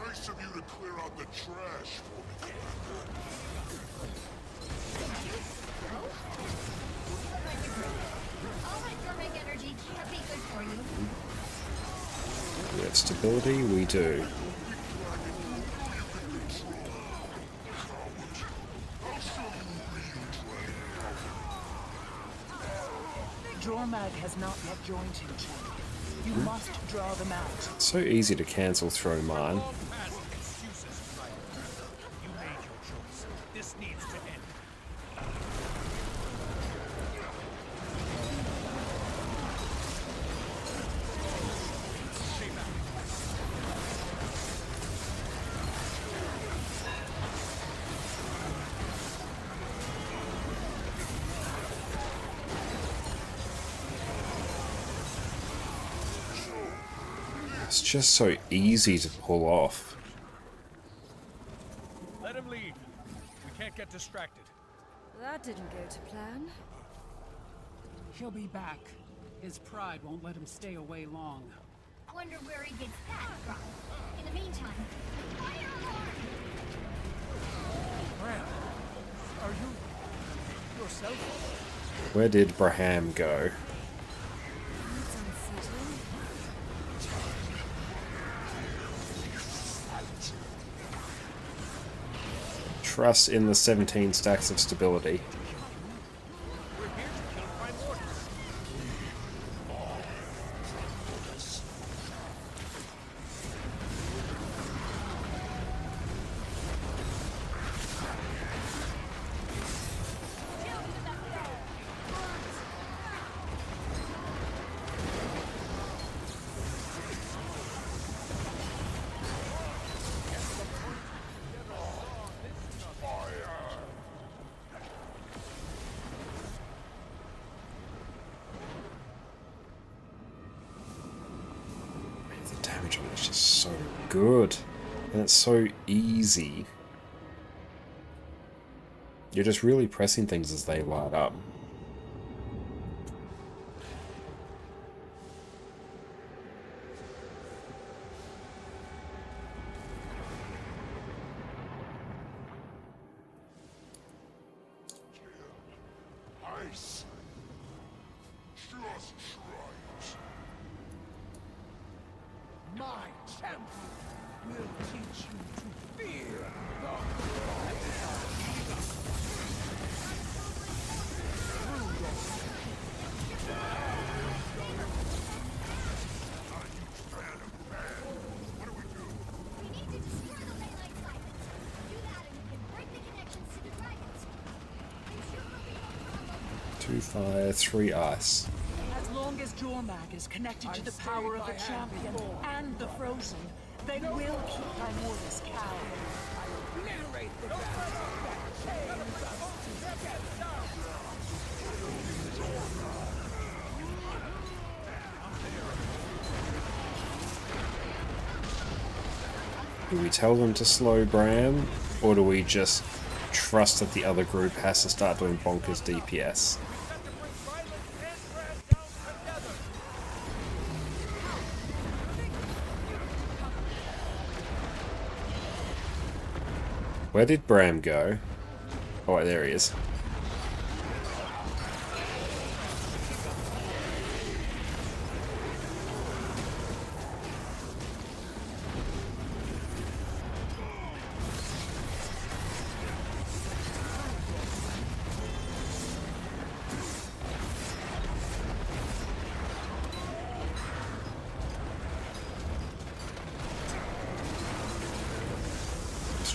Nice of you to clear out the trash for me. All right, thermic energy can't be good for you. We have stability, we do. Jormag has not yet joined him, champion. You must draw them out. So easy to cancel throw mine. All past excuses, right? You made your choice. This needs to end. Stay back. It's just so easy to pull off. Let him lead. We can't get distracted. That didn't go to plan. He'll be back. His pride won't let him stay away long. Wonder where he gets that from. In the meantime, fire alarm! Bram, are you yourself? Where did Braham go? That's unsettling. Trust in the 17 stacks of stability. We're here to kill Primordials. The damage on it is just so good. And it's so easy. You're just really pressing things as they light up. Ice. Just try it. My champion will teach you to fear the We need to destroy the ley line siphons. Do that and we can break the connections to the dragons. Two fire, three ice. As long as Jormag is connected to the power of the champion and the frozen, they will keep Primordius cowed. Do we tell them to slow Bram, or do we just trust that the other group has to start doing bonkers DPS? got to bring Ryland and Bram down together. Where did Bram go? Oh, wait, there he is.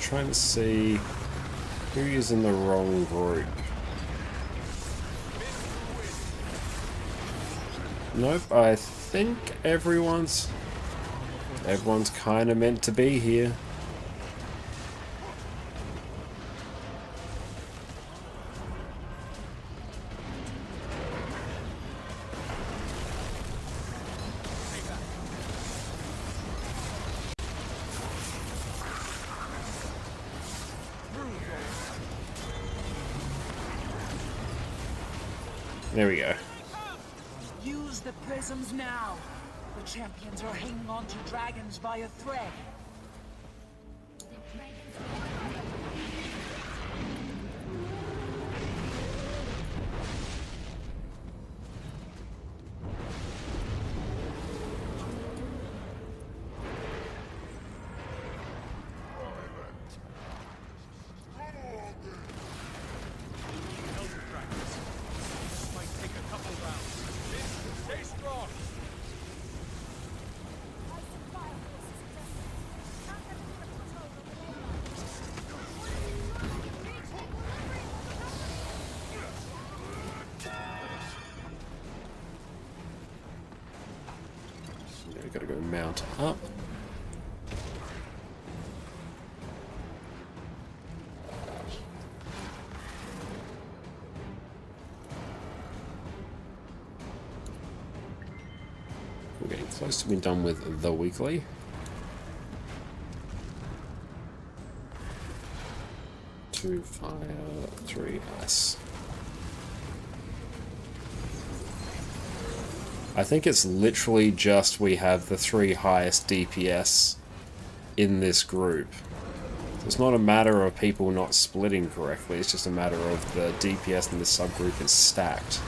trying to see who is in the wrong group. Nope, I think everyone's kind of meant to be here. There we go. Use the prisms now. The champions are hanging on to dragons by a thread. We gotta go mount up. We're getting close to being done with the weekly. Two fire, three ice. I think it's literally just we have the 3 highest DPS in this group. So it's not a matter of people not splitting correctly, it's just a matter of the DPS in this subgroup is stacked.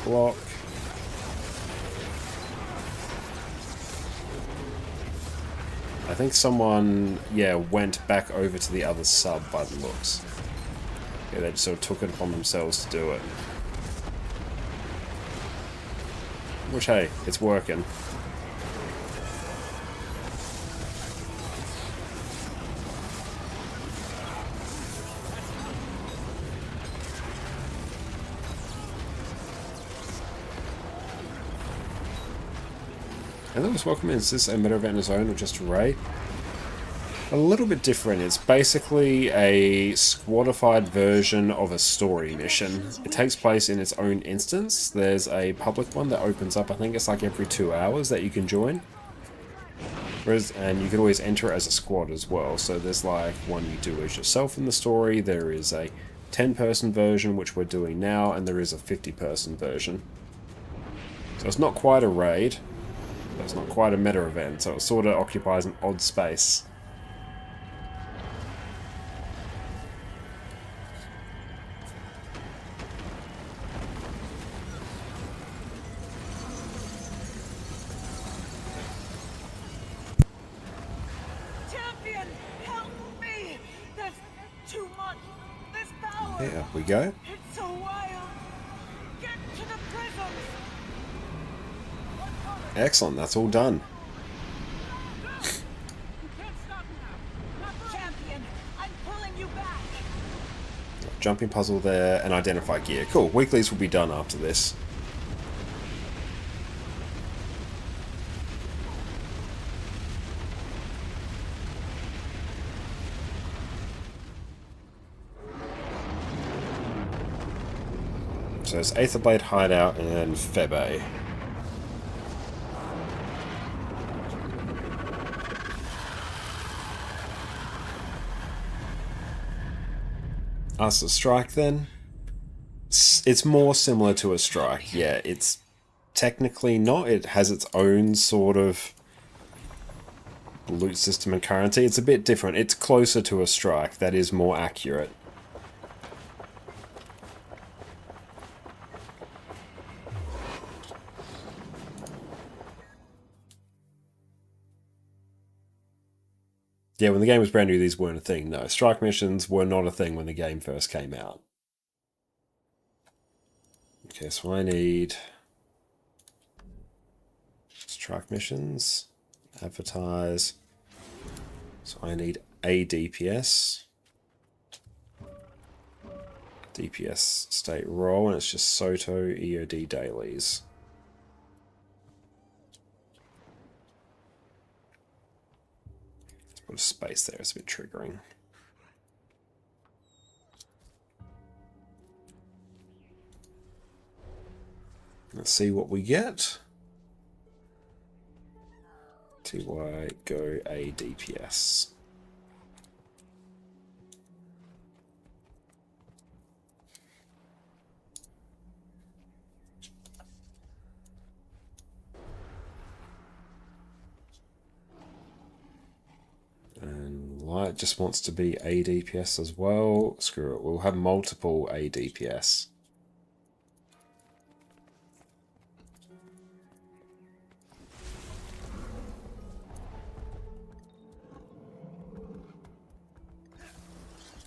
Block. I think someone, yeah, went back over to the other sub by the looks. Yeah, they just sort of took it upon themselves to do it. Which, hey, it's working. And that was welcome. Is this a meta event in its own or just a raid? A little bit different. It's basically a squadified version of a story mission. It takes place in its own instance. There's a public one that opens up, I think it's like every 2 hours that you can join. And you can always enter it as a squad as well. So there's like one you do as yourself in the story. There is a 10-person version, which we're doing now, and there is a 50-person version. So it's not quite a raid. It's not quite a meta event, so it sort of occupies an odd space. Champion, help me! There's too much. There's power. Yeah, up we go. It's so wild. Get to the prisms. Excellent, that's all done. Champion, I'm pulling you back. Jumping puzzle there, and identify gear. Cool, weeklies will be done after this. So it's Aetherblade Hideout and Febe. Us a strike then? It's more similar to a strike. Yeah, it's technically not. It has its own sort of loot system and currency. It's a bit different. It's closer to a strike. That is more accurate. Yeah, when the game was brand new, these weren't a thing. No, strike missions were not a thing when the game first came out. Okay, so I need strike missions, advertise. So I need a DPS. DPS state role, and it's just Soto EOD dailies. Let's put a space there, it's a bit triggering. Let's see what we get. TY go a DPS. And Light just wants to be a DPS as well. Screw it, we'll have multiple a DPS.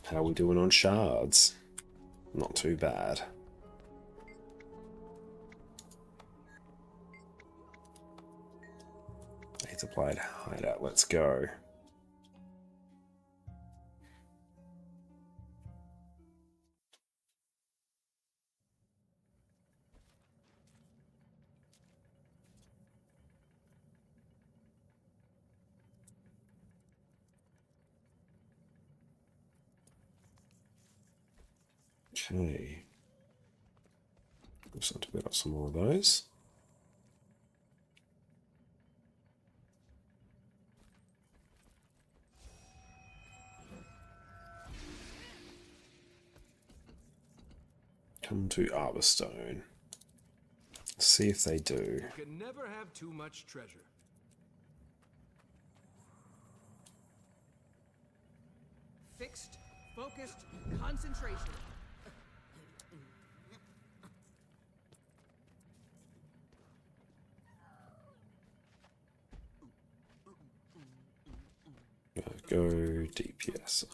How are we doing on shards? Not too bad. Aids applied hideout, let's go. Okay. Just have to build up some more of those. Come to Arborstone. See if they do. You can never have too much treasure. Fixed, focused, concentration. Go DPS.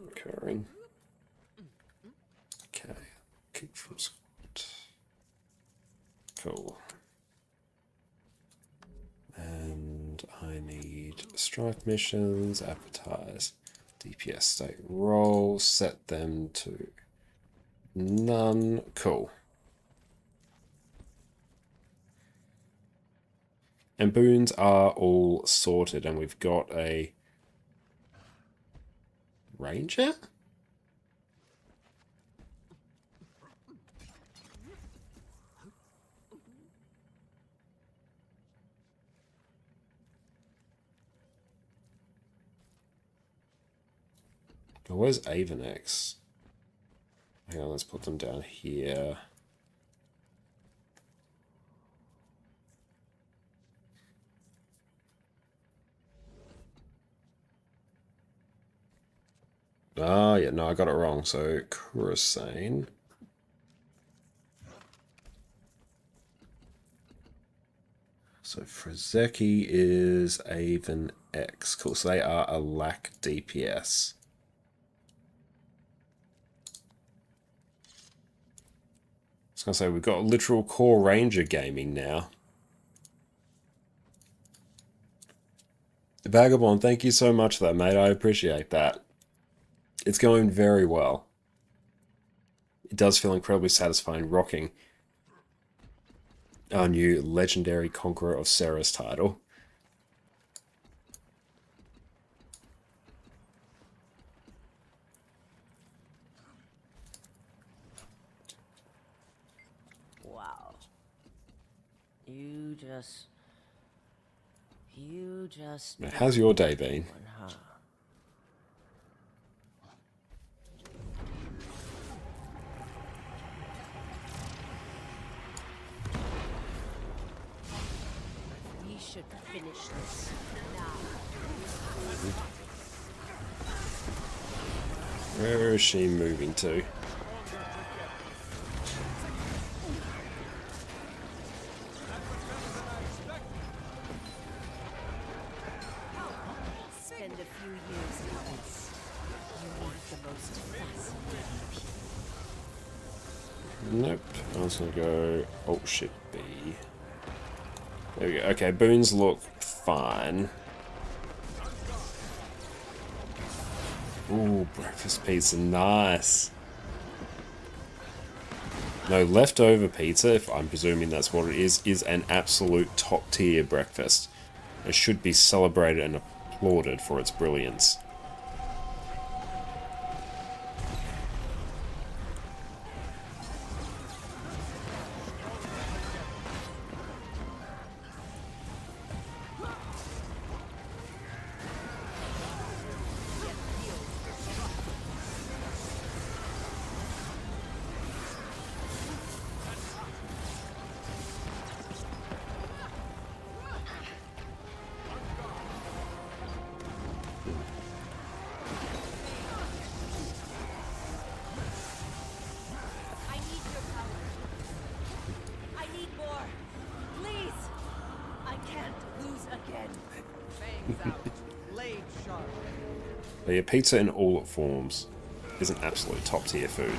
Occurring. Okay. Keep from squad. Cool. And I need strike missions, advertise, DPS state role, set them to none. Cool. And boons are all sorted, and we've got a ranger? Oh, where's Avenex? Hang on, let's put them down here. Ah, yeah, no, I got it wrong. So, Kurasane. So, Frazeki is Avon X. Cool, so they are a lack DPS. I was going to say, we've got literal core ranger gaming now. Vagabond, thank you so much for that, mate. I appreciate that. It's going very well. It does feel incredibly satisfying rocking our new Legendary Conqueror of Cerus title. Wow. You just... Now, how's your day been? Huh? We should finish this now. Where is she moving to? years in this, you meet the most fascinating people. Nope. I was gonna go Alt Shift B. There we go. Okay, boons look fine. Ooh, breakfast pizza, nice. No, leftover pizza, if I'm presuming that's what it is an absolute top tier breakfast. It should be celebrated and applauded for its brilliance. I need your power. I need more. Please. I can't lose again. Fangs out. Blade sharp. But yeah, pizza in all its forms is an absolute top tier food.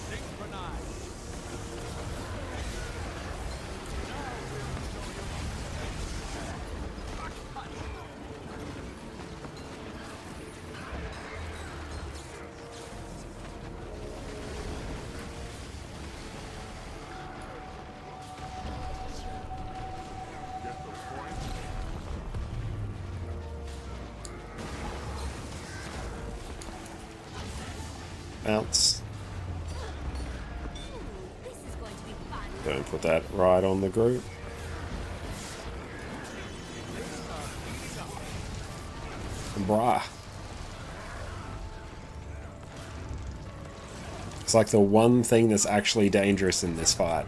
Synchronized. Bounce. This is going to be fun. Don't put that right on the group. Brah. It's like the one thing that's actually dangerous in this fight.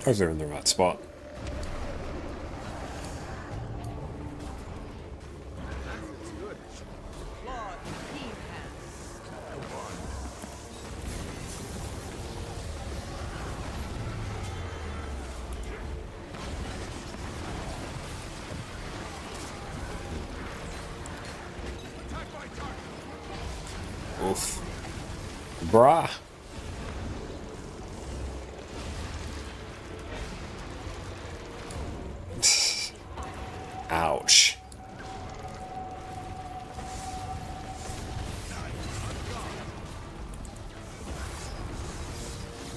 Hope they're in the right spot. Clawed team hands. Oof. Brah. Ouch.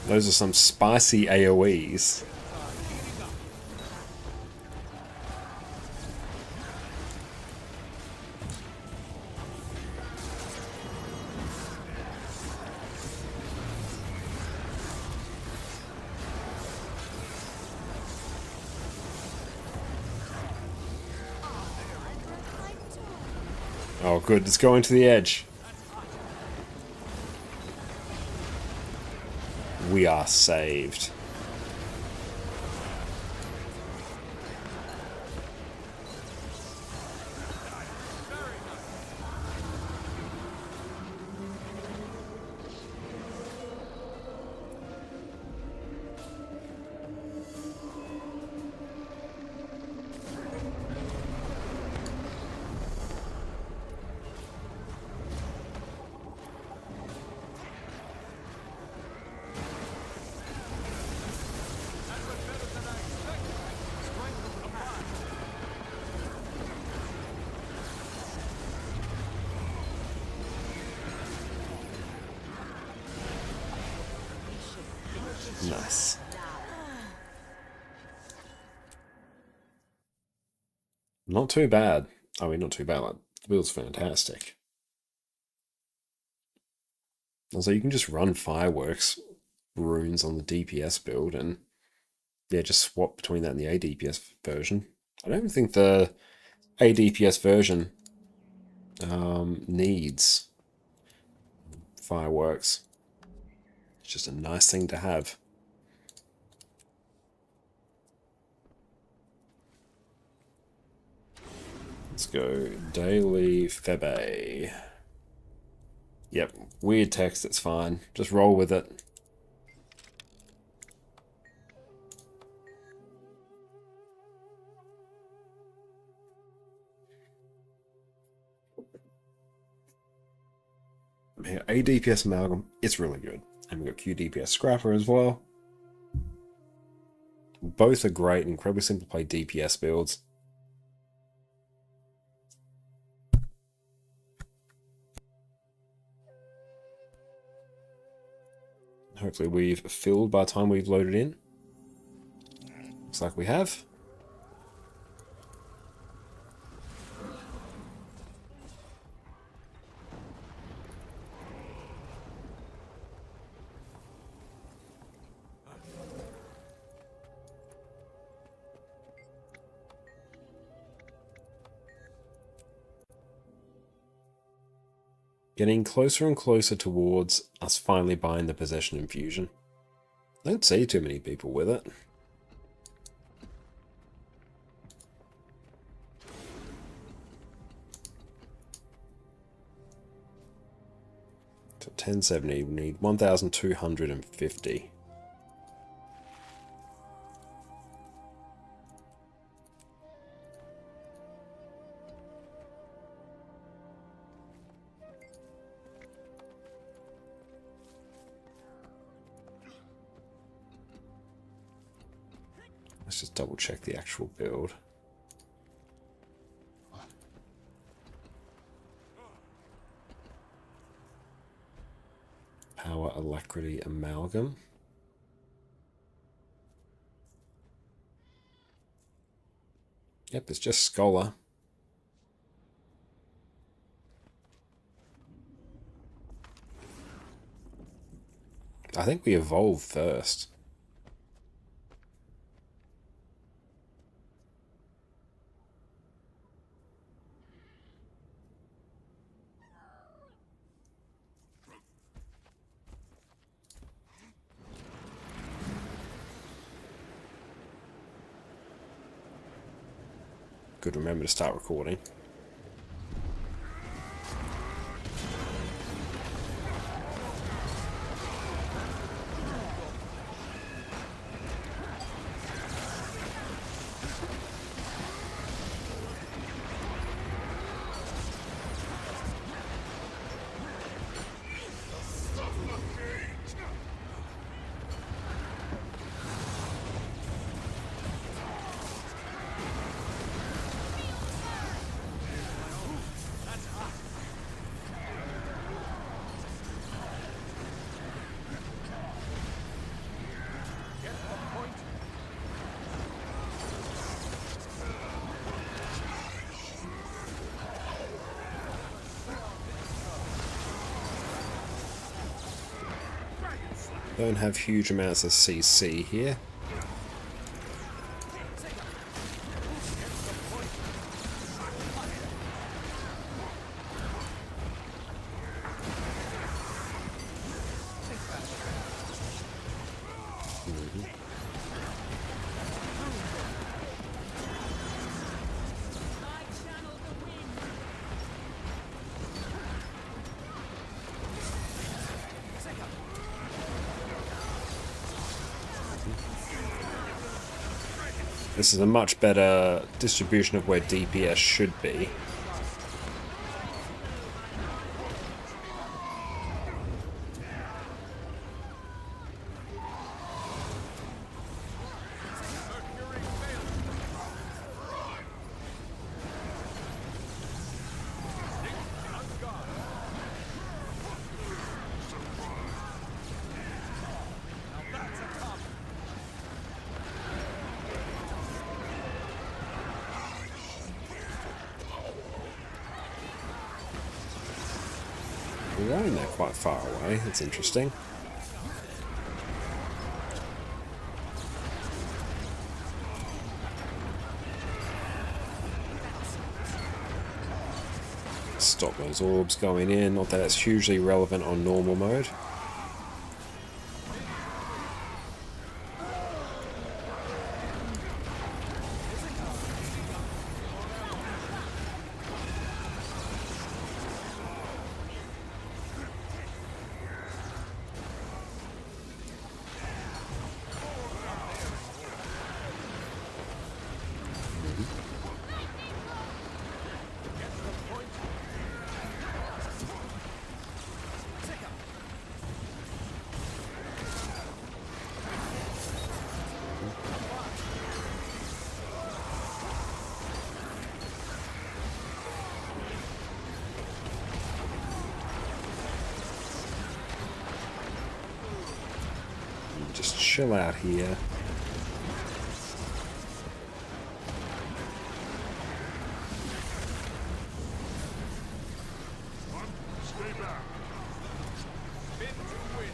Those are some spicy AoEs. Oh, good. It's going to the edge. We are saved. Nice. Not too bad. I mean, not too bad. Like, the build's fantastic. Also, you can just run fireworks runes on the DPS build and, yeah, just swap between that and the ADPS version. I don't even think the ADPS version needs fireworks. It's just a nice thing to have. Let's go Daily Febe. Yep, weird text, it's fine. Just roll with it. Here, a DPS Amalgam, it's really good. And we've got Q DPS Scrapper as well. Both are great, incredibly simple to play DPS builds. Hopefully we've filled by the time we've loaded in. Looks like we have. Getting closer and closer towards us finally buying the Possession Infusion. I don't see too many people with it. So 1070, we need 1,250. Let's just double check the actual build. Power Alacrity Amalgam. Yep, it's just Scholar. I think we evolve first. Good, remember to start recording. Don't have huge amounts of CC here. This is a much better distribution of where DPS should be. We're going there quite far away, that's interesting. stop those orbs going in. Not that it's hugely relevant on normal mode. Just chill out here. Stay back. Spin to win.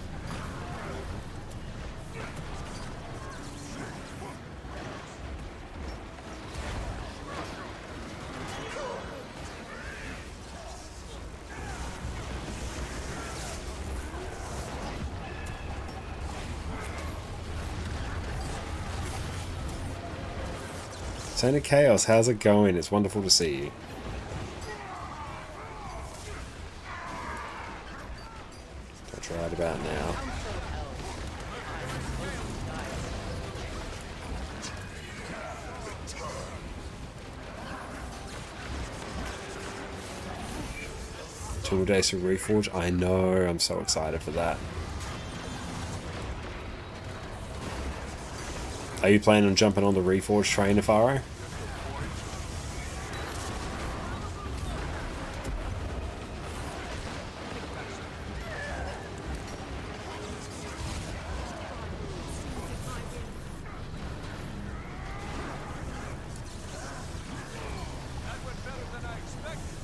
Saint of Chaos, how's it going? It's wonderful to see you. That's right about now. Two more days to Reforge. I know, I'm so excited for that. Are you planning on jumping on the Reforge train, Afaro? That went better than I expected.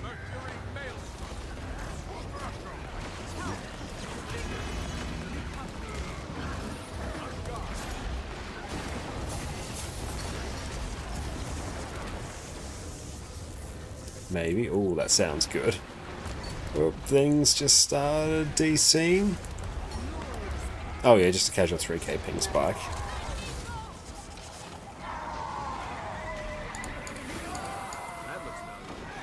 Mercury Maelstrom. Maybe. Oh, that sounds good. Well, things just started DCing. Oh yeah, just a casual 3k ping spike. That looks valuable.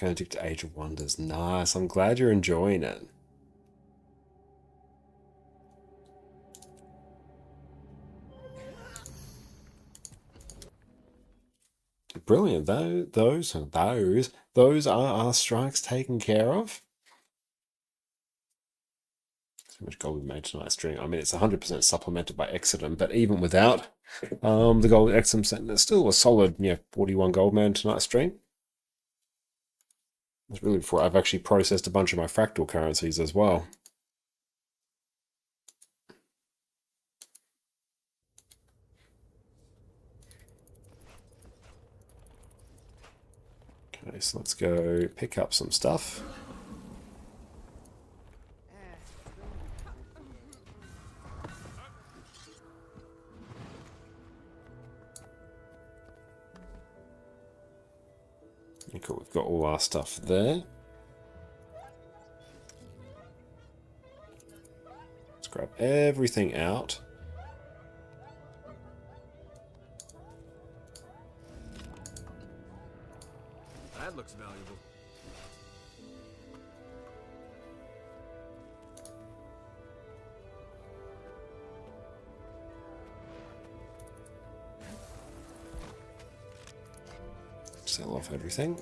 Benedict Age of Wonders. Nice. I'm glad you're enjoying it. Brilliant. Those are our strikes taken care of. So much gold we made tonight's stream. I mean, it's 100% supplemented by Exodum, but even without the gold Exodum set, it's still a solid, 41 gold man tonight's stream. It's really before I've actually processed a bunch of my fractal currencies as well. Okay, so let's go pick up some stuff. Cool, we've got all our stuff there. Let's grab everything out. That looks valuable. Sell off everything.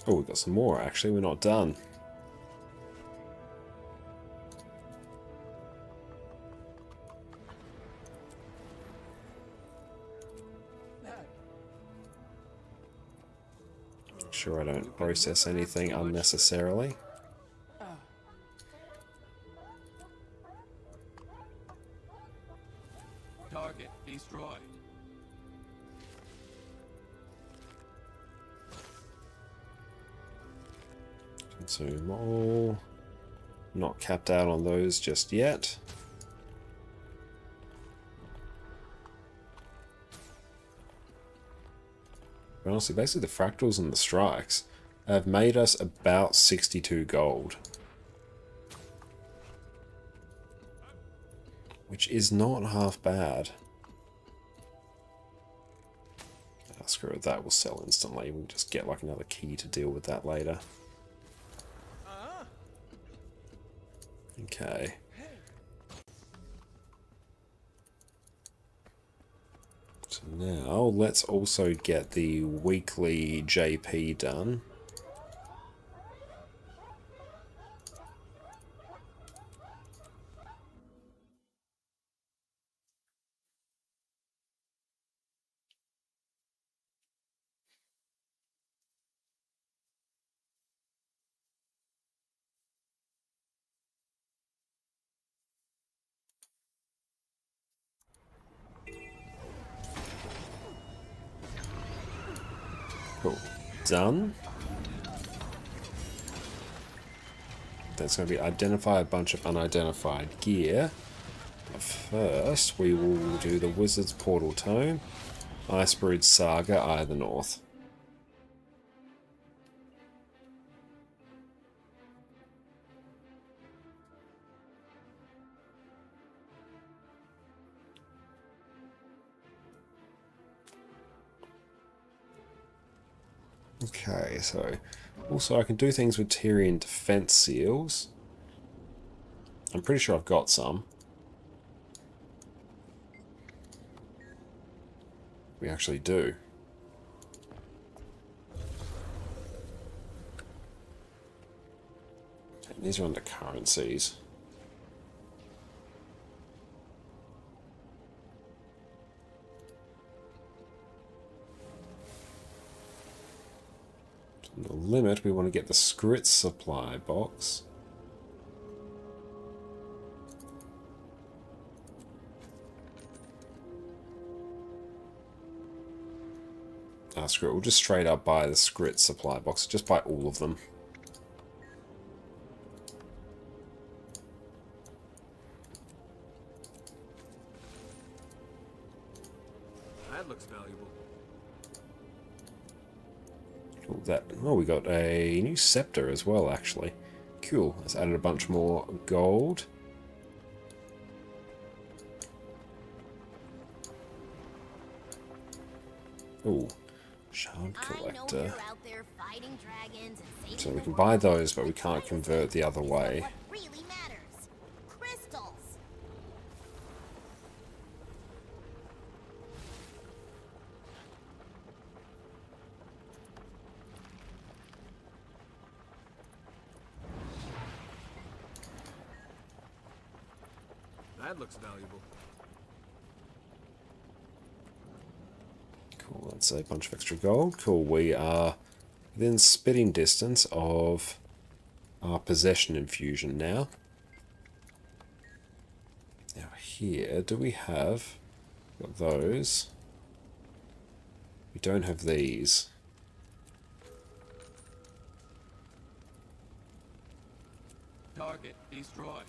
Oh, we've got some more actually, we're not done. Make sure I don't process anything unnecessarily. Target destroyed. Consume all. Not capped out on those just yet. But honestly, basically the fractals and the strikes have made us about 62 gold. Which is not half bad. Oh, screw it, that will sell instantly. We'll just get like another key to deal with that later. Okay. So now let's also get the weekly JP done. Cool. Done. That's going to be identify a bunch of unidentified gear. But first, we will do the Wizard's Portal Tome, Icebrood Saga, Eye of the North. Okay, so also I can do things with Tyrian defense seals. I'm pretty sure I've got some. We actually do. And these are under currencies. On the limit, we want to get the Cerus supply box. Ah, screw it. We'll just straight up buy the Cerus supply box. Just buy all of them. That looks valuable. Cool, that. Oh, we got a new scepter as well, actually. Cool. Let's added a bunch more gold. Ooh, shard collector. So we can buy those, but we can't convert the other way. That looks valuable. Cool, that's a bunch of extra gold. Cool, we are within spitting distance of our possession infusion now. Now here, do we have... Got those. We don't have these. Target destroyed.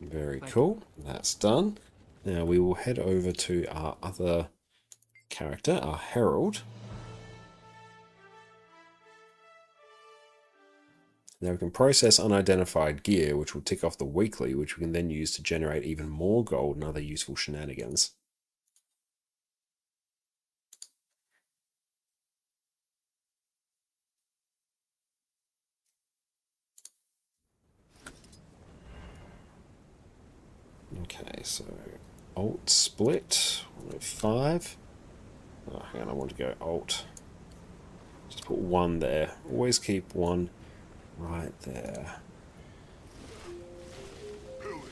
Very cool. That's done. Now we will head over to our other character, our Herald. Now we can process unidentified gear, which will tick off the weekly, which we can then use to generate even more gold and other useful shenanigans. Okay, so Alt split, 105. Oh, hang on, I want to go Alt. Just put one there. Always keep one right there. Oh,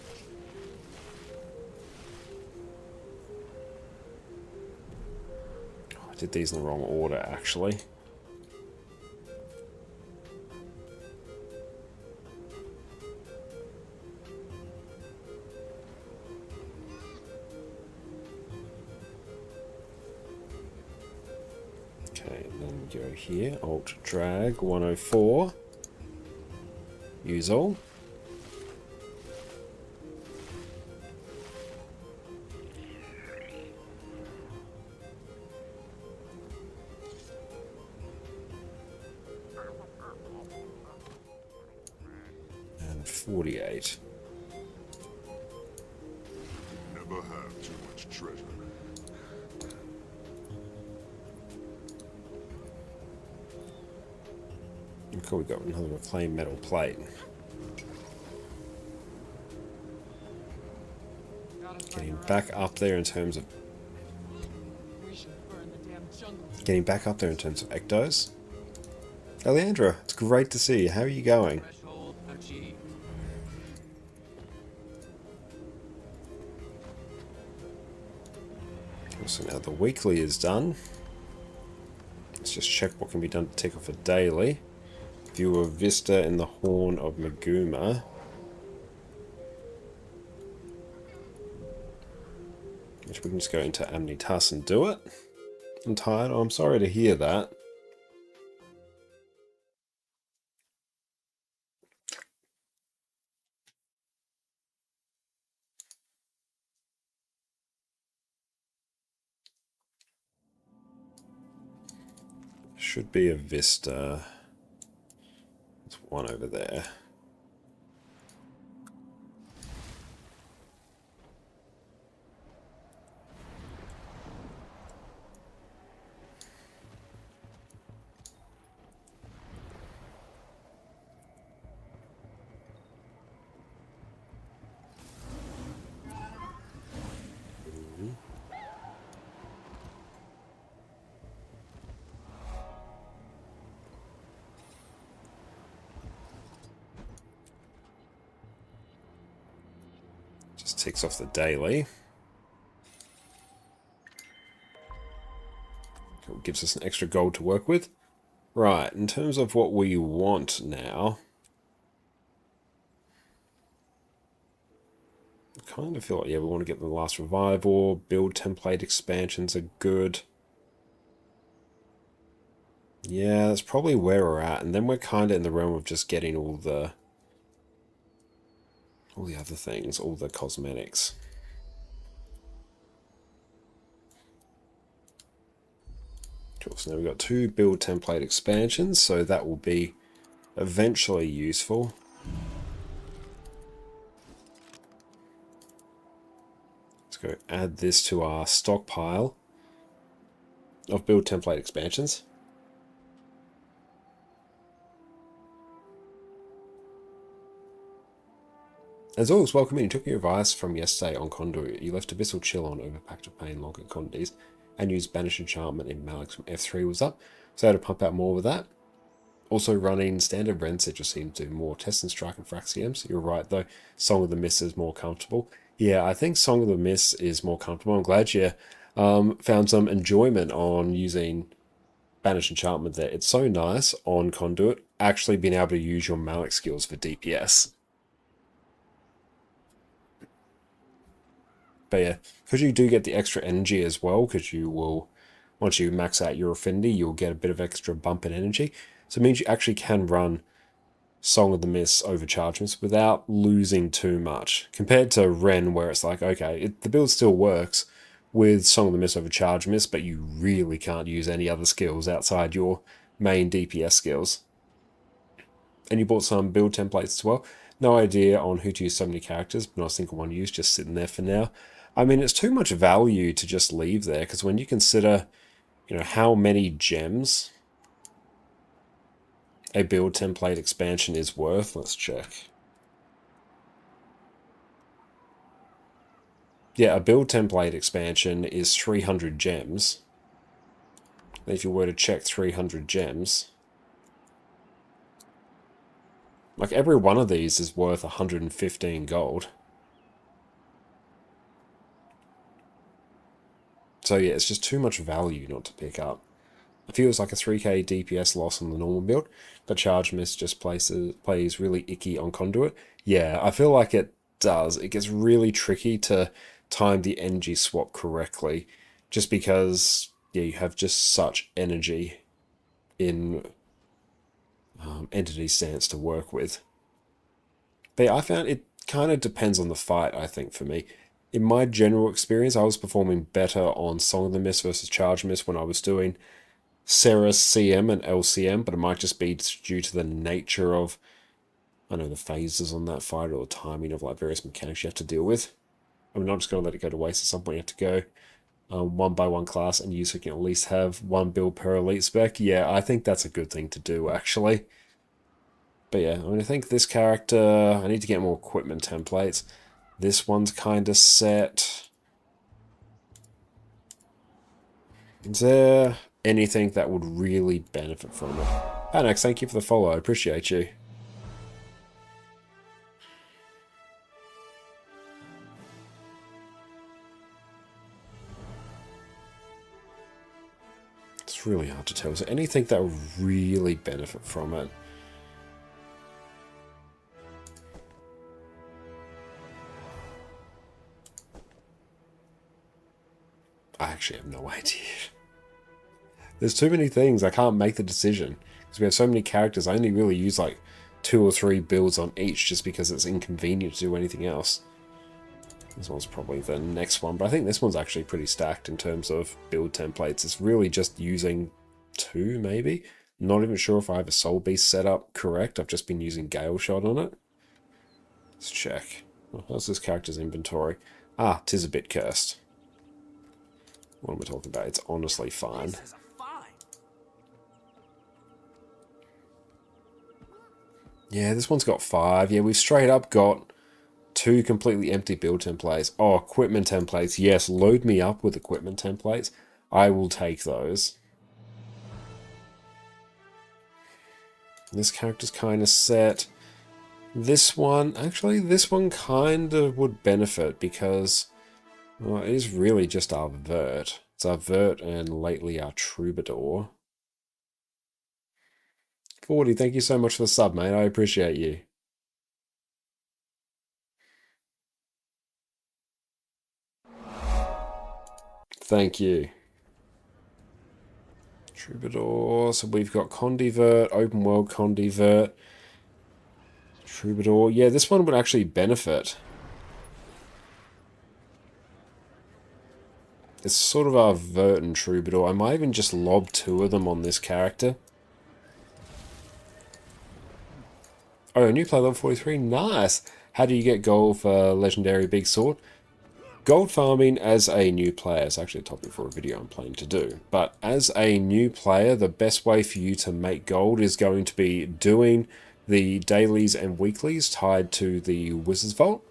I did these in the wrong order, actually. Go here, Alt drag 104. Use all. And 48. Never have too much treasure. Cool, we got another reclaimed metal plate. Getting back up there in terms of ectos. Alejandra, it's great to see you. How are you going? Threshold achieved. So now the weekly is done. Let's just check what can be done to tick off a daily. View of Vista in the Horn of Maguma. Which we can just go into Amnitas and do it. I'm tired. Oh, I'm sorry to hear that. Should be a Vista. There's one over there. Just ticks off the daily. It gives us an extra gold to work with. Right, in terms of what we want now, I kind of feel like, yeah, we want to get the last revival. Build template expansions are good. Yeah, that's probably where we're at. And then we're kind of in the realm of just getting all the other things, all the cosmetics. Cool, so now we've got 2 build template expansions, so that will be eventually useful. Let's go add this to our stockpile of build template expansions. As always, welcome in. You took your advice from yesterday on Conduit. You left Abyssal Chill on over Pact of Pain, Longer Condies, and used Banish Enchantment in Malix from F3 was up, so I had to pump out more with that. Also running standard Ren just seemed to do more Test and Strike and Fraxiums. You're right though, Song of the Mist is more comfortable. Yeah, I think Song of the Mist is more comfortable. I'm glad you found some enjoyment on using Banish Enchantment there. It's so nice on Conduit, actually being able to use your Malix skills for DPS. But yeah, because you do get the extra energy as well, because you will, once you max out your affinity, you'll get a bit of extra bump in energy. So it means you actually can run Song of the Mist overchargements without losing too much. Compared to Ren, where it's like, okay, the build still works with Song of the Mist overchargements, but you really can't use any other skills outside your main DPS skills. And you bought some build templates as well. No idea on who to use so many characters, but I was thinking one use just sitting there for now. I mean, it's too much value to just leave there, because when you consider, you know, how many gems a build template expansion is worth, let's check. Yeah, a build template expansion is 300 gems. If you were to check 300 gems, like every one of these is worth 115 gold. So yeah, it's just too much value not to pick up. It feels like a 3k DPS loss on the normal build, but Charge Mist just plays really icky on Conduit. Yeah, I feel like it does. It gets really tricky to time the energy swap correctly, just because, yeah, you have just such energy in entity stance to work with. But yeah, I found it kind of depends on the fight, I think, for me. In my general experience, I was performing better on Song of the Mist versus Charge Mist when I was doing Cerus, CM, and LCM, but it might just be due to the nature of, I know, the phases on that fight or the timing of like various mechanics you have to deal with. I'm not just going to let it go to waste. At some point you have to go one by one class and use so you can at least have one build per elite spec. Yeah, I think that's a good thing to do, actually. But yeah, I think this character, I need to get more equipment templates. This one's kind of set. Is there anything that would really benefit from it? Panax, thank you for the follow. I appreciate you. It's really hard to tell. Is there anything that would really benefit from it? I actually have no idea. There's too many things. I can't make the decision. Because we have so many characters, I only really use like 2 or 3 builds on each just because it's inconvenient to do anything else. This one's probably the next one, but I think this one's actually pretty stacked in terms of build templates. It's really just using 2, maybe? Not even sure if I have a Soul Beast set up correct. I've just been using Gale Shot on it. Let's check. How's this character's inventory? Ah, 'tis a bit cursed. What am I talking about? It's honestly fine. Yeah, this one's got 5. Yeah, we've straight up got 2 completely empty build templates. Oh, equipment templates. Yes, load me up with equipment templates. I will take those. This character's kind of set. This one, actually, this one kind of would benefit because, well, it is really just our Vert. It's our Vert and lately our Troubadour. 40, thank you so much for the sub, mate. I appreciate you. Thank you. Troubadour. So we've got Condivert, Open World Condivert. Troubadour. Yeah, this one would actually benefit. It's sort of our Vert and Troubadour. I might even just lob 2 of them on this character. Oh, new play level 43. Nice. How do you get gold for Legendary Big Sword? Gold farming as a new player is actually a topic for a video I'm planning to do. But as a new player, the best way for you to make gold is going to be doing the dailies and weeklies tied to the Wizard's Vault.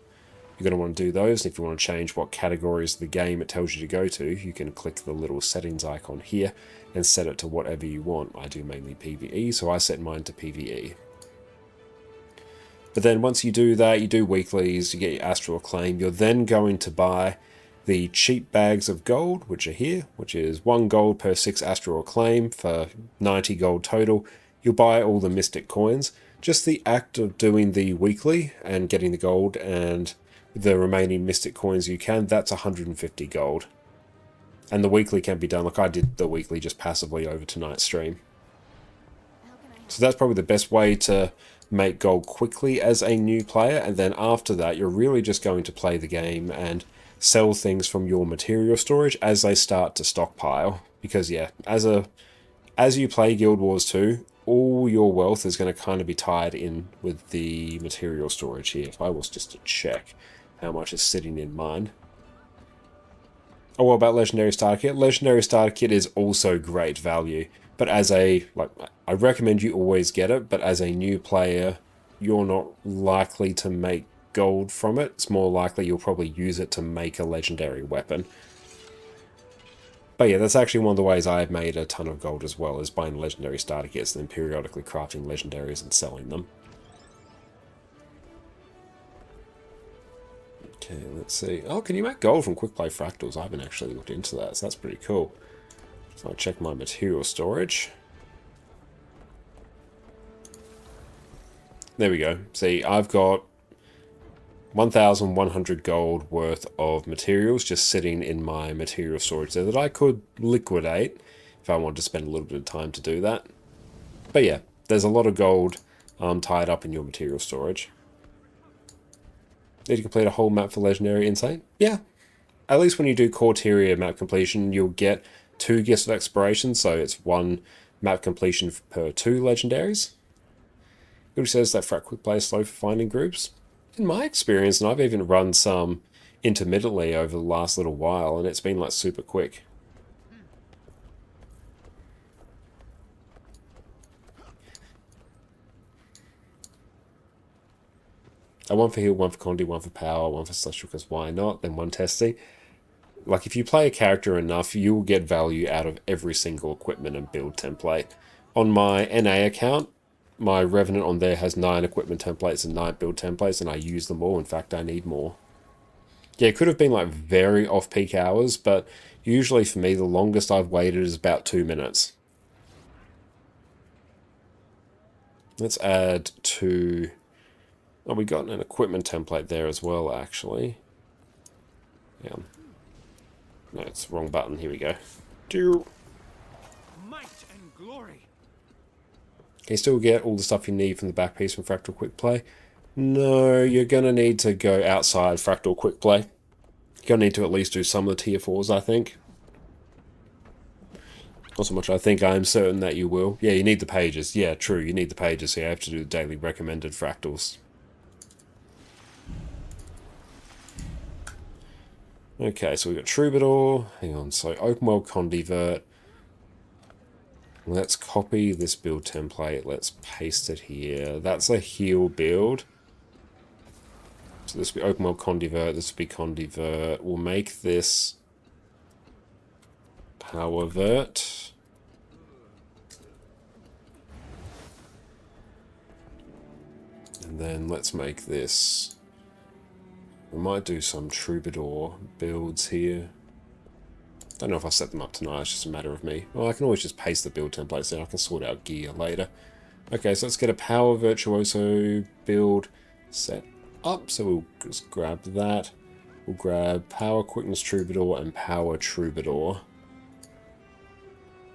You're going to want to do those. And if you want to change what categories of the game it tells you to go to, you can click the little settings icon here and set it to whatever you want. I do mainly PvE, so I set mine to PvE. But then once you do that, you do weeklies, you get your Astral Acclaim, you're then going to buy the cheap bags of gold, which are here, which is 1 gold per 6 Astral Acclaim for 90 gold total. You'll buy all the Mystic coins. Just the act of doing the weekly and getting the gold and the remaining Mystic coins you can, that's 150 gold. And the weekly can be done, like I did the weekly just passively over tonight's stream. So that's probably the best way to make gold quickly as a new player, and then after that you're really just going to play the game and sell things from your material storage as they start to stockpile. Because yeah, as you play Guild Wars 2, all your wealth is going to kind of be tied in with the material storage here. If I was just to check how much is sitting in mine. Oh, what about Legendary Starter Kit? Legendary Starter Kit is also great value. But as a, I recommend you always get it, but as a new player, you're not likely to make gold from it. It's more likely you'll probably use it to make a legendary weapon. But yeah, that's actually one of the ways I've made a ton of gold as well, is buying legendary starter kits and then periodically crafting legendaries and selling them. Okay, let's see. Oh, can you make gold from quick play fractals? I haven't actually looked into that, so that's pretty cool. So I'll check my material storage. There we go. See, I've got 1,100 gold worth of materials just sitting in my material storage there that I could liquidate if I wanted to spend a little bit of time to do that. But yeah, there's a lot of gold tied up in your material storage. Need to complete a whole map for Legendary Insane? Yeah. At least when you do Corteria map completion, you'll get 2 Gifts of Exploration, so it's 1 map completion per 2 Legendaries. It says that Frat Quick Play is slow for finding groups. In my experience, and I've even run some intermittently over the last little while, and it's been like super quick. A 1 for heal, 1 for Condi, 1 for power, 1 for celestial, because why not? Then 1 testing. Like, if you play a character enough, you will get value out of every single equipment and build template. On my NA account, my Revenant on there has 9 equipment templates and 9 build templates, and I use them all. In fact, I need more. Yeah, it could have been like very off-peak hours, but usually for me, the longest I've waited is about 2 minutes. Let's add 2... Oh, we got an equipment template there as well, actually. Yeah. No, it's the wrong button. Here we go. Might and glory. Can you still get all the stuff you need from the back piece from Fractal Quick Play? No, you're going to need to go outside Fractal Quick Play. You're going to need to at least do some of the tier 4s, I think. Not so much I think, I'm certain that you will. Yeah, you need the pages. Yeah, true, you need the pages, so you have to do the daily recommended fractals. Okay, so we've got Troubadour. Hang on, so Open World Condivert. Let's copy this build template. Let's paste it here. That's a heal build. So this will be Open World Condivert. This will be Condivert. We'll make this Powervert. And then let's make this... We might do some Troubadour builds here. Don't know if I'll set them up tonight, it's just a matter of me. Well, I can always just paste the build templates in, I can sort out gear later. Okay, so let's get a Power Virtuoso build set up. So we'll just grab that. We'll grab Power Quickness Troubadour and Power Troubadour.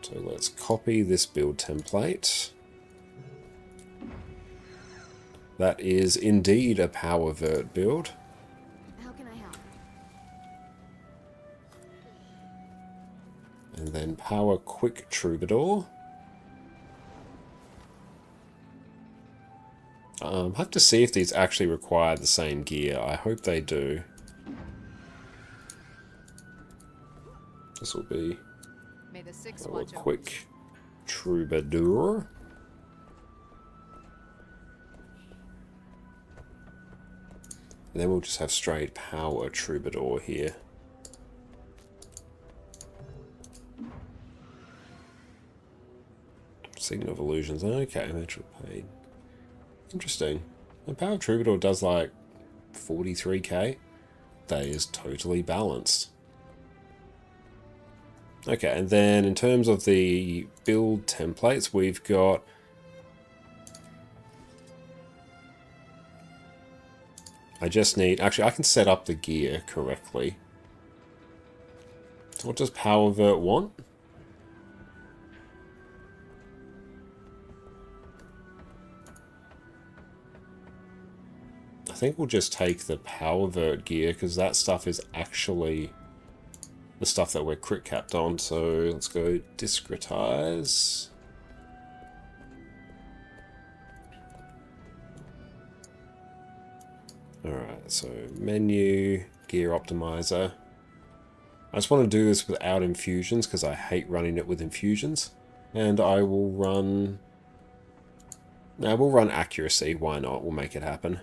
So let's copy this build template. That is indeed a Power Vert build. And then Power Quick Troubadour. Have to see if these actually require the same gear. I hope they do. This will be Power Quick Troubadour. And then we'll just have straight Power Troubadour here. Signal of Illusions. Okay, Metro paid. Interesting. The Power Troubadour does like 43k. That is totally balanced. Okay, and then in terms of the build templates, we've got... I just need... Actually, I can set up the gear correctly. So what does Powervert want? I think we'll just take the Powervert gear, because that stuff is actually the stuff that we're crit capped on. So let's go discretize. Alright, so menu, gear optimizer. I just want to do this without infusions, because I hate running it with infusions. And I will run... No, we'll run accuracy, why not? We'll make it happen.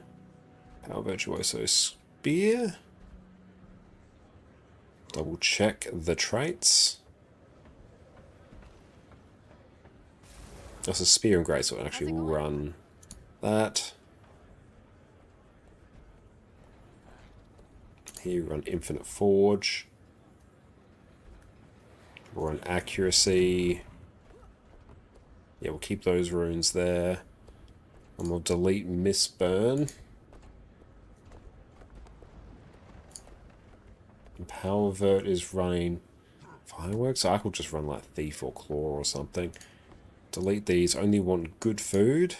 Power Virtuoso Spear. Double check the traits. That's a Spear and Greatsword. Actually, we'll run that. Here, run Infinite Forge. We'll run Accuracy. Yeah, we'll keep those runes there. And we'll delete Mistburn. And Powervert is running Fireworks, so I could just run like Thief or Claw or something. delete these. Only want good food.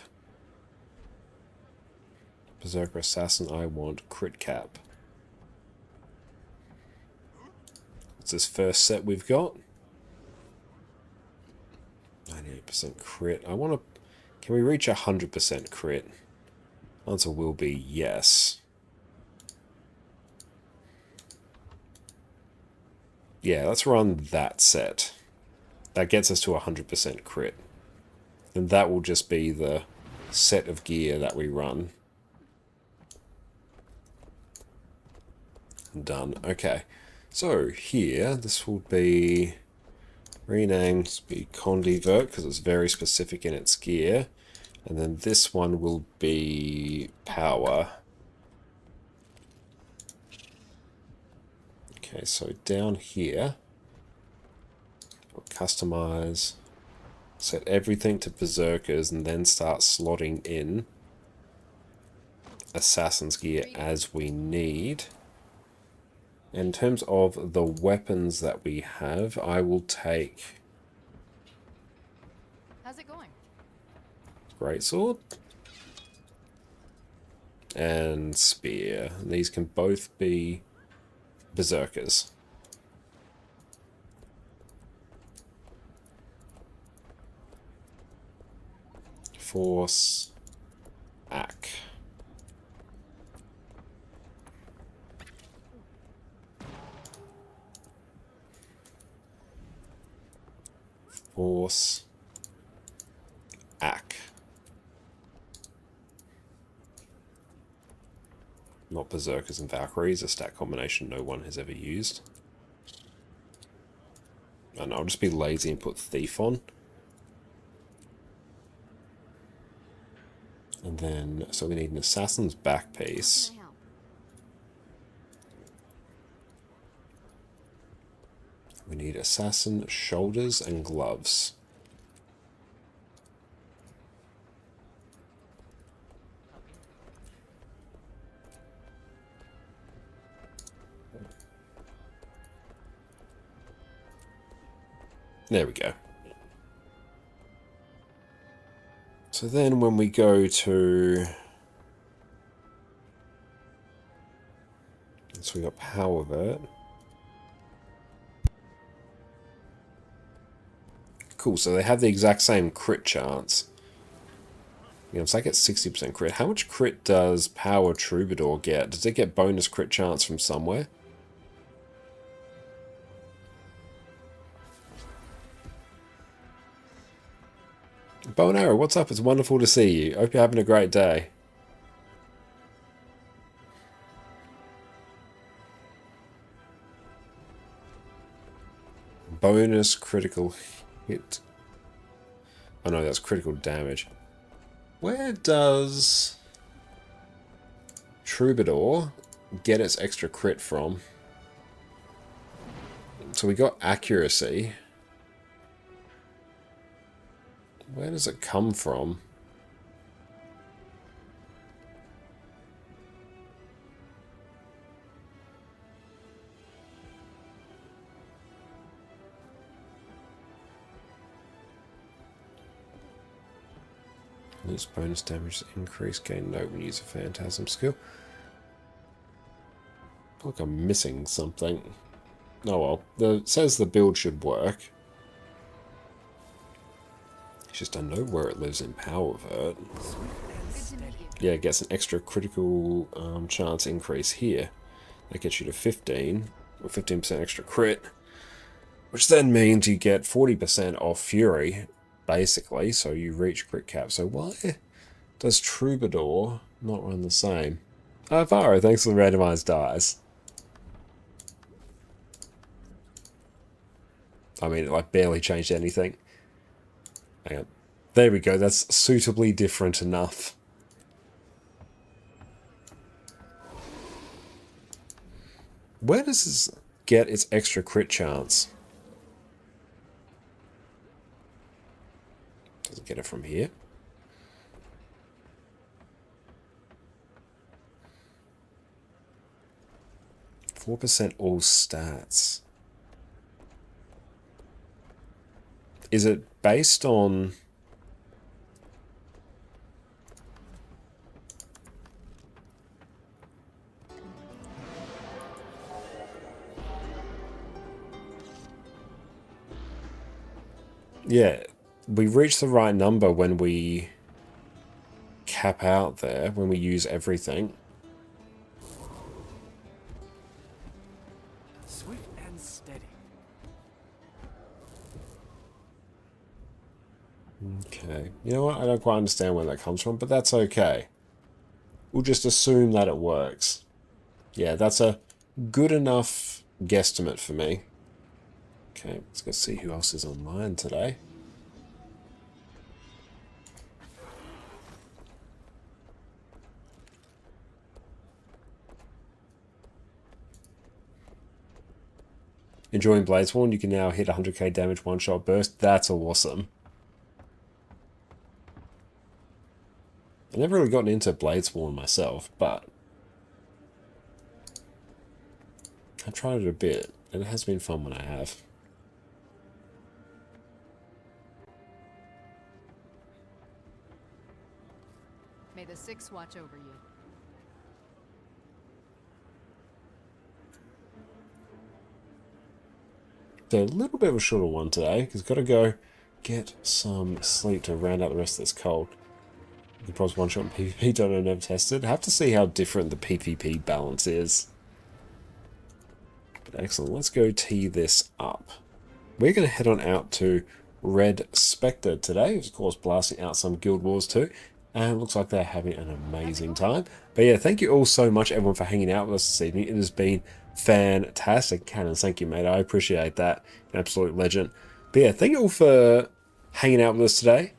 Berserker Assassin, I want crit cap. What's this first set we've got? 98% crit. I want to... Can we reach 100% crit? Answer will be yes. Yeah, let's run that set. That gets us to 100% crit. And that will just be the set of gear that we run. Done. Okay. So here, this will be renamed be Condivert because it's very specific in its gear. And then this one will be Power. Okay, so down here, we'll customize, set everything to Berserkers, and then start slotting in Assassin's gear as we need. In terms of the weapons that we have, I will take... How's it going? Greatsword and Spear. These can both be Berserkers. Force Ack. Force Ack. Not Berserkers and Valkyries, a stat combination no one has ever used. And I'll just be lazy and put Thief on. And then, so we need an Assassin's back piece. We need Assassin shoulders and gloves. There we go. So then when we go to... So we got Power Vert. Cool, so they have the exact same crit chance. You know, it's like at 60% crit. How much crit does Power Troubadour get? Does it get bonus crit chance from somewhere? Bow and Arrow, what's up? It's wonderful to see you. Hope you're having a great day. Bonus critical hit. Oh no, that's critical damage. Where does Troubadour get its extra crit from? So we got accuracy. Where does it come from? Lose bonus damage, increase, gain note when you use a phantasm skill. I feel like I'm missing something. Oh well, it says the build should work. It's just I know where it lives in Power Vert. Yeah, it gets an extra critical chance increase here. That gets you to 15, or 15% extra crit. Which then means you get 40% off Fury, basically, so you reach crit cap. So why does Troubadour not run the same? Varo, thanks for the randomized dice. I mean, it like barely changed anything. Hang on. There we go, that's suitably different enough. Where does this get its extra crit chance? Does it get it from here? %4 all stats. Is it based on Yeah, we reach the right number when we cap out there, when we use everything. Swift and steady. Okay, you know what? I don't quite understand where that comes from, but that's okay. We'll just assume that it works. Yeah, that's a good enough guesstimate for me. Okay, let's go see who else is online today. Enjoying Bladesworn, you can now hit 100k damage one-shot burst. That's awesome. I've never really gotten into Bladesworn myself, but I've tried it a bit, and it has been fun when I have. May the Six watch over you. So a little bit of a shorter one today, because got to go get some sleep to round out the rest of this cold. The pros one shot in PvP, don't know, never tested. Have to see how different the PvP balance is. But excellent, let's go tee this up. We're going to head on out to Red Spectre today, who's of course blasting out some Guild Wars 2. And it looks like they're having an amazing time. But yeah, thank you all so much, everyone, for hanging out with us this evening. It has been fantastic. Cannon, thank you, mate. I appreciate that. An absolute legend. But yeah, thank you all for hanging out with us today.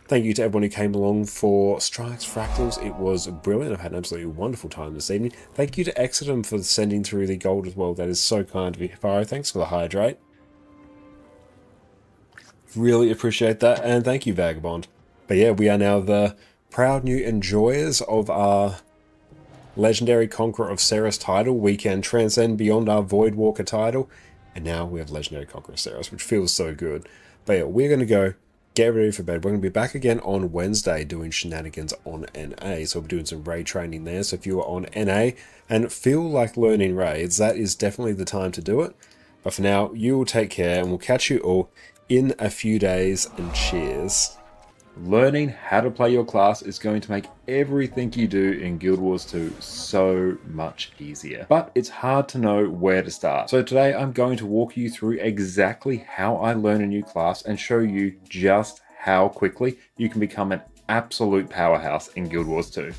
Thank you to everyone who came along for Strikes Fractals. It was brilliant. I've had an absolutely wonderful time this evening. Thank you to Exodum for sending through the gold as well. That is so kind of you, Faro. Thanks for the hydrate. Really appreciate that. And thank you, Vagabond. But yeah, we are now the proud new enjoyers of our Legendary Conqueror of Cerus title. We can transcend beyond our Voidwalker title. And now we have Legendary Conqueror of Cerus, which feels so good. But yeah, we're going to go get ready for bed. We're going to be back again on Wednesday doing shenanigans on NA. So we'll be doing some raid training there. So if you are on NA and feel like learning raids, that is definitely the time to do it. But for now, you will take care and we'll catch you all in a few days. And cheers. Learning how to play your class is going to make everything you do in Guild Wars 2 so much easier. But it's hard to know where to start. So today I'm going to walk you through exactly how I learn a new class and show you just how quickly you can become an absolute powerhouse in Guild Wars 2.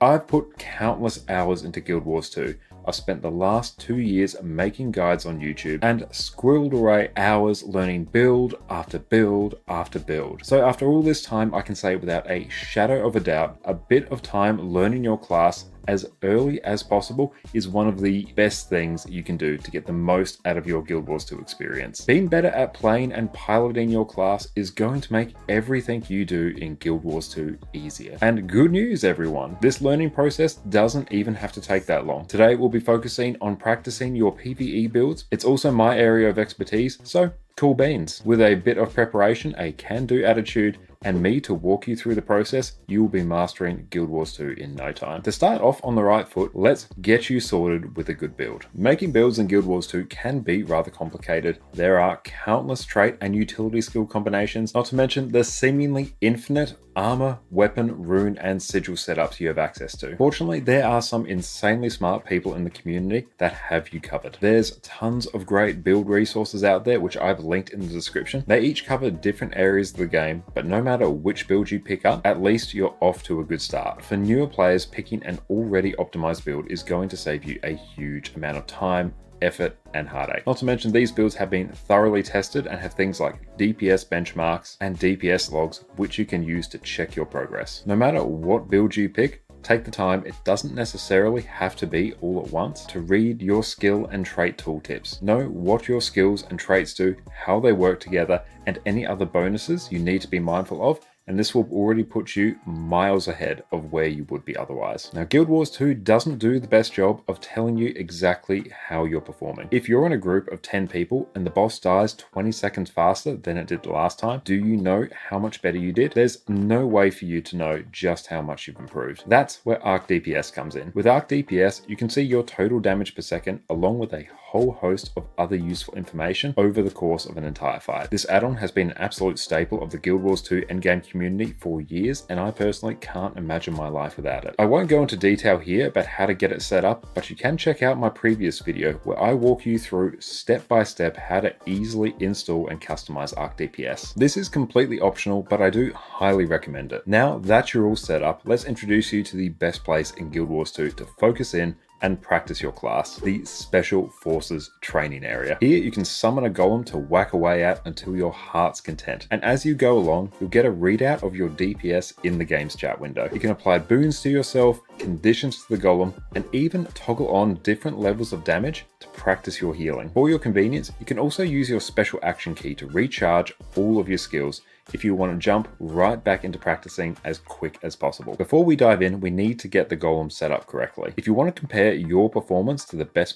I've put countless hours into Guild Wars 2. I've spent the last 2 years making guides on YouTube and squirreled away hours learning build after build after build. So after all this time, I can say without a shadow of a doubt, a bit of time learning your class as early as possible is one of the best things you can do to get the most out of your Guild Wars 2 experience. Being better at playing and piloting your class is going to make everything you do in Guild Wars 2 easier. And good news, everyone, this learning process doesn't even have to take that long. Today we'll be focusing on practicing your PvE builds. It's also my area of expertise, so cool beans. With a bit of preparation, a can-do attitude, and me to walk you through the process, you will be mastering Guild Wars 2 in no time. To start off on the right foot, let's get you sorted with a good build. Making builds in Guild Wars 2 can be rather complicated. There are countless trait and utility skill combinations, not to mention the seemingly infinite armor, weapon, rune, and sigil setups you have access to. Fortunately, there are some insanely smart people in the community that have you covered. There's tons of great build resources out there, which I've linked in the description. They each cover different areas of the game, but no matter which build you pick up, at least you're off to a good start. For newer players, picking an already optimized build is going to save you a huge amount of time, effort, and heartache. Not to mention these builds have been thoroughly tested and have things like DPS benchmarks and DPS logs, which you can use to check your progress. No matter what build you pick, take the time, it doesn't necessarily have to be all at once, to read your skill and trait tooltips. Know what your skills and traits do, how they work together, and any other bonuses you need to be mindful of, and this will already put you miles ahead of where you would be otherwise. Now, Guild Wars 2 doesn't do the best job of telling you exactly how you're performing. If you're in a group of 10 people and the boss dies 20 seconds faster than it did the last time, do you know how much better you did? There's no way for you to know just how much you've improved. That's where Arc DPS comes in. With Arc DPS, you can see your total damage per second along with a whole whole host of other useful information over the course of an entire fight. This add-on has been an absolute staple of the Guild Wars 2 endgame community for years, and I personally can't imagine my life without it. I won't go into detail here about how to get it set up, but you can check out my previous video where I walk you through step by step how to easily install and customize Arc DPS. This is completely optional, but I do highly recommend it. Now that you're all set up, let's introduce you to the best place in Guild Wars 2 to focus in and practice your class, the Special Forces training area. Here you can summon a golem to whack away at until your heart's content. And as you go along, you'll get a readout of your DPS in the game's chat window. You can apply boons to yourself, conditions to the golem, and even toggle on different levels of damage to practice your healing. For your convenience, you can also use your special action key to recharge all of your skills if you want to jump right back into practicing as quick as possible. Before we dive in, we need to get the golem set up correctly. If you want to compare your performance to the best player